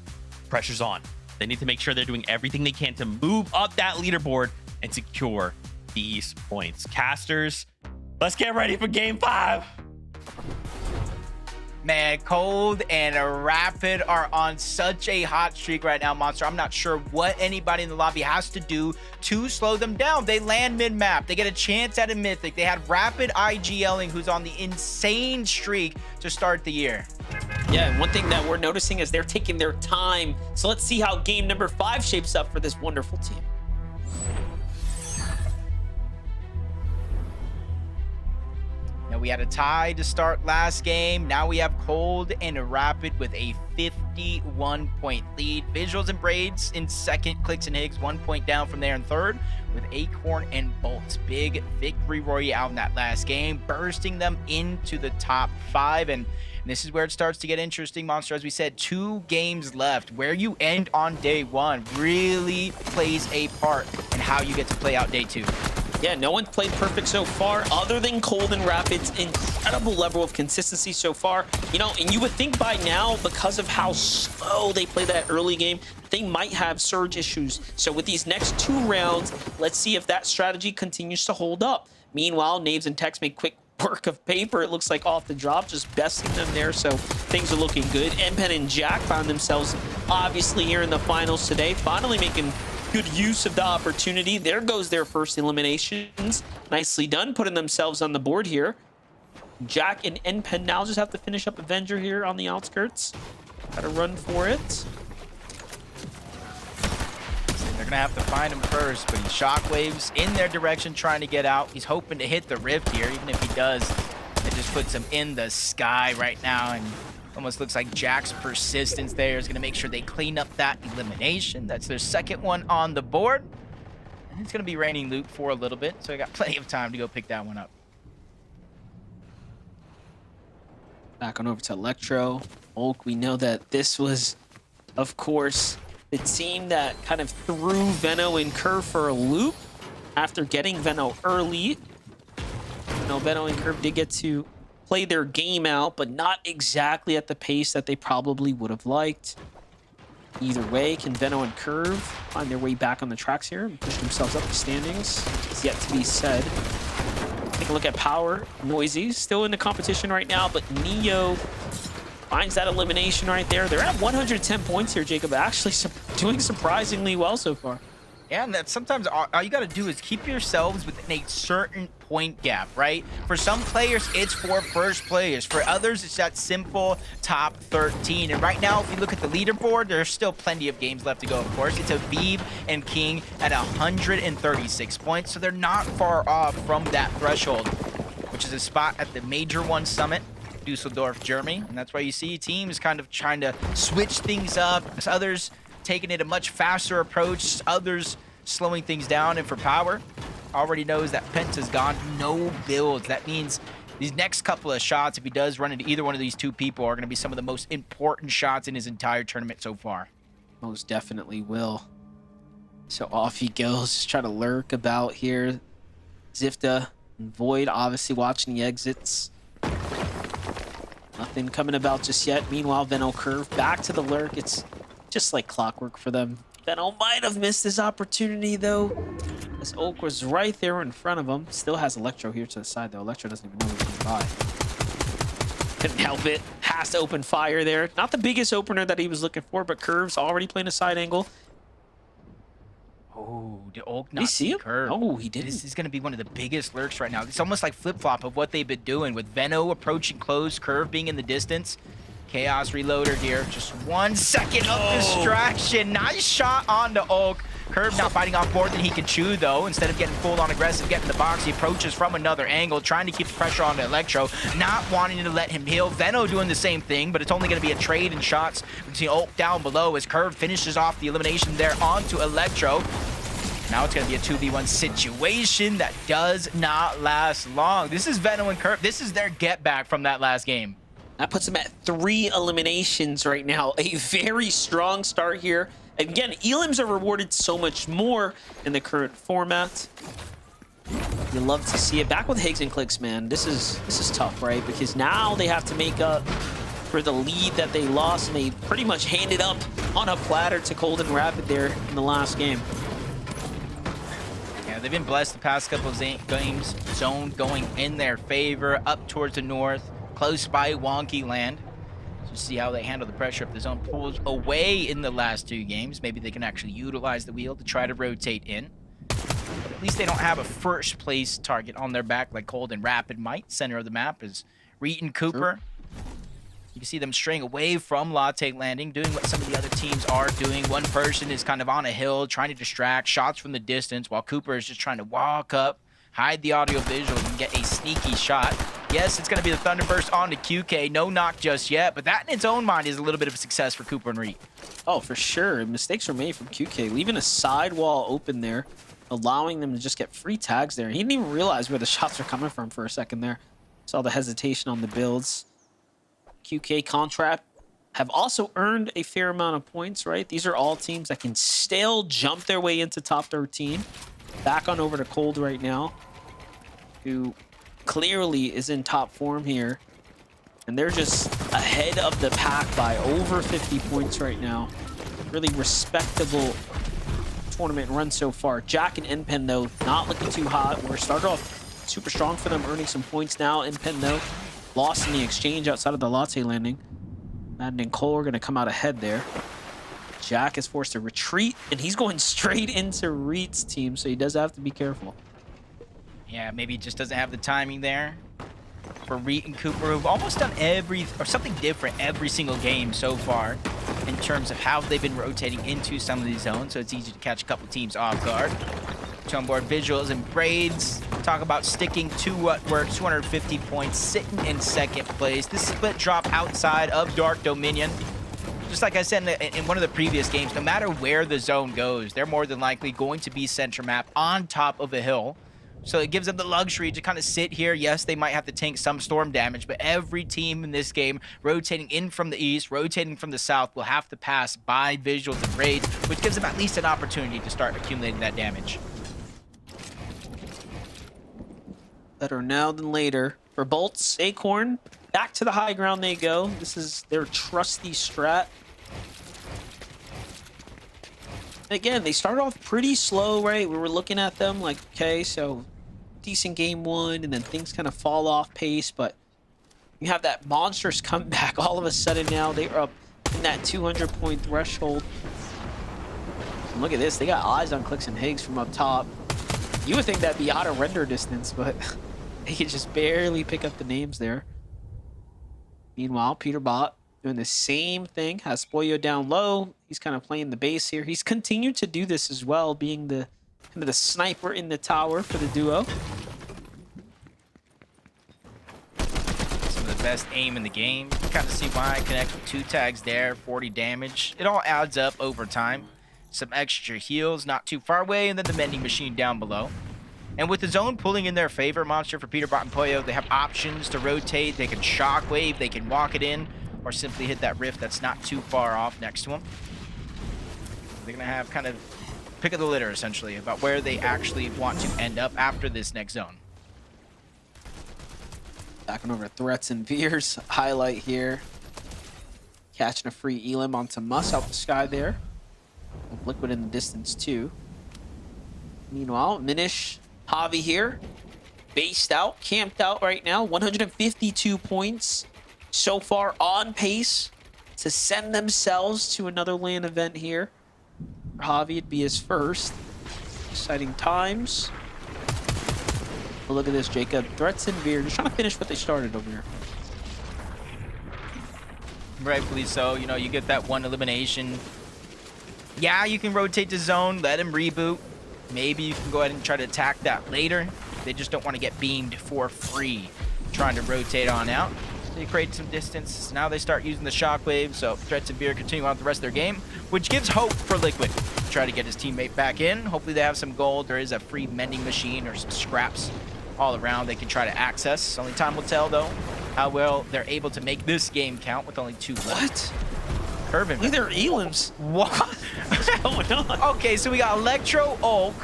pressure's on. They need to make sure they're doing everything they can to move up that leaderboard and secure these points. Casters, let's get ready for game 5. Man, Cold and Rapid are on such a hot streak right now, Monster. I'm not sure what anybody in the lobby has to do to slow them down. They land mid-map. They get a chance at a Mythic. They had Rapid IGLing, who's on the insane streak to start the year. Yeah, and one thing that we're noticing is they're taking their time. So let's see how game number 5 shapes up for this wonderful team. Now we had a tie to start last game. Now we have Cold and Rapid with a 51-point lead. Visuals and Braids in second. Clicks and Higgs 1 point down from there in third, with Acorn and Bolts. Big victory royale in that last game, bursting them into the top 5. And this is where it starts to get interesting, Monster. As we said, 2 games left. Where you end on day 1 really plays a part in how you get to play out day 2. Yeah, no one's played perfect so far other than Cold and Rapid's incredible level of consistency so far. You know, and you would think by now, because of how slow they play that early game, they might have surge issues. So with these next 2 rounds, let's see if that strategy continues to hold up. Meanwhile, Naves and Tex make quick work of paper. It looks like off the drop, just besting them there. So things are looking good. Empen and Jack found themselves obviously here in the finals today, finally making good use of the opportunity. There goes their first eliminations. Nicely done, putting themselves on the board here. Jack and Empen now just have to finish up Avenger here on the outskirts. Gotta run for it. They're gonna have to find him first, but he shockwaves in their direction trying to get out. He's hoping to hit the rift here. Even if he does, it just puts him in the sky right now, and almost looks like Jack's persistence there is going to make sure they clean up that elimination. That's their second one on the board. And it's going to be raining loot for a little bit, so I got plenty of time to go pick that one up. Back on over to Electro. Oak, we know that this was, of course, the team that kind of threw Veno and Curve for a loop after getting Veno early. You know, Veno and Curve did get to play their game out, but not exactly at the pace that they probably would have liked. Either way, can Veno and Curve find their way back on the tracks here and push themselves up the standings? It's yet to be said. Take a look at Power. Noisy, still in the competition right now, but Neo finds that elimination right there. They're at 110 points here, Jacob. Actually doing surprisingly well so far. Yeah, and that sometimes all you got to do is keep yourselves within a certain point gap, right? For some players, it's for first players. For others, it's that simple top 13. And right now, if you look at the leaderboard, there's still plenty of games left to go, of course. It's Aviv and King at 136 points, so they're not far off from that threshold, which is a spot at the Major One Summit, Dusseldorf, Germany. And that's why you see teams kind of trying to switch things up. As others taking it a much faster approach, others slowing things down. And for Power, already knows that Penta's gone, no builds. That means these next couple of shots, if he does run into either one of these 2 people, are going to be some of the most important shots in his entire tournament so far. Most definitely will. So off he goes, just try to lurk about here. Zifta and Void obviously watching the exits. Nothing coming about just yet. Meanwhile, Veno Curve back to the lurk. It's just like clockwork for them. Veno might have missed his opportunity, though, as Oak was right there in front of him. Still has Electro here to the side, though. Electro doesn't even know he's coming by. Couldn't help it. Has to open fire there. Not the biggest opener that he was looking for, but Curve's already playing a side angle. Oh, did Oak Did he not see him? Curve? Oh, he didn't. This is going to be one of the biggest lurks right now. It's almost like flip-flop of what they've been doing with Veno approaching close, Curve being in the distance. Chaos Reloader here. Just 1 second of distraction. Nice shot onto Oak. Curve now fighting off more than he can chew, though. Instead of getting full-on aggressive, getting the box, he approaches from another angle, trying to keep the pressure on Electro, not wanting to let him heal. Veno doing the same thing, but it's only going to be a trade in shots between Oak down below as Curve finishes off the elimination there onto Electro. Now it's going to be a 2v1 situation that does not last long. This is Veno and Curve. This is their get back from that last game. That puts him at 3 eliminations right now. A very strong start here. Again, elims are rewarded so much more in the current format. You love to see it. Back with Higgs and Clicks, man. This is tough, right? Because now they have to make up for the lead that they lost, and they pretty much handed up on a platter to Cold and Rapid there in the last game. Yeah, they've been blessed the past couple of games. Zone going in their favor, up towards the north, close by Wonky Land. So see how they handle the pressure if the zone pulls away in the last 2 games. Maybe they can actually utilize the wheel to try to rotate in. But at least they don't have a first place target on their back like Cold and Rapid might. Center of the map is Reet and Cooper. You can see them straying away from Latte Landing, doing what some of the other teams are doing. One person is kind of on a hill, trying to distract, shots from the distance, while Cooper is just trying to walk up, hide the audio visual, and get a sneaky shot. Yes, it's going to be the Thunderburst on to QK. No knock just yet, but that in its own mind is a little bit of a success for Cooper and Reed. Oh, for sure. Mistakes were made from QK, leaving a sidewall open there, allowing them to just get free tags there. He didn't even realize where the shots were coming from for a second there. Saw the hesitation on the builds. QK Contract have also earned a fair amount of points, right? These are all teams that can still jump their way into top 13. Back on over to Cold right now, who clearly is in top form here. And they're just ahead of the pack by over 50 points right now. Really respectable tournament run so far. Jack and Inpen, though, not looking too hot. We're started off super strong for them, earning some points now. Inpen, though, lost in the exchange outside of the Latte Landing. Madden and Cole are going to come out ahead there. Jack is forced to retreat, and he's going straight into Reed's team, so he does have to be careful. Yeah, maybe he just doesn't have the timing there. For Reed and Cooper, who've almost done something different every single game so far in terms of how they've been rotating into some of these zones, so it's easy to catch a couple teams off guard. Two on board visuals and braids. Talk about sticking to what works. 250 points, sitting in second place. This split drop outside of Dark Dominion. Just like I said in one of the previous games, no matter where the zone goes, they're more than likely going to be center map on top of a hill. So it gives them the luxury to kind of sit here. Yes, they might have to tank some storm damage, but every team in this game rotating in from the east, rotating from the south, will have to pass by visuals and braids, which gives them at least an opportunity to start accumulating that damage. Better now than later. For Bolts, Acorn, back to the high ground they go. This is their trusty strat. Again, they started off pretty slow, right? We were looking at them like, okay, so decent game one, and then things kind of fall off pace, but you have that monstrous comeback. All of a sudden now they're up in that 200-point threshold. And look at this. They got eyes on Clicks and Higgs from up top. You would think that'd be out of render distance, but they could just barely pick up the names there. Meanwhile, Peterbot doing the same thing, has Spoyo down low. He's kind of playing the base here. He's continued to do this as well, being the kind of the sniper in the tower for the duo. Some of the best aim in the game. You kind of see why I connect with 2 tags there, 40 damage. It all adds up over time. Some extra heals not too far away, and then the mending machine down below. And with the zone pulling in their favor, Monster for Peterbot and Poyo, they have options to rotate. They can shockwave, they can walk it in, or simply hit that rift that's not too far off next to them. They're going to have kind of pick of the litter, essentially, about where they actually want to end up after this next zone. Back on over Threats and Veers. Highlight here. Catching a free Elim onto Muss out the sky there. Liquid in the distance, too. Meanwhile, Minish, Javi here. Based out, camped out right now. 152 points. So far on pace to send themselves to another LAN event here. For Javi, it'd be his first. Exciting times. But look at this, Jacob. Threats and Veer just trying to finish what they started over here. Rightfully so. You know, you get that one elimination. Yeah, you can rotate the zone, let him reboot. Maybe you can go ahead and try to attack that later. They just don't want to get beamed for free trying to rotate on out. They create some distance. Now they start using the shockwave, so Threats and Veer continue on with the rest of their game, which gives hope for Liquid to try to get his teammate back in. Hopefully they have some gold. There is a free mending machine or some scraps all around they can try to access. Only time will tell, though, how well they're able to make this game count with only 2 left. What? Curvin. Look at their Elims. What? What's going on? Okay, so we got Electro Oak.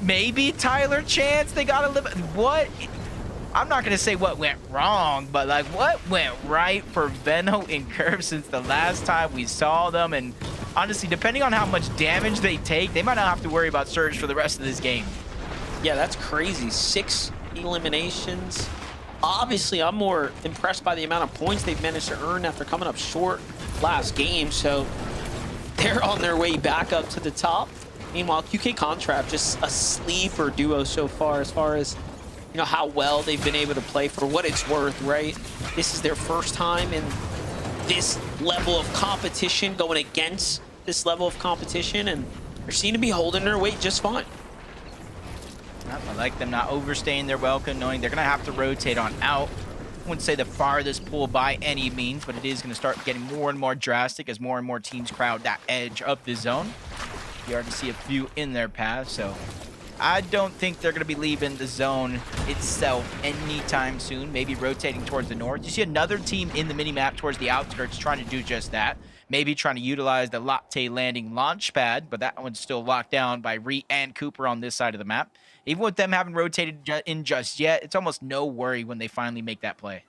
Maybe Tyler Chance. They got a little. What? I'm not gonna say what went wrong, but like what went right for Venno and Curve since the last time we saw them. And honestly, depending on how much damage they take, they might not have to worry about Surge for the rest of this game. Yeah, that's crazy. 6 eliminations. Obviously, I'm more impressed by the amount of points they've managed to earn after coming up short last game. So they're on their way back up to the top. Meanwhile, QK Contract, just a sleeper duo so far as you know, how well they've been able to play for what it's worth, right? This is their first time in this level of competition, going against this level of competition, and they seem to be holding their weight just fine. I like them not overstaying their welcome, knowing they're going to have to rotate on out. I wouldn't say the farthest pull by any means, but it is going to start getting more and more drastic as more and more teams crowd that edge of the zone. You already see a few in their path, so I don't think they're going to be leaving the zone itself anytime soon, maybe rotating towards the north. You see another team in the mini-map towards the outskirts trying to do just that. Maybe trying to utilize the latte landing launch pad, but that one's still locked down by Ree and Cooper on this side of the map. Even with them having rotated in just yet, it's almost no worry when they finally make that play.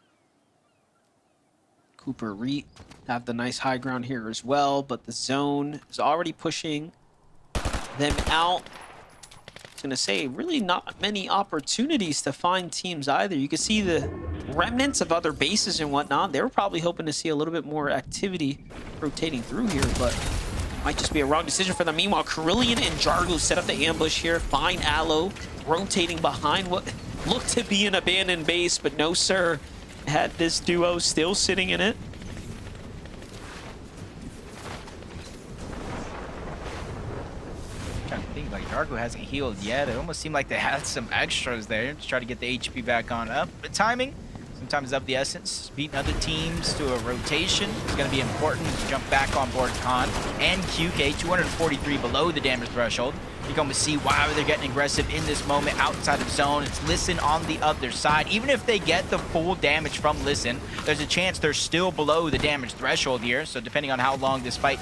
Cooper, Ree have the nice high ground here as well, but the zone is already pushing them out. Gonna say really not many opportunities to find teams either. You can see the remnants of other bases and whatnot. They were probably hoping to see a little bit more activity rotating through here, but might just be a wrong decision for them. Meanwhile, Carillion and Jargo set up the ambush here. Find Aloe rotating behind what looked to be an abandoned base, but no sir, had this duo still sitting in it. Trying to think, like, Jargo hasn't healed yet. It almost seemed like they had some extras there to try to get the HP back on up. But timing sometimes is of the essence. Beating other teams to a rotation is going to be important to jump back on board Khan and QK. 243 below the damage threshold. You're going to see why they're getting aggressive in this moment outside of zone. It's Listen on the other side. Even if they get the full damage from Listen, there's a chance they're still below the damage threshold here. So depending on how long this fight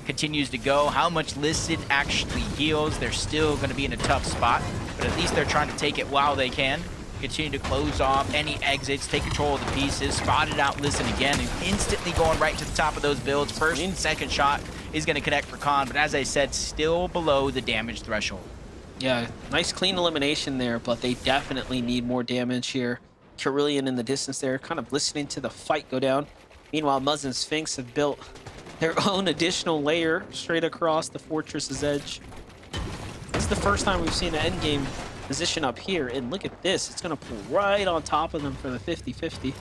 continues to go, how much Listen actually heals, they're still going to be in a tough spot. But at least they're trying to take it while they can. Continue to close off any exits, take control of the pieces, spotted out Listen again, and instantly going right to the top of those builds. First and second shot is going to connect for Khan, but as I said, still below the damage threshold. Yeah, nice clean elimination there, but they definitely need more damage here. Carillion in the distance there, kind of listening to the fight go down. Meanwhile, Muzz and Sphinx have built their own additional layer straight across the fortress's edge. This is the first time we've seen an endgame position up here, and look at this. It's going to pull right on top of them for the 50-50.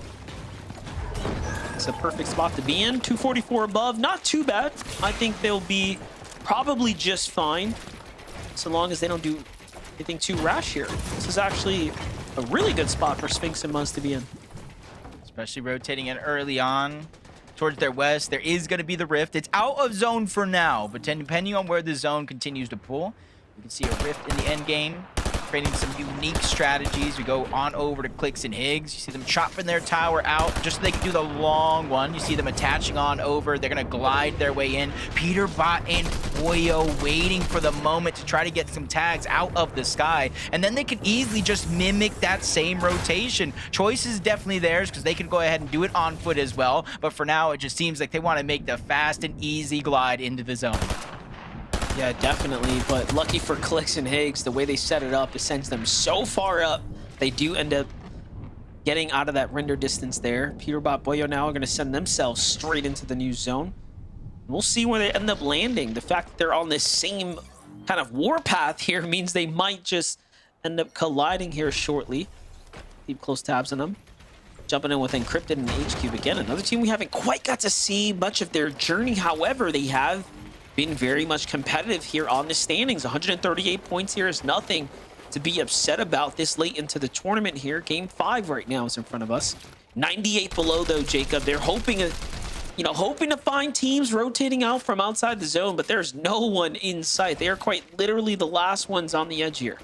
It's a perfect spot to be in. 244 above, not too bad. I think they'll be probably just fine, so long as they don't do anything too rash here. This is actually a really good spot for Sphinx and Muzz to be in. Especially rotating in early on towards their west. There is going to be the rift. It's out of zone for now, but depending on where the zone continues to pull, you can see a rift in the end game, creating some unique strategies. We go on over to Clicks and Higgs. You see them chopping their tower out just so they can do the long one. You see them attaching on over. They're going to glide their way in. Peterbot and Boyo waiting for the moment to try to get some tags out of the sky. And then they can easily just mimic that same rotation. Choice is definitely theirs because they can go ahead and do it on foot as well. But for now, it just seems like they want to make the fast and easy glide into the zone. Yeah, definitely, but lucky for Clicks and Higgs, the way they set it up, it sends them so far up, they do end up getting out of that render distance there. Peterbot, Boyo now are going to send themselves straight into the new zone. We'll see where they end up landing. The fact that they're on this same kind of warpath here means they might just end up colliding here shortly. Keep close tabs on them. Jumping in with Encrypted and HQ again. Another team we haven't quite got to see much of their journey. However, they have been very much competitive here on the standings. 138 points here is nothing to be upset about this late into the tournament here. Game 5 right now is in front of us. 98 below though, Jacob. They're hoping to find teams rotating out from outside the zone, but there's no one in sight. They are quite literally the last ones on the edge here.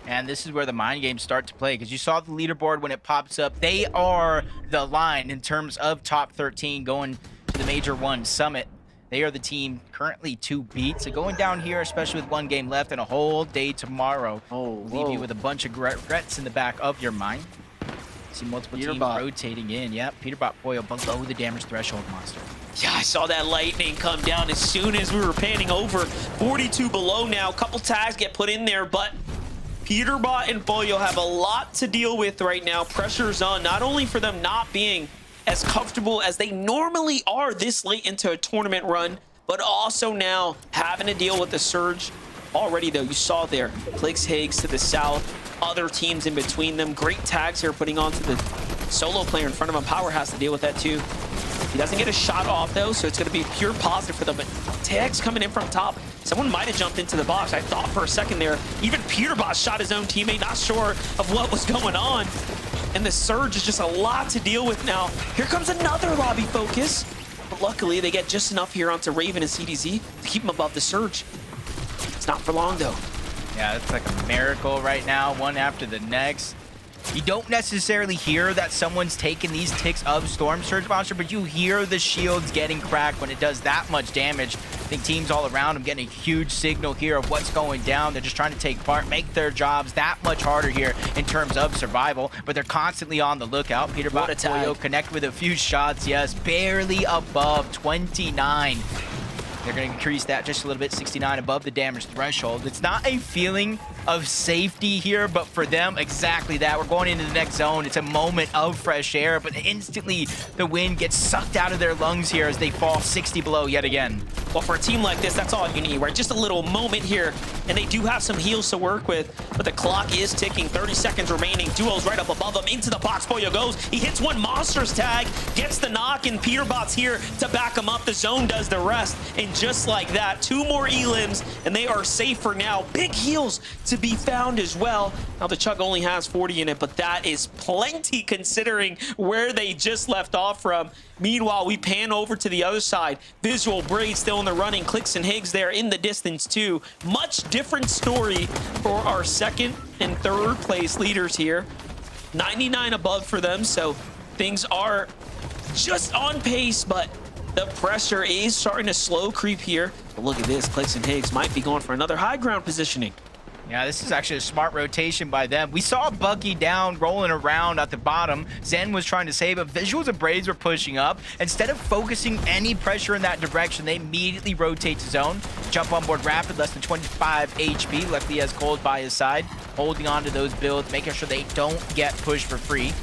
And this is where the mind games start to play, because you saw the leaderboard when it pops up. They are the line in terms of top 13 going to the Major 1 Summit. They are the team currently to beat. So going down here, especially with one game left and a whole day tomorrow, leave you with a bunch of regrets in the back of your mind. See multiple teams rotating in. Yep, Peterbot Boyle below the damage threshold monster. Yeah, I saw that lightning come down as soon as we were panning over. 42 below now. Couple tags get put in there, but Peterbot and Boyo have a lot to deal with right now. Pressure's on, not only for them not being as comfortable as they normally are this late into a tournament run, but also now having to deal with the surge already, though, you saw there, Clicks, Higgs to the south, other teams in between them. Great tags here putting onto the solo player in front of him. Power has to deal with that too. He doesn't get a shot off though, so it's going to be pure positive for them. But tags coming in from top. Someone might have jumped into the box. I thought for a second there, even Peterbot shot his own teammate, not sure of what was going on. And the surge is just a lot to deal with now. Here comes another lobby focus. But luckily, they get just enough here onto Raven and CDZ to keep them above the surge. It's not for long though. Yeah, it's like a miracle right now, one after the next. You don't necessarily hear that someone's taking these ticks of Storm Surge Monster, but you hear the shields getting cracked when it does that much damage. I think teams all around them getting a huge signal here of what's going down. They're just trying to take part, make their jobs that much harder here in terms of survival, but they're constantly on the lookout. Peterbot and Toyo connect with a few shots, yes, barely above 29. They're going to increase that just a little bit, 69 above the damage threshold. It's not a feeling of safety here, but for them, exactly that. We're going into the next zone. It's a moment of fresh air, but instantly the wind gets sucked out of their lungs here as they fall 60 below yet again. Well, for a team like this, that's all you need, right? Just a little moment here, and they do have some heals to work with, but the clock is ticking. 30 seconds remaining. Duo's right up above them. Into the box, Boyo goes. He hits one monster's tag, gets the knock, and Peterbot's here to back him up. The zone does the rest, and just like that, 2 more elims, and they are safe for now. Big heals to be found as well. Now the Chug only has 40 in it, but that is plenty considering where they just left off from. Meanwhile, we pan over to the other side. Visual Braid still in the running. Clicks and Higgs there in the distance too. Much different story for our second and third place leaders here. 99 above for them, so things are just on pace, but the pressure is starting to slow creep here. But look at this, Clicks and Higgs might be going for another high ground positioning. Yeah, this is actually a smart rotation by them. We saw Bucky down, rolling around at the bottom. Zen was trying to save, but Visuals and Braids were pushing up. Instead of focusing any pressure in that direction, they immediately rotate to zone. Jump on board Rapid, less than 25 HP. Luckily, he has Cold by his side, holding on to those builds, making sure they don't get pushed for free.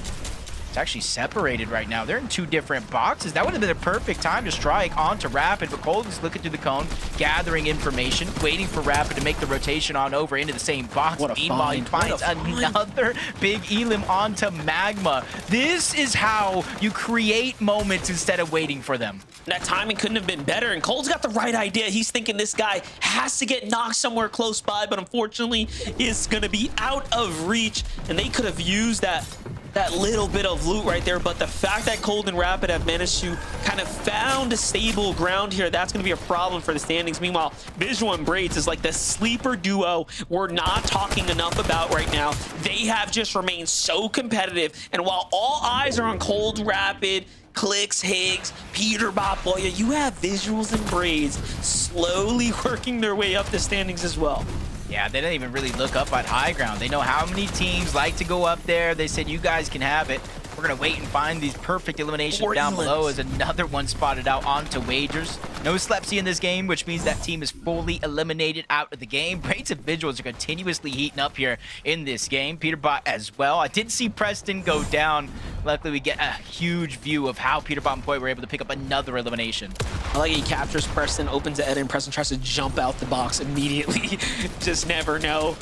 It's actually separated right now. They're in 2 different boxes. That would have been a perfect time to strike onto Rapid, but Cold is looking through the cone, gathering information, waiting for Rapid to make the rotation on over into the same box. Meanwhile, he finds another big elim onto Magma. This is how you create moments instead of waiting for them. That timing couldn't have been better, and Cole's got the right idea. He's thinking this guy has to get knocked somewhere close by, but unfortunately, is going to be out of reach, and they could have used that little bit of loot right there, but the fact that Cold and Rapid have managed to kind of found a stable ground here, that's going to be a problem for the standings. Meanwhile, Visual and Braids is like the sleeper duo we're not talking enough about right now. They have just remained so competitive, and while all eyes are on Cold, Rapid, Clicks, Higgs, Peterbot, Boya, you have Visuals and Braids slowly working their way up the standings as well. Yeah, they didn't even really look up at high ground. They know how many teams like to go up there. They said, you guys can have it. We're going to wait and find these perfect eliminations down below as another one spotted out onto Wagers. No Slepsy in this game, which means that team is fully eliminated out of the game. Braids and Visuals are continuously heating up here in this game. Peterbot as well. I did see Preston go down. Luckily, we get a huge view of how Peterbot and Poi were able to pick up another elimination. I like he captures Preston, opens it, and Preston tries to jump out the box immediately. Just never know.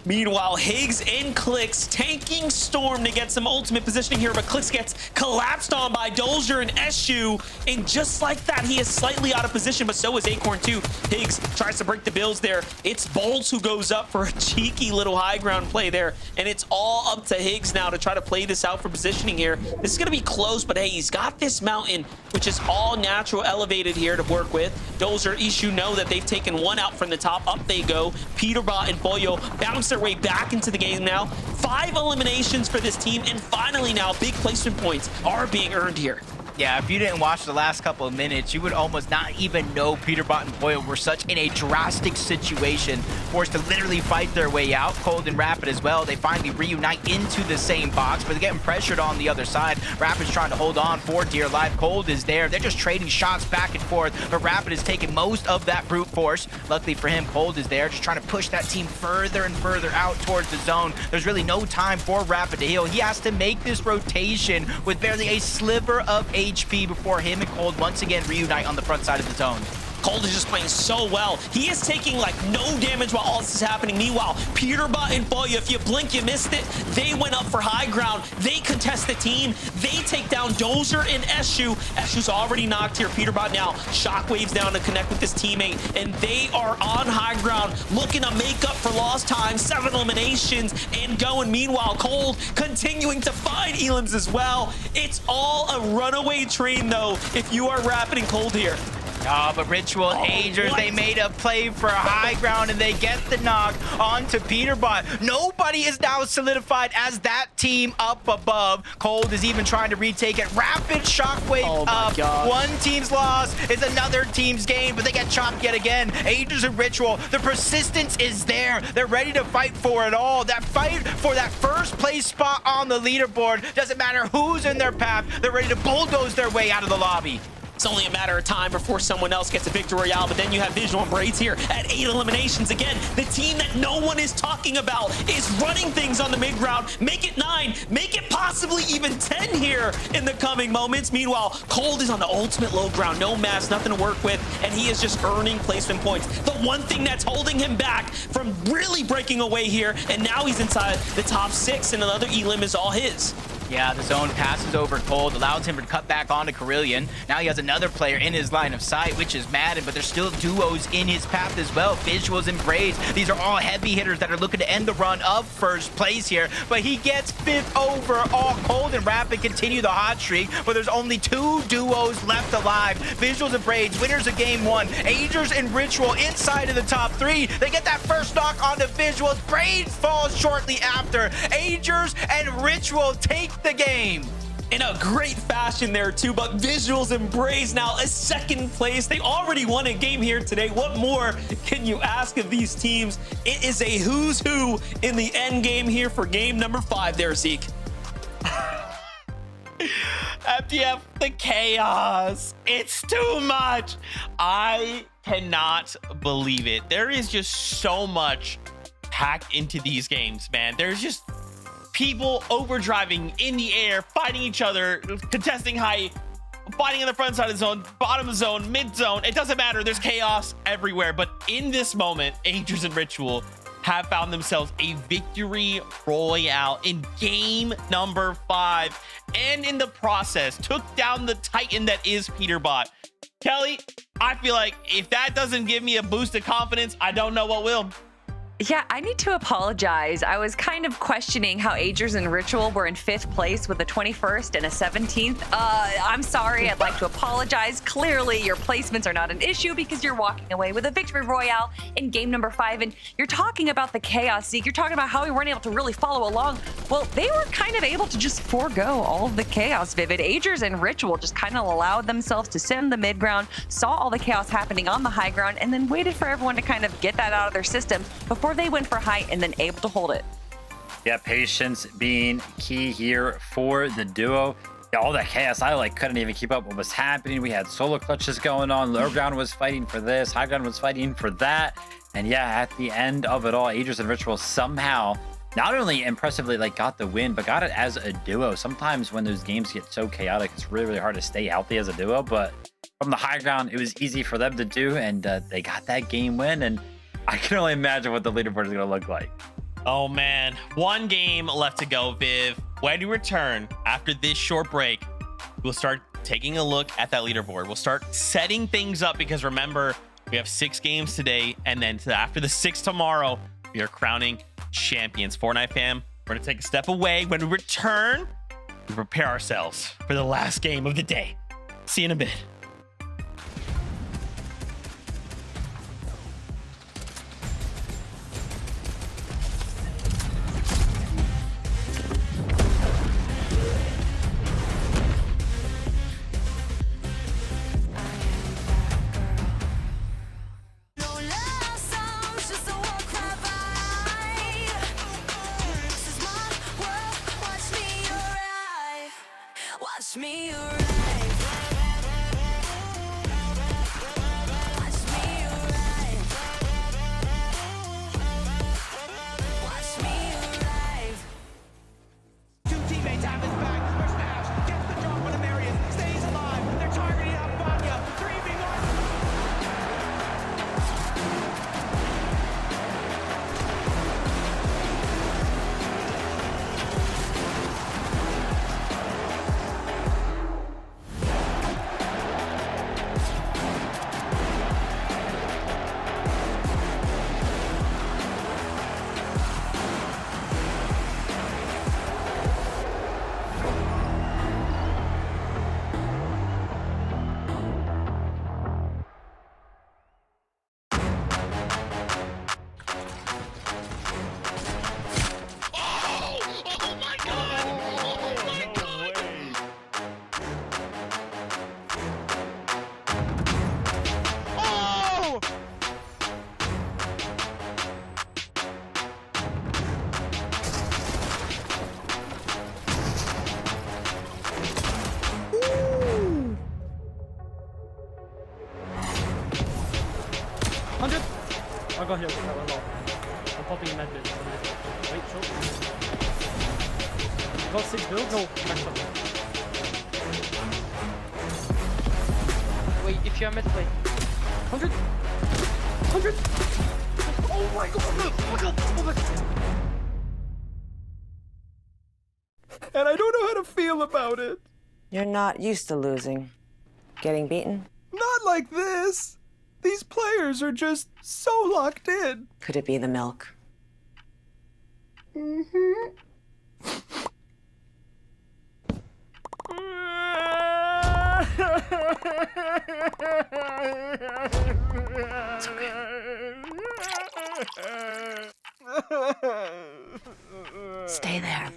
Meanwhile, Higgs and Clicks tanking Storm to get some ultimate positioning here, but Clicks gets collapsed on by Dozier and Eshu, and just like that, he is slightly out of position, but so is Acorn too. Higgs tries to break the builds there. It's Bolts who goes up for a cheeky little high ground play there, and it's all up to Higgs now to try to play this out for positioning here. This is going to be close, but hey, he's got this mountain, which is all natural elevated here to work with. Dozier, Ishu know that they've taken one out from the top. Up they go. Peterbot and Boyo bounce their way back into the game now. 5 eliminations for this team, and finally now big placement points are being earned here. Yeah, if you didn't watch the last couple of minutes, you would almost not even know Peterbot and Boyle were such in a drastic situation, forced to literally fight their way out. Cold and Rapid as well. They finally reunite into the same box, but they're getting pressured on the other side. Rapid's trying to hold on for dear life. Cold is there. They're just trading shots back and forth, but Rapid is taking most of that brute force. Luckily for him, Cold is there, just trying to push that team further and further out towards the zone. There's really no time for Rapid to heal. He has to make this rotation with barely a sliver of HP before him and Cold once again reunite on the front side of the zone. Cold is just playing so well. He is taking like no damage while all this is happening. Meanwhile, Peterbot and Foya, if you blink, you missed it. They went up for high ground. They contest the team. They take down Dozer and Eshu. Eshu's already knocked here. Peterbot now shockwaves down to connect with his teammate, and they are on high ground looking to make up for lost time. 7 eliminations and going. Meanwhile, Cold continuing to find elims as well. It's all a runaway train, though, if you are Rapid and Cold here. Oh, but Ritual and Agers, they made a play for a high ground, and they get the knock onto Peterbot. Nobody is now solidified as that team up above. Cold is even trying to retake it. Rapid shockwave up. Gosh. One team's loss is another team's gain, but they get chopped yet again. Agers and Ritual, the persistence is there. They're ready to fight for it all. That fight for that first place spot on the leaderboard. Doesn't matter who's in their path. They're ready to bulldoze their way out of the lobby. It's only a matter of time before someone else gets a victory royale, but then you have Visual and Braids here at 8 eliminations. Again, the team that no one is talking about is running things on the mid-ground. Make it 9, make it possibly even 10 here in the coming moments. Meanwhile, Cold is on the ultimate low ground. No mass, nothing to work with, and he is just earning placement points. The one thing that's holding him back from really breaking away here, and now he's inside the top 6, and another elim is all his. Yeah, the zone passes over Cold, allows him to cut back onto Carillion. Now he has another player in his line of sight, which is Madden, but there's still duos in his path as well. Visuals and Braids. These are all heavy hitters that are looking to end the run of first place here, but he gets 5th overall. Cold and Rapid continue the hot streak, but there's only 2 duos left alive. Visuals and Braids, winners of game 1. Agers and Ritual inside of the top 3. They get that first knock onto Visuals. Braids falls shortly after. Agers and Ritual take the game. In a great fashion there too, but Visuals and Braids now a 2nd place. They already won a game here today. What more can you ask of these teams? It is a who's who in the end game here for game number 5 there, Zeke. FTF, the chaos. It's too much. I cannot believe it. There is just so much packed into these games, man. There's just people overdriving in the air, fighting each other, contesting height, fighting in the front side of the zone, bottom of the zone, mid zone. It doesn't matter. There's chaos everywhere. But in this moment, Agers and Ritual have found themselves a victory royale in game number 5, and in the process took down the Titan that is Peterbot. Kelly, I feel like if that doesn't give me a boost of confidence, I don't know what will. Yeah, I need to apologize. I was kind of questioning how Agers and Ritual were in 5th place with a 21st and a 17th. I'm sorry. I'd like to apologize. Clearly, your placements are not an issue because you're walking away with a victory royale in game number 5. And you're talking about the chaos, Zeke. You're talking about how we weren't able to really follow along. Well, they were kind of able to just forego all of the chaos, Vivid. Agers and Ritual just kind of allowed themselves to sit in the mid ground, saw all the chaos happening on the high ground, and then waited for everyone to kind of get that out of their system before they went for height and then able to hold it. Yeah, patience being key here for the duo. Yeah, all that chaos, I couldn't even keep up what was happening. We had solo clutches going on. Low ground was fighting for this. High ground was fighting for that. And yeah, at the end of it all, Agers and Ritual somehow not only impressively got the win, but got it as a duo. Sometimes when those games get so chaotic, it's really, really hard to stay healthy as a duo. But from the high ground, it was easy for them to do, and they got that game win. And I can only imagine what the leaderboard is going to look like. Oh, man. 1 game left to go, Viv. When we return after this short break, we'll start taking a look at that leaderboard. We'll start setting things up because remember, we have 6 games today, and then after the 6 tomorrow, we are crowning champions. Fortnite fam, we're going to take a step away. When we return, we prepare ourselves for the last game of the day. See you in a bit. Watch me arrive. Watch me arrive. Watch me arrive. 2 teammates have his back. There's Nash. Gets the drop on Marius. Stays alive. They're targeting up Vanya. 3v1. got healed. I'm popping in med bit. Wait, short. Got 6 builds. No, max up. Wait, if you have med play. 100. 100. Oh my god. Oh my god. Oh my god. And I don't know how to feel about it. You're not used to losing. Getting beaten? Not like this. These players are just so locked in. Could it be the milk? Stay there.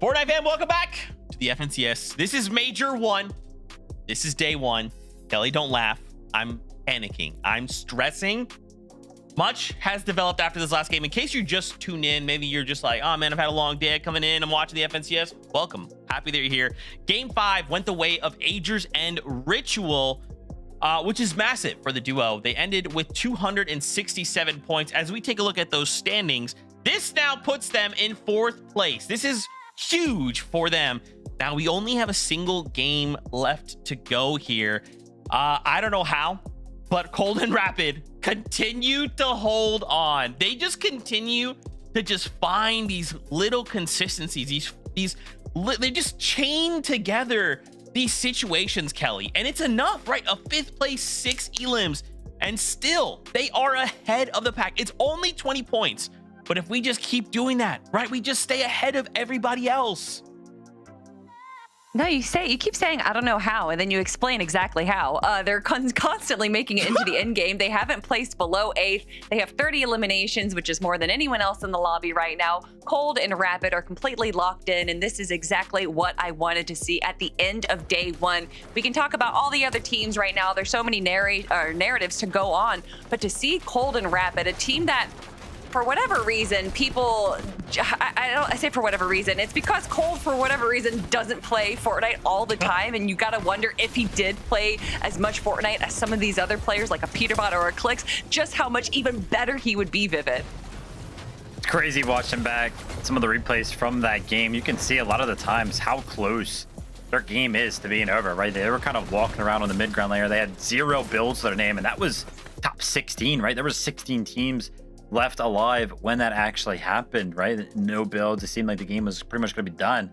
Fortnite fam, welcome back to the FNCS. This is Major 1. This is day 1. Kelly, don't laugh. I'm panicking. I'm stressing. Much has developed after this last game. In case you just tuned in, maybe you're just like, oh man, I've had a long day coming in. I'm watching the FNCS. Welcome. Happy that you're here. Game 5 went the way of Agers and Ritual, which is massive for the duo. They ended with 267 points. As we take a look at those standings, this now puts them in 4th place. This is huge for them. Now we only have a single game left to go here. I don't know how, but Cold and Rapid continue to hold on. They just continue to just find these little consistencies. They just chain together these situations, Kelly, and it's enough, right? A 5th place, 6 elims, and still they are ahead of the pack. It's only 20 points. But if we just keep doing that, right, we just stay ahead of everybody else. No, you keep saying, I don't know how, and then you explain exactly how. They're constantly making it into the end game. They haven't placed below 8th. They have 30 eliminations, which is more than anyone else in the lobby right now. Cold and Rapid are completely locked in, and this is exactly what I wanted to see at the end of day 1. We can talk about all the other teams right now. There's so many narratives to go on, but to see Cold and Rapid, a team that, for whatever reason, people, I say for whatever reason, it's because Cold, for whatever reason, doesn't play Fortnite all the time. And you got to wonder, if he did play as much Fortnite as some of these other players, like a Peterbot or a Clicks, just how much even better he would be, Vivid. It's crazy watching back some of the replays from that game. You can see a lot of the times how close their game is to being over, right? They were kind of walking around on the mid-ground layer. They had 0 builds to their name, and that was top 16, right? There was 16 teams left alive when that actually happened, right? No builds. It seemed like the game was pretty much going to be done,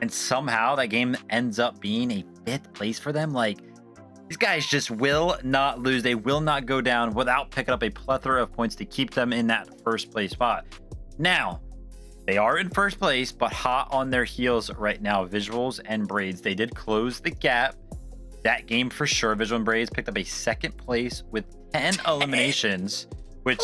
and somehow that game ends up being a 5th place for them. Like, these guys just will not lose. They will not go down without picking up a plethora of points to keep them in that 1st place spot. Now they are in 1st place, but hot on their heels right now. Visuals and Braids, they did close the gap that game for sure. Visual and Braids picked up a 2nd place with 10 eliminations, which,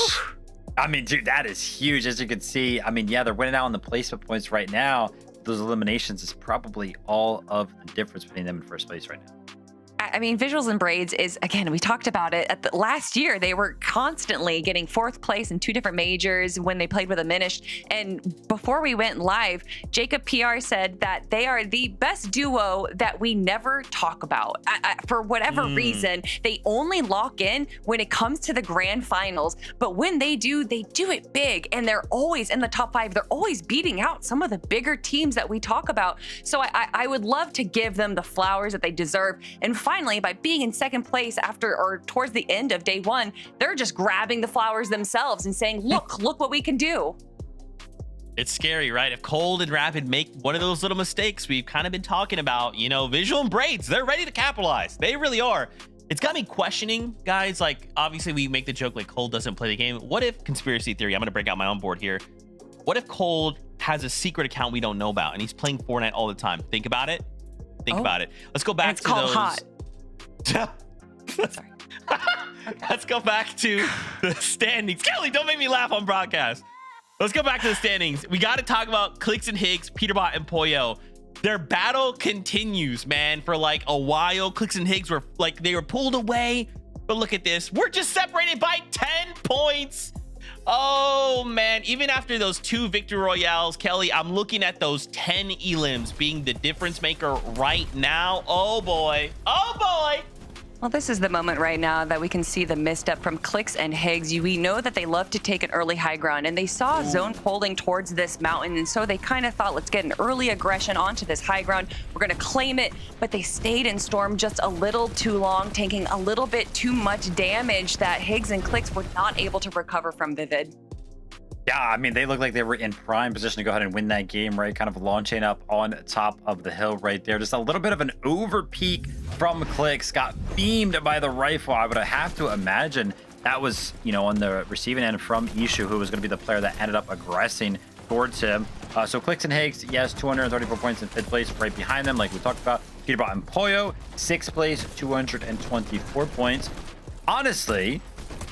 I mean, dude, that is huge. As you can see, I mean, yeah, they're winning out on the placement points right now. Those eliminations is probably all of the difference between them in 1st place right now. I mean, Visuals and Braids is, again, we talked about it at the last year. They were constantly getting 4th place in 2 different majors when they played with Diminished. And before we went live, Jacob PR said that they are the best duo that we never talk about. For whatever reason, they only lock in when it comes to the grand finals. But when they do it big, and they're always in the top 5. They're always beating out some of the bigger teams that we talk about. So I would love to give them the flowers that they deserve. And finally, by being in 2nd place after or towards the end of day 1, they're just grabbing the flowers themselves and saying, look what we can do. It's scary, right? If Cold and Rapid make one of those little mistakes we've kind of been talking about, you know, Visual and Braids, they're ready to capitalize. They really are. It's got me questioning, guys. Like, obviously we make the joke like Cold doesn't play the game. What if, conspiracy theory, I'm going to break out my own board here. What if Cold has a secret account we don't know about and he's playing Fortnite all the time? Think about it. Think about it. Let's go back to those. Hot. Sorry. Let's go back to the standings. Kelly, don't make me laugh on broadcast. Let's go back to the standings. We got to talk about Clicks and Higgs, Peterbot and Poyo. their battle continues, man, for like a while. Clicks and Higgs were like, they were pulled away. But look at this. We're just separated by 10 points. Oh, man. Even after those 2 victory royales, Kelly, I'm looking at those 10 elims being the difference maker right now. Oh, boy. Oh, boy. Well, this is the moment right now that we can see the misstep from Clicks and Higgs. We know that they love to take an early high ground, and they saw zone holding towards this mountain, and so they kind of thought, let's get an early aggression onto this high ground. We're going to claim it, but they stayed in Storm just a little too long, taking a little bit too much damage that Higgs and Clicks were not able to recover from Vivid. Yeah, I mean, they look like they were in prime position to go ahead and win that game, right? Kind of launching up on top of the hill right there. Just a little bit of an over peak from Clicks. Got beamed by the rifle. I would have to imagine that was, you know, on the receiving end from Ishu, who was going to be the player that ended up aggressing towards him. So Clicks and Higgs, yes, 234 points in 5th place. Right behind them, like we talked about, Peterbot and Pollo, 6th place, 224 points. Honestly,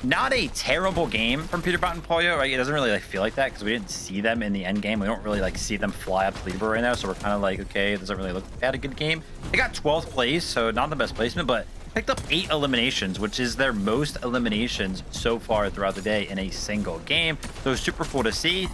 not a terrible game from Peterbot and Pollo, right? It doesn't really feel like that because we didn't see them in the end game. We don't really see them fly up to leaderboard right now, so we're kind of like, okay, it doesn't really look like they had a good game. They got 12th place, so not the best placement, but picked up 8 eliminations, which is their most eliminations so far throughout the day in a single game. So super cool to see.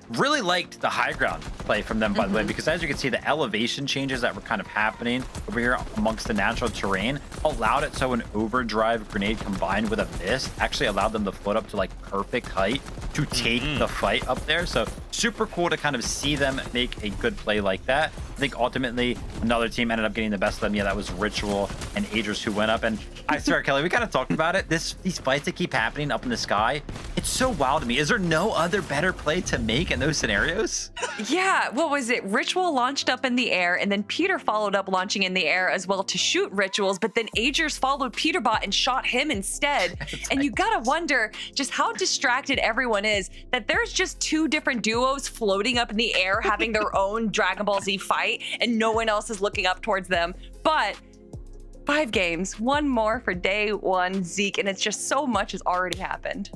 Really liked the high ground play from them, by the way, because as you can see, the elevation changes that were kind of happening over here amongst the natural terrain allowed it so an overdrive grenade combined with a mist actually allowed them to float up to like perfect height to take the fight up there. So super cool to kind of see them make a good play like that. I think ultimately another team ended up getting the best of them. Yeah, that was Ritual and Aegis who went up. And I swear, Kelly, we kind of talked about it. These fights that keep happening up in the sky, it's so wild to me. Is there no other better play to make in those scenarios? Yeah, what was it? Ritual launched up in the air, and then Peter followed up launching in the air as well to shoot Rituals, but then Aegis followed Peterbot and shot him instead. And you gotta wonder just how distracted everyone is that there's just 2 different duos floating up in the air having their own Dragon Ball Z fight, and no one else is looking up towards them. But 5 games, 1 more for day 1, Zeke, and it's just so much has already happened.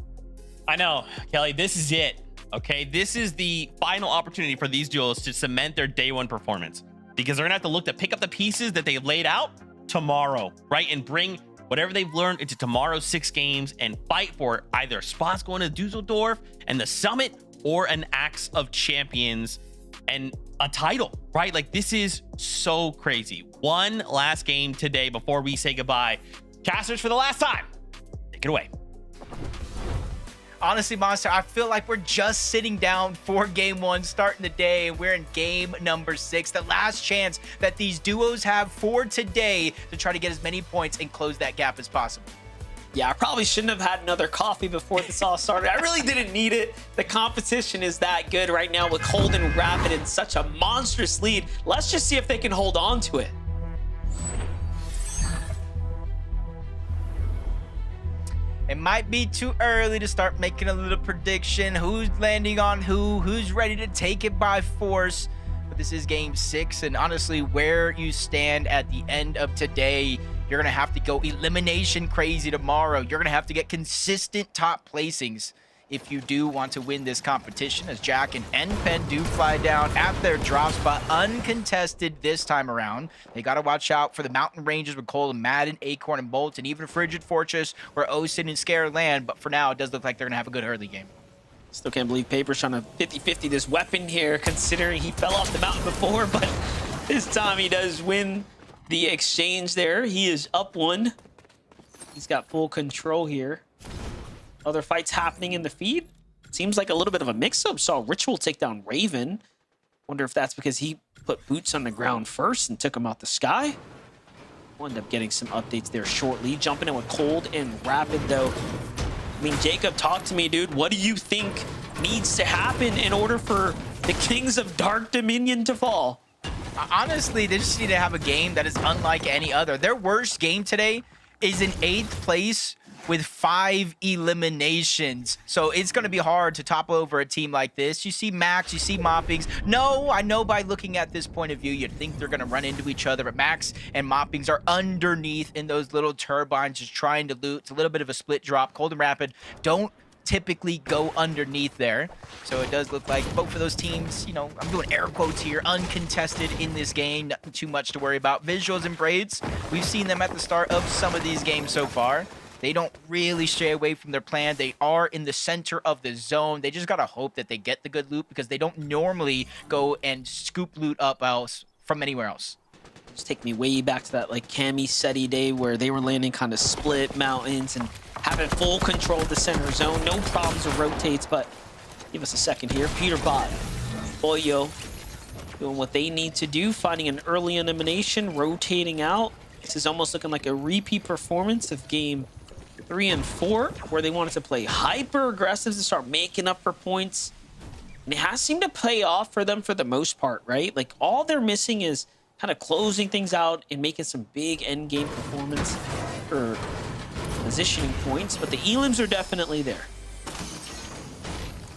I know, Kelly, this is it. Okay, this is the final opportunity for these duos to cement their day 1 performance, because they're gonna have to look to pick up the pieces that they've laid out tomorrow, right? And bring whatever they've learned into tomorrow's 6 games and fight for either spots going to Dusseldorf and the Summit or an Axe of Champions and a title, right? Like, this is so crazy. One last game today before we say goodbye. Casters, for the last time, take it away. Honestly, Monster, I feel like we're just sitting down for game 1, starting the day, and we're in game number 6. The last chance that these duos have for today to try to get as many points and close that gap as possible. Yeah, I probably shouldn't have had another coffee before this all started. I really didn't need it. The competition is that good right now with Cold and Rapid in such a monstrous lead. Let's just see if they can hold on to it. It might be too early to start making a little prediction. Who's landing on who's ready to take it by force. But this is game 6, and honestly, where you stand at the end of today, you're going to have to go elimination crazy tomorrow. You're going to have to get consistent top placings if you do want to win this competition, as Jack and NPen do fly down at their drop spot uncontested this time around. They got to watch out for the mountain ranges with Cole and Madden, Acorn and Bolt, and even Frigid Fortress where Osin and Scare land. But for now, it does look like they're going to have a good early game. Still can't believe Paper's trying to 50-50 this weapon here, considering he fell off the mountain before, but this time he does win the exchange there. He is up 1. He's got full control here. Other fights happening in the feed. Seems like a little bit of a mix-up. Saw Ritual take down Raven. Wonder if that's because he put boots on the ground first and took him out the sky. We'll end up getting some updates there shortly. Jumping in with Cold and Rapid, though. I mean, Jacob, talk to me, dude. What do you think needs to happen in order for the Kings of Dark Dominion to fall? Honestly, they just need to have a game that is unlike any other. Their worst game today is in 8th place with 5 eliminations. So it's going to be hard to topple over a team like this. You see Max, you see Moppings. No, I know by looking at this point of view, you'd think they're going to run into each other, but Max and Moppings are underneath in those little turbines just trying to loot. It's a little bit of a split drop. Cold and Rapid don't typically go underneath there. So it does look like both of those teams, you know, I'm doing air quotes here, uncontested in this game. Nothing too much to worry about. Visuals and Braids, we've seen them at the start of some of these games so far. They don't really stray away from their plan. They are in the center of the zone. They just got to hope that they get the good loot because they don't normally go and scoop loot up else from anywhere else. Just take me way back to that like Cammy Seti day where they were landing kind of split mountains and having full control of the center zone. No problems with rotates, but give us a second here. Peterbot, Boyo doing what they need to do, finding an early elimination, rotating out. This is almost looking like a repeat performance of game 3 and 4, where they wanted to play hyper aggressive to start making up for points. And it has seemed to pay off for them for the most part, right? Like all they're missing is kind of closing things out and making some big end game performance or positioning points, but the elims are definitely there.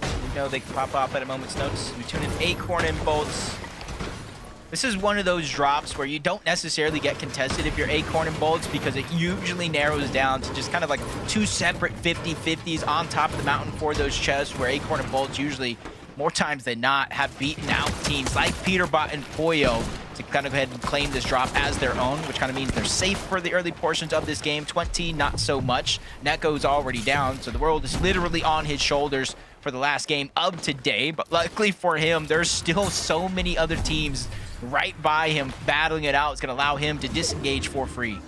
You know they can pop off at a moment's notice. We tune in Acorn and Bolts. This is one of those drops where you don't necessarily get contested if you're Acorn and Bolts because it usually narrows down to just kind of like 2 separate 50-50s on top of the mountain for those chests where Acorn and Bolts usually, more times than not, have beaten out teams like Peterbot and Poyo to kind of go ahead and claim this drop as their own, which kind of means they're safe for the early portions of this game. 20, not so much. Neko's already down, so the world is literally on his shoulders for the last game of today. But luckily for him, there's still so many other teams right by him battling it out. It's going to allow him to disengage for free.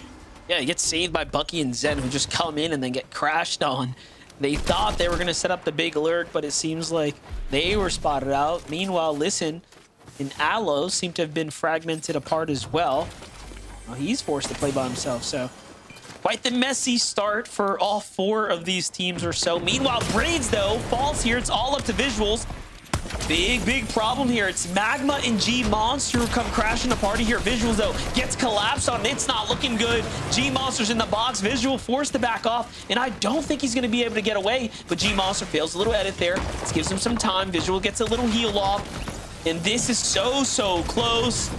Yeah, he gets saved by Bucky and Zen, who just come in and then get crashed on. They thought they were going to set up the big alert, but it seems like they were spotted out. Meanwhile, Listen and Aloe seem to have been fragmented apart as well. Well, he's forced to play by himself, so quite the messy start for all 4 of these teams or so. Meanwhile, Braids, though, falls here. It's all up to Visuals. Big problem here. It's Magma and G-Monster who come crashing the party here. Visuals, though, gets collapsed on. It's not looking good. G-Monster's in the box. Visual forced to back off, and I don't think he's going to be able to get away, but G-Monster fails a little edit there. This gives him some time. Visual gets a little heal off, and this is so close.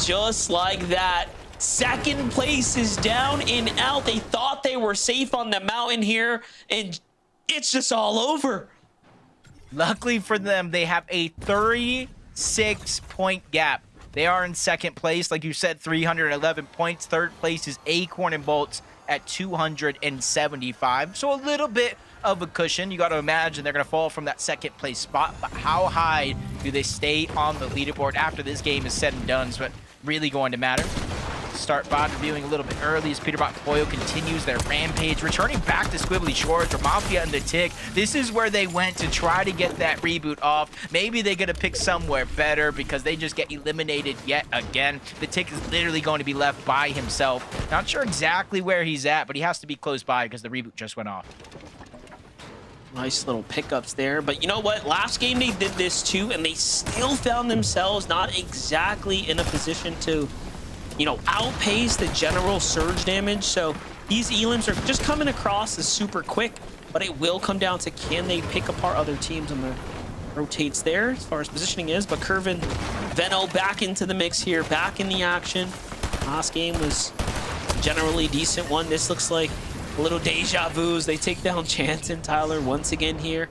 Just like that. Second place is down and out. They thought they were safe on the mountain here, and it's just all over. Luckily for them, they have a 36-point gap. They are in second place. Like you said, 311 points. Third place is Acorn and Bolts at 275. So a little bit of a cushion. You got to imagine they're going to fall from that second place spot. But how high do they stay on the leaderboard after this game is said and done? So it's really going to matter. Start bot reviewing a little bit early as Peterbot and Poyo continues their rampage, returning back to Squibbly Shores for Mafia and the Tick. This is where they went to try to get that reboot off. Maybe they're going to pick somewhere better because they just get eliminated yet again. The Tick is literally going to be left by himself. Not sure exactly where he's at, but he has to be close by because the reboot just went off. Nice little pickups there, but you know what? Last game they did this too, and they still found themselves not exactly in a position to, you know, outpace the general surge damage. So these elims are just coming across as super quick, but it will come down to can they pick apart other teams on the rotates there as far as positioning is. But Curvin, Veno back into the mix here, back in the action. Last game was a generally decent one. This looks like a little deja vu as they take down Chance and Tyler once again here.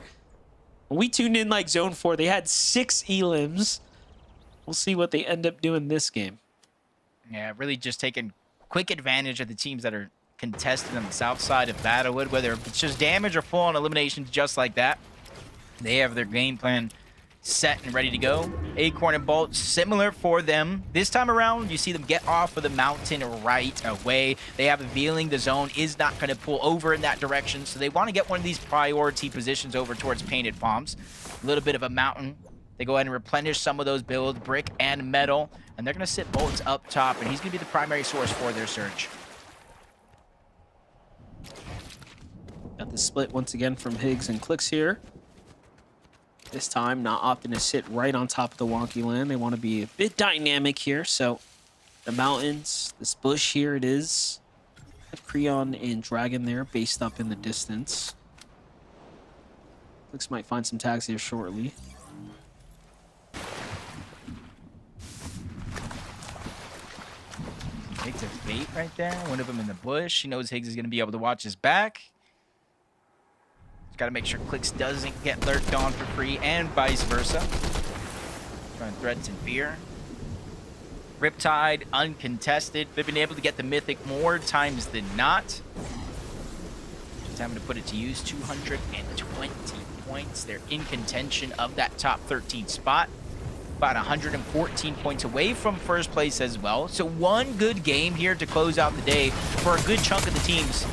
When we tuned in like Zone 4, they had 6 elims. We'll see what they end up doing this game. Yeah, really just taking quick advantage of the teams that are contested on the south side of Battlewood, whether it's just damage or full-on eliminations just like that. They have their game plan set and ready to go. Acorn and Bolt, similar for them. This time around, you see them get off of the mountain right away. They have a feeling the zone is not going to pull over in that direction, so they want to get one of these priority positions over towards Painted Palms. A little bit of a mountain. They go ahead and replenish some of those builds, brick and metal, and they're going to sit Bolts up top, and he's going to be the primary source for their search. Got the split once again from Higgs and Clicks here. This time, not opting to sit right on top of the wonky land. They want to be a bit dynamic here, so the mountains, this bush here it is. Creon and Dragon there, based up in the distance. Clicks might find some tags here shortly. Takes a bait right there. One of them in the bush. He knows Higgs is going to be able to watch his back. Gotta make sure Clicks doesn't get lurked on for free, and vice versa. Trying Threats and Fear. Riptide, uncontested. They've been able to get the Mythic more times than not. Just having to put it to use, 220 points. They're in contention of that top 13 spot. About 114 points away from first place as well. So one good game here to close out the day for a good chunk of the teams.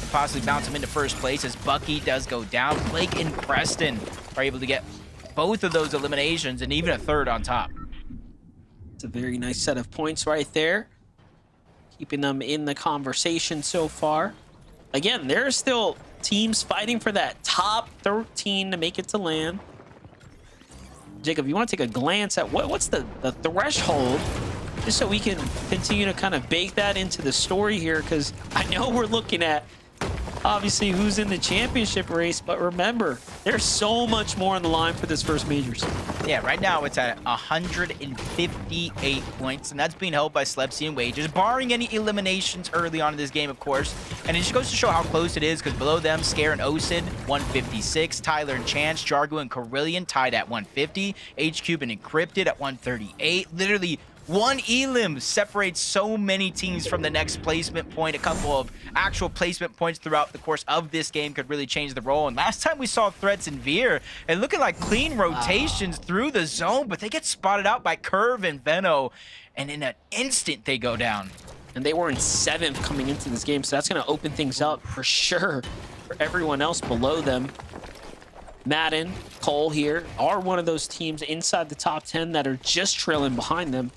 And possibly bounce them into first place as Bucky does go down. Blake and Preston are able to get both of those eliminations and even a third on top. It's a very nice set of points right there. Keeping them in the conversation so far. Again, there are still teams fighting for that top 13 to make it to LAN. Jacob, you want to take a glance at what's the threshold, just so we can continue to kind of bake that into the story here, because I know we're looking at obviously who's in the championship race, but remember, there's so much more on the line for this first majors. Yeah, right now it's at 158 points, and that's being held by Slepsy and Wages, barring any eliminations early on in this game, of course. And it just goes to show how close it is, because below them, Scare and Osid, 156. Tyler and Chance, Jargo and Carillion tied at 150. H-Cube and Encrypted at 138. Literally, one elim separates so many teams from the next placement point. A couple of actual placement points throughout the course of this game could really change the role. And last time we saw Threats and Veer, it looking like clean rotations through the zone, but they get spotted out by Curve and Veno, and in an instant they go down. And they were in 7th coming into this game, so that's going to open things up for sure for everyone else below them. Madden, Cole here are one of those teams inside the top 10 that are just trailing behind them.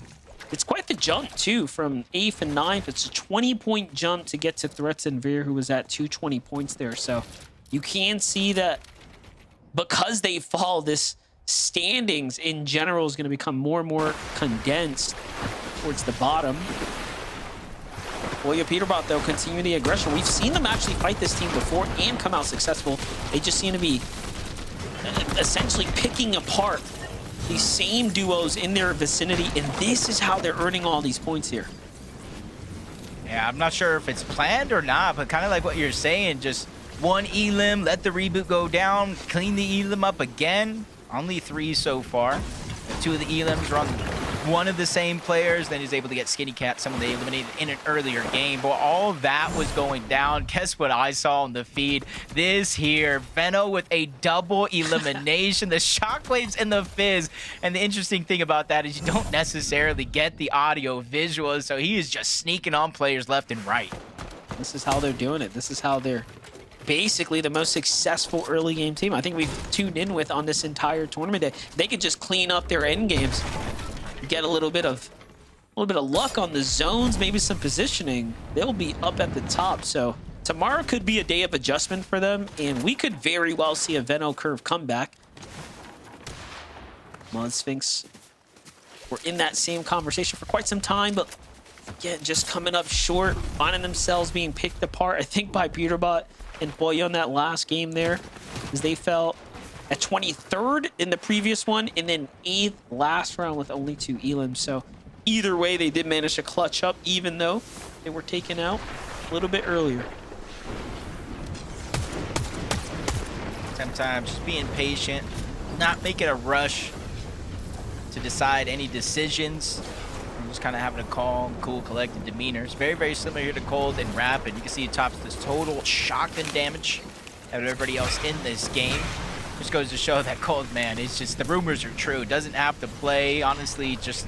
It's quite the jump, too, from 8th and 9th. It's a 20-point jump to get to Threats and Veer, who was at 220 points there. So you can see that because they fall, this standings in general is going to become more and more condensed towards the bottom. Clicks-Peterbot, though, continue the aggression. We've seen them actually fight this team before and come out successful. They just seem to be essentially picking apart these same duos in their vicinity, and this is how they're earning all these points here. Yeah, I'm not sure if it's planned or not, but kind of like what you're saying, just one elim, let the reboot go down, clean the elim up again. Only 3 so far. 2 of the elims are on one of the same players. Then he's able to get Skinny Cat, someone they eliminated in an earlier game. But all of that was going down. Guess what I saw on the feed? This here, Veno with a double elimination. The shockwaves and the fizz. And the interesting thing about that is you don't necessarily get the audio visuals. So he is just sneaking on players left and right. This is how they're doing it. This is how they're basically the most successful early game team I think we've tuned in with on this entire tournament day. They could just clean up their end games, get a little bit of luck on the zones, maybe some positioning. They'll be up at the top. So tomorrow could be a day of adjustment for them, and we could very well see a Veno Curve comeback. Mud Sphinx were in that same conversation for quite some time, but again, just coming up short, finding themselves being picked apart, I think, by Peterbot and Boy on that last game there, as they fell at 23rd in the previous one, and then 8th last round with only 2 elims. So either way, they did manage to clutch up, even though they were taken out a little bit earlier. Sometimes just being patient, not making a rush to decide any decisions. Just kind of having a calm, cool, collected demeanor. It's very, very similar here to Cold and Rapid. You can see it tops this total shotgun damage of everybody else in this game. Which goes to show that Cold, man, it's just, the rumors are true. Doesn't have to play. Honestly, just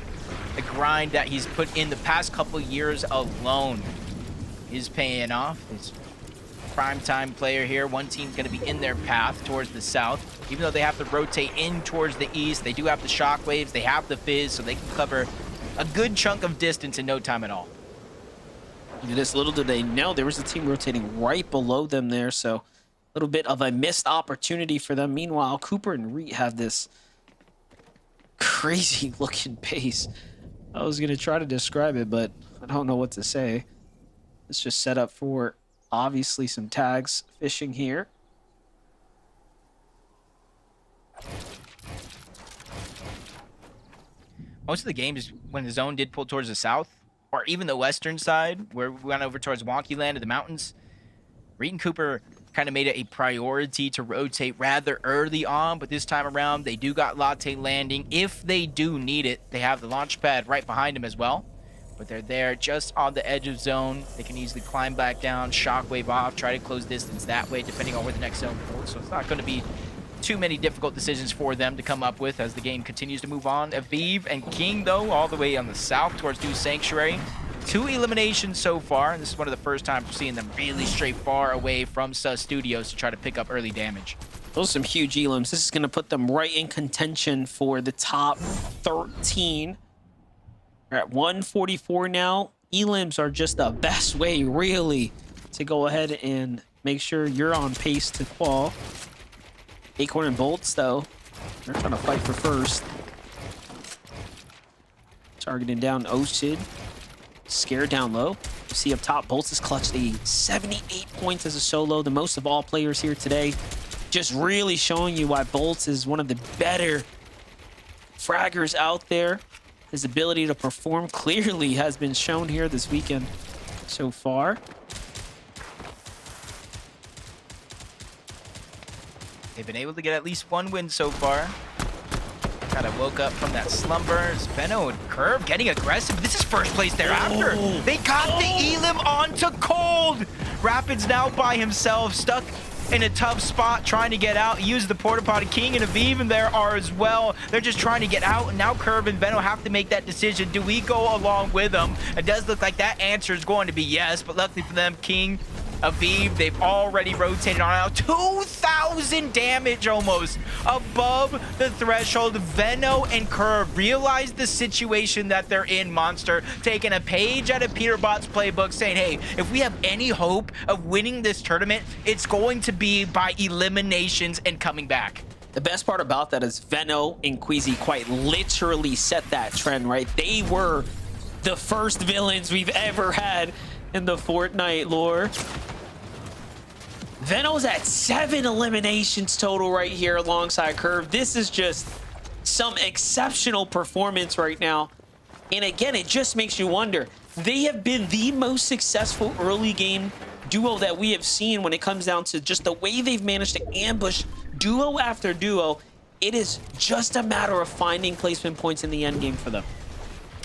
the grind that he's put in the past couple years alone is paying off. He's a prime-time player here. One team's going to be in their path towards the south. Even though they have to rotate in towards the east, they do have the shockwaves, they have the fizz, so they can cover a good chunk of distance in no time at all. This little did they know there was a team rotating right below them there, so a little bit of a missed opportunity for them. Meanwhile, Cooper and Reet have this crazy looking pace. I was gonna try to describe it, but I don't know what to say. It's just set up for obviously some tags fishing here. Most of the games, when the zone did pull towards the south, or even the western side, where we went over towards Wonky Land and the mountains, Reed and Cooper kind of made it a priority to rotate rather early on, but this time around, they do got latte landing. If they do need it, they have the launch pad right behind them as well. But they're there just on the edge of zone. They can easily climb back down, shockwave off, try to close distance that way, depending on where the next zone falls. So it's not going to be too many difficult decisions for them to come up with as the game continues to move on. Aviv and King, though, all the way on the south towards New Sanctuary. 2 eliminations so far, and this is one of the first times we're seeing them really stray far away from Sus Studios to try to pick up early damage. Those are some huge elims. This is going to put them right in contention for the top 13. We're at 144 now. Elims are just the best way, really, to go ahead and make sure you're on pace to qual. Acorn and Bolts, though, they're trying to fight for first. Targeting down Osid. Scared down low. You see up top, Bolts has clutched a 78 points as a solo, the most of all players here today. Just really showing you why Bolts is one of the better fraggers out there. His ability to perform clearly has been shown here this weekend so far. They've been able to get at least 1 win so far. Kind of woke up from that slumber. Benno and Curve getting aggressive. This is first place thereafter. Oh. They got the Elim onto Cold. Rapids now by himself, stuck in a tough spot, trying to get out. Use the porta potty. King and Aviv in there are as well. They're just trying to get out, and now Curve and Benno have to make that decision. Do we go along with them? It does look like that answer is going to be yes, but luckily for them, King, Aviv, they've already rotated on out. 2,000 damage almost above the threshold. Venno and Curve realize the situation that they're in, Monster, taking a page out of Peterbot's playbook, saying, hey, if we have any hope of winning this tournament, it's going to be by eliminations and coming back. The best part about that is Venno and Queasy quite literally set that trend, right? They were the first villains we've ever had in the Fortnite lore. Venno's at 7 eliminations total right here alongside Curve. This is just some exceptional performance right now. And again, it just makes you wonder. They have been the most successful early game duo that we have seen when it comes down to just the way they've managed to ambush duo after duo. It is just a matter of finding placement points in the end game for them.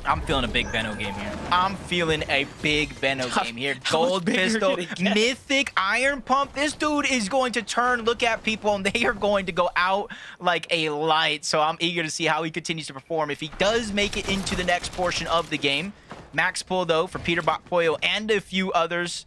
I'm feeling a big Benno game here. I'm feeling a big Benno game here. Gold pistol, mythic iron pump. This dude is going to turn, look at people, and they are going to go out like a light. So I'm eager to see how he continues to perform. If he does make it into the next portion of the game. Max pull, though, for Peterbot, Poyo, and a few others.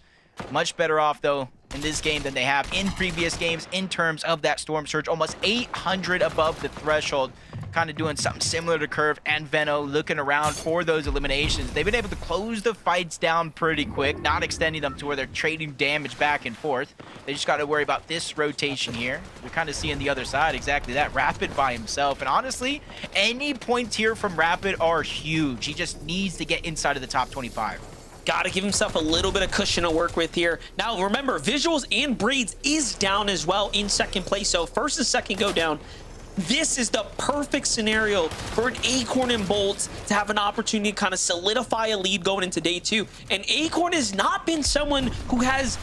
Much better off, though, in this game than they have in previous games in terms of that Storm Surge. Almost 800 above the threshold. Kind of doing something similar to Curve and Venno, looking around for those eliminations. They've been able to close the fights down pretty quick, not extending them to where they're trading damage back and forth. They just got to worry about this rotation here. We're kind of seeing the other side, exactly that. Rapid by himself. And honestly, any points here from Rapid are huge. He just needs to get inside of the top 25. Got to give himself a little bit of cushion to work with here. Now, remember, Visuals and Breeds is down as well in second place. So first and second go down. This is the perfect scenario for an Acorn and Bolts to have an opportunity to kind of solidify a lead going into day 2. And Acorn has not been someone who has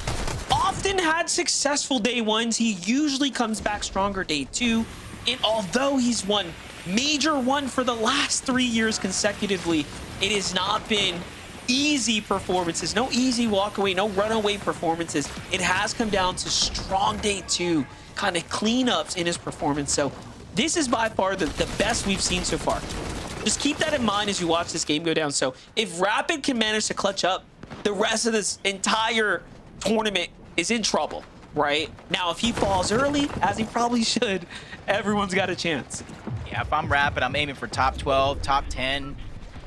often had successful day 1s. He usually comes back stronger day 2. And although he's won major 1 for the last 3 years consecutively, it has not been easy performances, no easy walkaway, no runaway performances. It has come down to strong day 2 kind of cleanups in his performance. So this is by far the best we've seen so far. Just keep that in mind as you watch this game go down. So if Rapid can manage to clutch up, the rest of this entire tournament is in trouble, right? Now, if he falls early, as he probably should, everyone's got a chance. Yeah, if I'm Rapid, I'm aiming for top 12, top 10.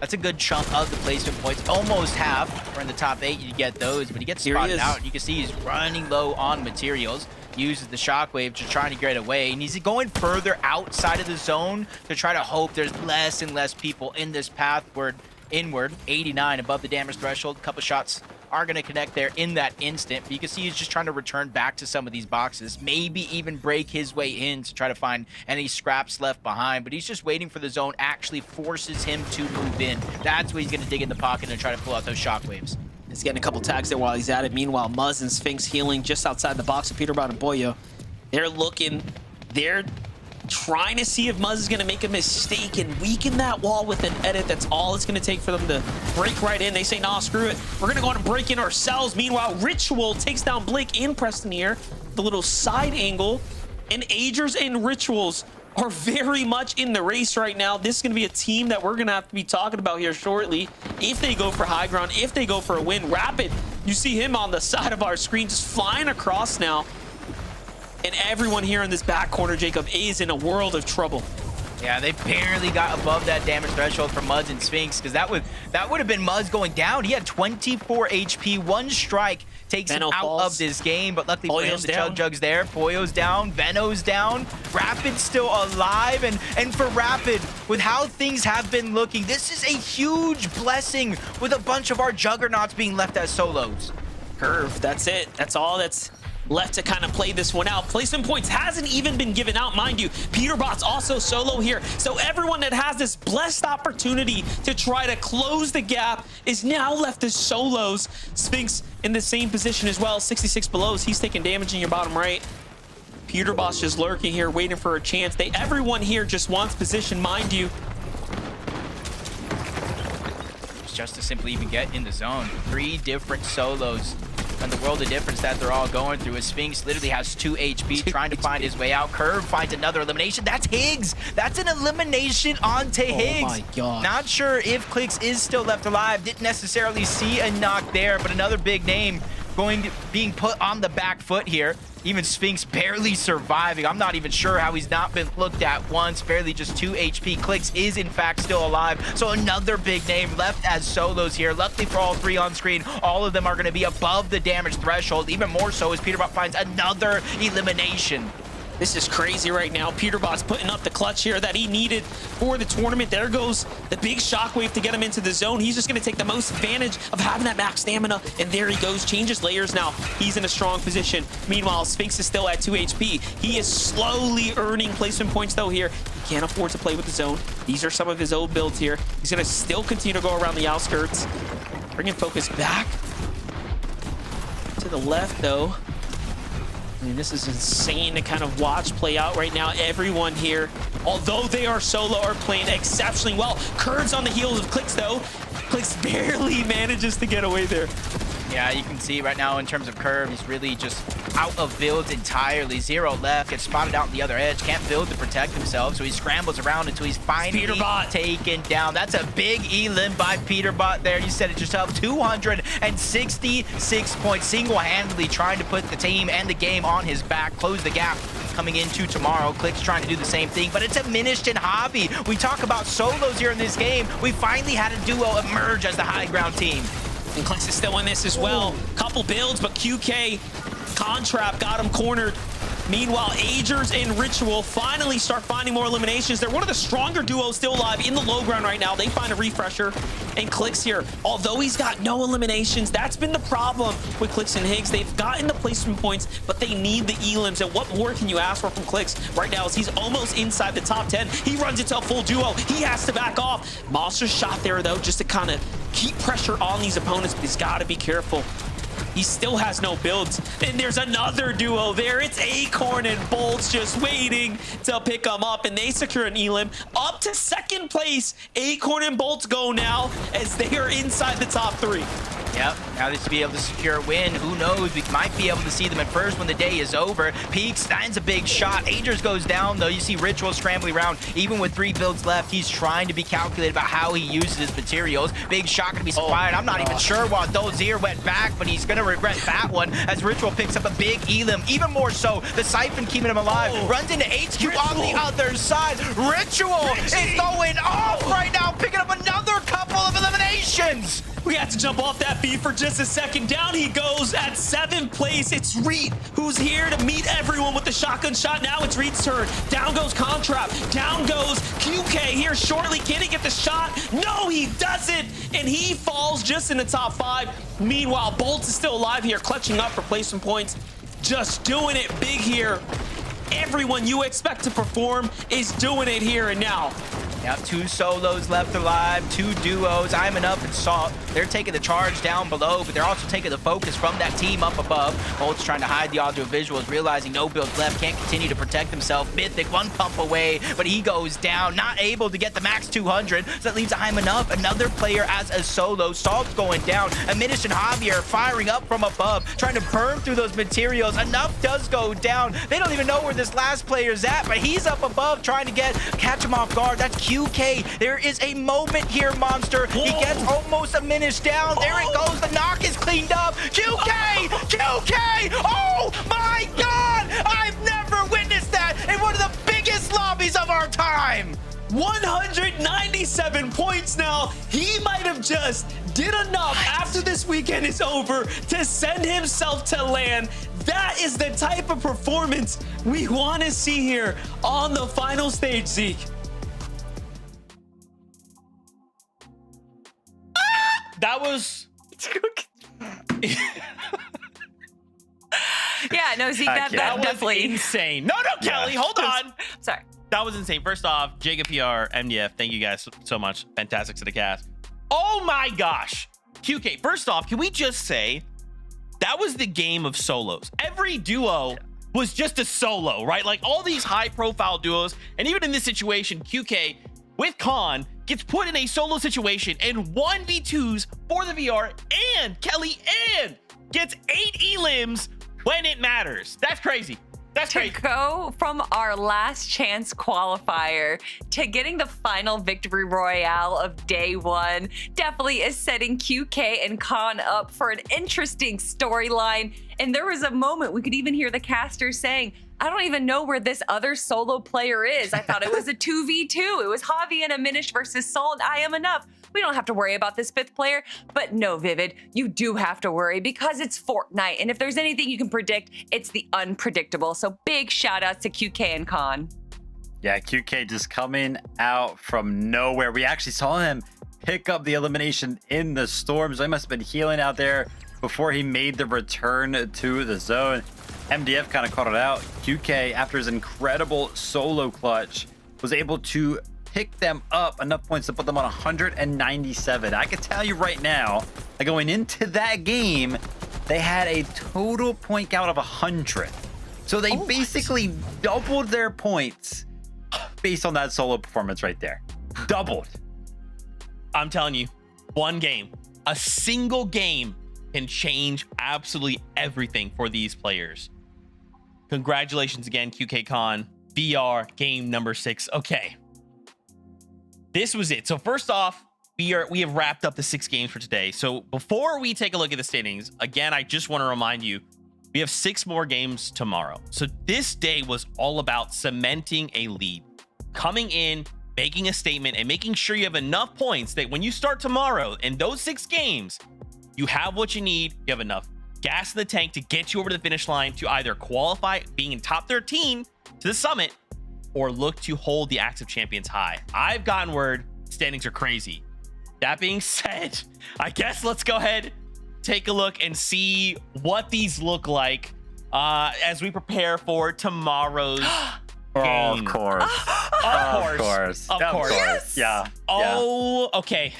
That's a good chunk of the placement points. Almost half. We're in the top 8, you get those, but he gets spotted out. You can see he's running low on materials. Uses the shockwave to try to get away, and he's going further outside of the zone to try to hope there's less and less people in this pathward inward. 89 above the damage threshold. A couple shots are going to connect there in that instant, but you can see he's just trying to return back to some of these boxes, maybe even break his way in to try to find any scraps left behind, but he's just waiting for the zone actually forces him to move in. That's where he's going to dig in the pocket and try to pull out those shockwaves. He's getting a couple tags there while he's at it. Meanwhile, Muzz and Sphinx healing just outside the box of Peterbot and Boyo. They're trying to see if Muzz is going to make a mistake and weaken that wall with an edit. That's all it's going to take for them to break right in. They say, nah, screw it. We're going to go out and break in ourselves. Meanwhile, Ritual takes down Blink in Preston here. The little side angle. And Agers and Rituals are very much in the race right now. This is going to be a team that we're going to have to be talking about here shortly. If they go for high ground, if they go for a win. Rapid, you see him on the side of our screen just flying across now. And everyone here in this back corner, Jacob, is in a world of trouble. Yeah, they barely got above that damage threshold for Muzz and Sphinx, because that would have been Muzz going down. He had 24 HP. One strike takes him out of this game, but luckily for him, the Chug Jug's there. Boyo's down, Veno's down, Rapid's still alive, and for Rapid, with how things have been looking, this is a huge blessing with a bunch of our juggernauts being left as solos. Curve, that's it. That's all that's left to kind of play this one out. Placement points hasn't even been given out, mind you. Peterbot's also solo here. So everyone that has this blessed opportunity to try to close the gap is now left as solos. Sphinx in the same position as well, 66 below. He's taking damage in your bottom right. Peterbot's just lurking here, waiting for a chance. Everyone here just wants position, mind you. Just to simply even get in the zone. 3 different solos. And the world of difference that they're all going through is Sphinx literally has 2 HP trying to find his way out. Curve finds another elimination. That's Higgs. That's an elimination onto Higgs. Oh my God. Not sure if Clicks is still left alive. Didn't necessarily see a knock there, but another big name being put on the back foot here. Even Sphinx barely surviving. I'm not even sure how he's not been looked at once. Barely just 2 HP. Clicks is in fact still alive. So another big name left as solos here. Luckily for all 3 on screen, all of them are going to be above the damage threshold. Even more so as Peterbot finds another elimination. This is crazy right now. Peterbot's putting up the clutch here that he needed for the tournament. There goes the big shockwave to get him into the zone. He's just going to take the most advantage of having that max stamina. And there he goes. Changes layers now. He's in a strong position. Meanwhile, Sphinx is still at 2 HP. He is slowly earning placement points, though, here. He can't afford to play with the zone. These are some of his old builds here. He's going to still continue to go around the outskirts. Bringing focus back to the left, though. I mean, this is insane to kind of watch play out right now. Everyone here, although they are solo, are playing exceptionally well. Curves on the heels of Clicks, though. Clicks barely manages to get away there. Yeah, you can see right now in terms of Curve, he's really just out of builds entirely. 0 left, gets spotted out on the other edge, can't build to protect himself, so he scrambles around until he's finally taken down. That's a big elim by Peterbot there. You said it yourself, 266 points, single-handedly trying to put the team and the game on his back, close the gap coming into tomorrow. Clicks trying to do the same thing, but it's a diminished in hobby. We talk about solos here in this game. We finally had a duo emerge as the high ground team. And Clicks is still in this as well. Couple builds, but QK Contrap got him cornered. Meanwhile, Agers and Ritual finally start finding more eliminations. They're one of the stronger duos still alive in the low ground right now. They find a refresher, and Clicks here, although he's got no eliminations, that's been the problem with Clicks and Higgs. They've gotten the placement points, but they need the elims. And what more can you ask for from Clicks right now as he's almost inside the top 10. He runs into a full duo. He has to back off. Monster shot there, though, just to kind of keep pressure on these opponents, but he's got to be careful. He still has no builds. And there's another duo there. It's Acorn and Bolts just waiting to pick them up. And they secure an elim. Up to second place. Acorn and Bolts go now as they are inside the top 3. Yep, now they should be able to secure a win. Who knows? We might be able to see them at first when the day is over. Peaks finds a big shot. Agers goes down, though. You see Ritual scrambling around. Even with 3 builds left, he's trying to be calculated about how he uses his materials. Big shot gonna be supplied. I'm not even sure why Dozier went back, but he's gonna regret that one as Ritual picks up a big elim. Even more so, the Siphon keeping him alive. Runs into HQ on the other side. Ritual is going off right now, picking up another couple of eliminations. We have to jump off that beat for just a second. Down he goes at 7th place. It's Reed who's here to meet everyone with the shotgun shot. Now it's Reed's turn. Down goes Contrap. Down goes QK here shortly. Can he get the shot? No, he doesn't. And he falls just in the top 5. Meanwhile, Bolts is still alive here, clutching up for placement points. Just doing it big here. Everyone you expect to perform is doing it here and now. Yep, 2 solos left alive, 2 duos. I'm an up and They're taking the charge down below, but they're also taking the focus from that team up above. Bolt's trying to hide the audio visuals, realizing no builds left, can't continue to protect himself. Mythic one pump away, but he goes down, not able to get the max 200. So that leaves Hyman up. Another player as a solo. Salt's going down. Aminish and Javier firing up from above, trying to burn through those materials. Enough does go down. They don't even know where this last player's at, but he's up above trying to catch him off guard. That's QK. There is a moment here, Monster. He gets almost Aminish down. There it goes. The knock is cleaned up. QK! QK! Oh my God! I've never witnessed that in one of the biggest lobbies of our time. 197 points now. He might have just did enough after this weekend is over to send himself to LAN. That is the type of performance we want to see here on the final stage, Zeke. That was... Yeah, no, Zeke, that that was definitely insane. No, Kelly, hold on. Sorry. That was insane. First off, Jacob PR, MDF, thank you guys so much. Fantastic to the cast. Oh my gosh. QK, first off, can we just say that was the game of solos? Every duo was just a solo, right? Like all these high profile duos, and even in this situation, QK with Khan gets put in a solo situation and 1v2s for the VR, and Kelly and gets 8 elims when it matters. That's crazy. That's to crazy. go from our last chance qualifier to getting the final victory royale of day one definitely is setting QK and Khan up for an interesting storyline. And there was a moment we could even hear the casters saying, I don't even know where this other solo player is. I thought it was a 2v2. It was Javi and Aminish versus Salt. I am enough. We don't have to worry about this 5th player. But no, Vivid, you do have to worry because it's Fortnite. And if there's anything you can predict, it's the unpredictable. So big shout outs to QK and Khan. Yeah, QK just coming out from nowhere. We actually saw him pick up the elimination in the storm. So he must have been healing out there before he made the return to the zone. MDF kind of caught it out. QK, after his incredible solo clutch, was able to pick them up enough points to put them on 197. I can tell you right now, like going into that game, they had a total point count of 100. So they basically doubled their points based on that solo performance right there. Doubled. I'm telling you, one game, a single game can change absolutely everything for these players. Congratulations again, QK Khan. VR game number 6. Okay. This was it. So first off, we have wrapped up the 6 games for today. So before we take a look at the standings, again, I just want to remind you, we have 6 more games tomorrow. So this day was all about cementing a lead, coming in, making a statement, and making sure you have enough points that when you start tomorrow in those 6 games, you have what you need. You have enough gas in the tank to get you over to the finish line to either qualify being in top 13 to the summit or look to hold the active champions high. I've gotten word standings are crazy. That being said, I guess let's go ahead, take a look and see what these look like as we prepare for tomorrow's game. Of course. Of course. Yes. Yeah. Oh, okay.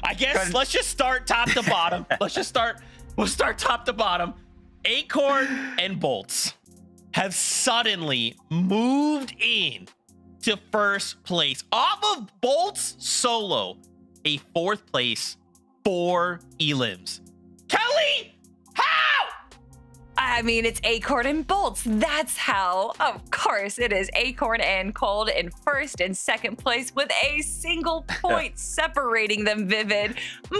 I guess let's just start top to bottom. We'll start top to bottom. Acorn and Bolts have suddenly moved in to first place off of Bolts solo, a 4th place, 4 elims. Kelly, how? I mean, it's Acorn and Bolts. That's how. Of course, it is Acorn and Cold in 1st and 2nd place with a single point separating them, Vivid.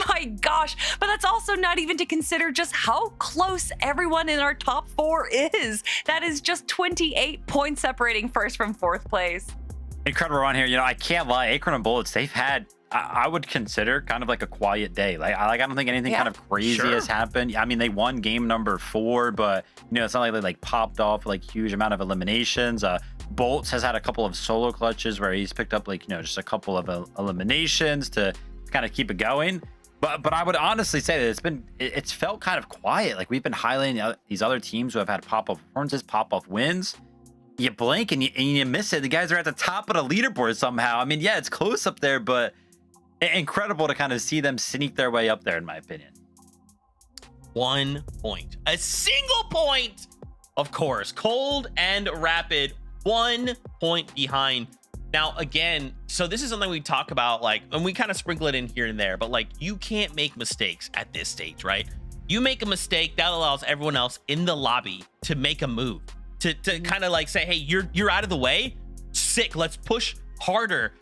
My gosh. But that's also not even to consider just how close everyone in our top 4 is. That is just 28 points separating 1st from 4th place. Incredible run here. You know, I can't lie. Acorn and Bullets, they've had, I would consider kind of like a quiet day. Like I don't think anything kind of crazy has happened. I mean, they won game number 4, but you know, it's not like they like popped off like huge amount of eliminations. Bolts has had a couple of solo clutches where he's picked up like, you know, just a couple of eliminations to kind of keep it going. But I would honestly say that it's felt kind of quiet. Like we've been highlighting these other teams who have had pop-off performances, pop-off wins. You blink and you miss it. The guys are at the top of the leaderboard somehow. I mean, yeah, it's close up there, but incredible to kind of see them sneak their way up there, in my opinion. 1 point. A single point! Of course, Cold and Rapid, 1 point behind. Now, again, so this is something we talk about, like, and we kind of sprinkle it in here and there, but like, you can't make mistakes at this stage, right? You make a mistake, that allows everyone else in the lobby to make a move, to kind of like say, hey, you're out of the way. Sick, let's push harder.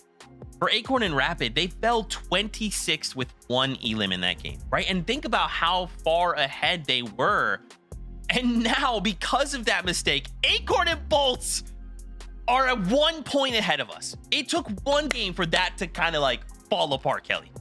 For Acorn and Rapid, they fell 26th with 1 elim in that game, right? And think about how far ahead they were. And now, because of that mistake, Acorn and Bolts are at 1 point ahead of us. It took 1 game for that to kind of like fall apart, Kelly.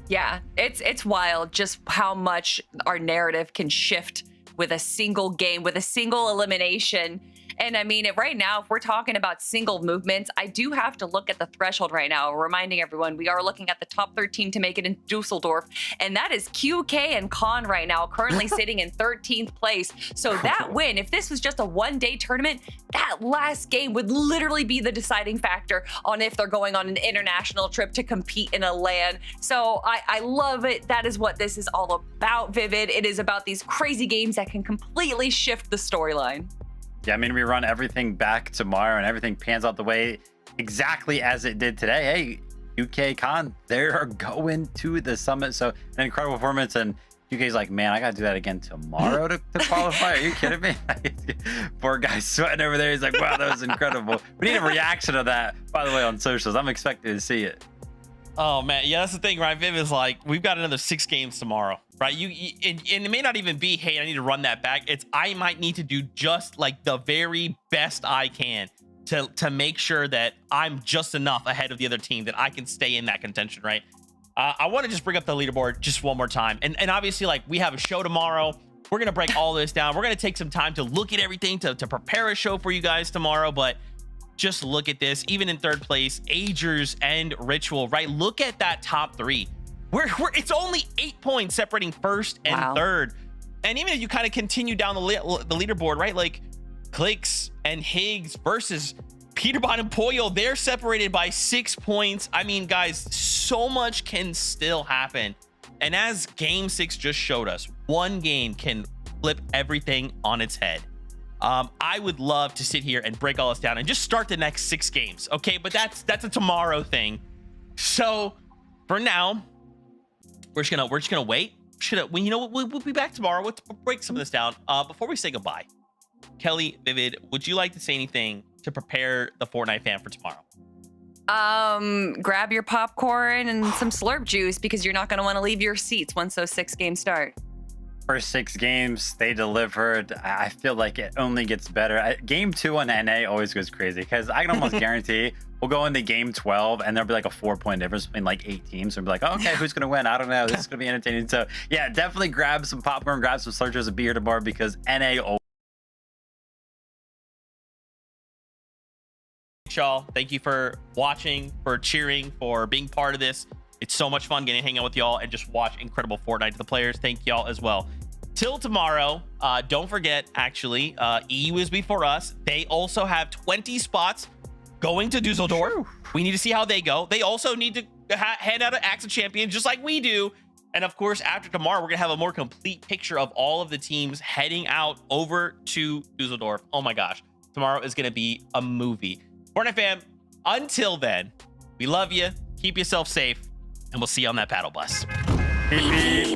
Yeah, it's wild just how much our narrative can shift with a single game, with a single elimination. And I mean, right now, if we're talking about single movements, I do have to look at the threshold right now, reminding everyone we are looking at the top 13 to make it in Dusseldorf. And that is QK and Khan right now, currently sitting in 13th place. So that win, if this was just a one-day tournament, that last game would literally be the deciding factor on if they're going on an international trip to compete in a LAN. So I love it. That is what this is all about, Vivid. It is about these crazy games that can completely shift the storyline. Yeah, I mean, we run everything back tomorrow and everything pans out the way exactly as it did today. Hey, UK Con, they're going to the summit. So an incredible performance. And UK's like, man, I got to do that again tomorrow to qualify. Are you kidding me? Poor guy sweating over there. He's like, wow, that was incredible. We need a reaction of that, by the way, on socials. I'm expecting to see it. Oh man, yeah, that's the thing, right? Viv is like, we've got another 6 games tomorrow, right? And it may not even be, hey, I need to run that back. It's I might need to do just like the very best I can to make sure that I'm just enough ahead of the other team that I can stay in that contention, right? I want to just bring up the leaderboard just one more time, and obviously, like, we have a show tomorrow. We're gonna break all this down. We're gonna take some time to look at everything to prepare a show for you guys tomorrow, but. Just look at this, even in 3rd place, Agers and Ritual, right? Look at that top 3. It's only 8 points separating 1st and 3rd. And even if you kind of continue down the leaderboard, right? Like Clicks and Higgs versus Peterbot and Poyo, they're separated by 6 points. I mean, guys, so much can still happen. And as game 6 just showed us, 1 game can flip everything on its head. I would love to sit here and break all this down and just start the next 6 games, okay? But that's a tomorrow thing. So for now, we're just gonna wait. We'll be back tomorrow. We'll break some of this down. Before we say goodbye, Kelly, Vivid, would you like to say anything to prepare the Fortnite fan for tomorrow? Grab your popcorn and some slurp juice because you're not gonna want to leave your seats once those 6 games start. First 6 games, they delivered. I feel like it only gets better. Game 2 on NA always goes crazy because I can almost guarantee we'll go into game 12 and there'll be like a 4-point difference between like 8 teams. So we'll be like, oh, okay, who's going to win? I don't know. This is going to be entertaining. So yeah, definitely grab some popcorn, grab some slurpers and beer tomorrow because NA always. Y'all, thank you for watching, for cheering, for being part of this. It's so much fun getting to hang out with y'all and just watch incredible Fortnite to the players. Thank y'all as well. Till tomorrow, don't forget, actually, EU is before us. They also have 20 spots going to Dusseldorf. Whew. We need to see how they go. They also need to hand out an Axe of Champions just like we do. And of course, after tomorrow, we're going to have a more complete picture of all of the teams heading out over to Dusseldorf. Oh my gosh. Tomorrow is going to be a movie. Fortnite fam, until then, we love you. Keep yourself safe. And we'll see you on that paddle bus. Beep, beep.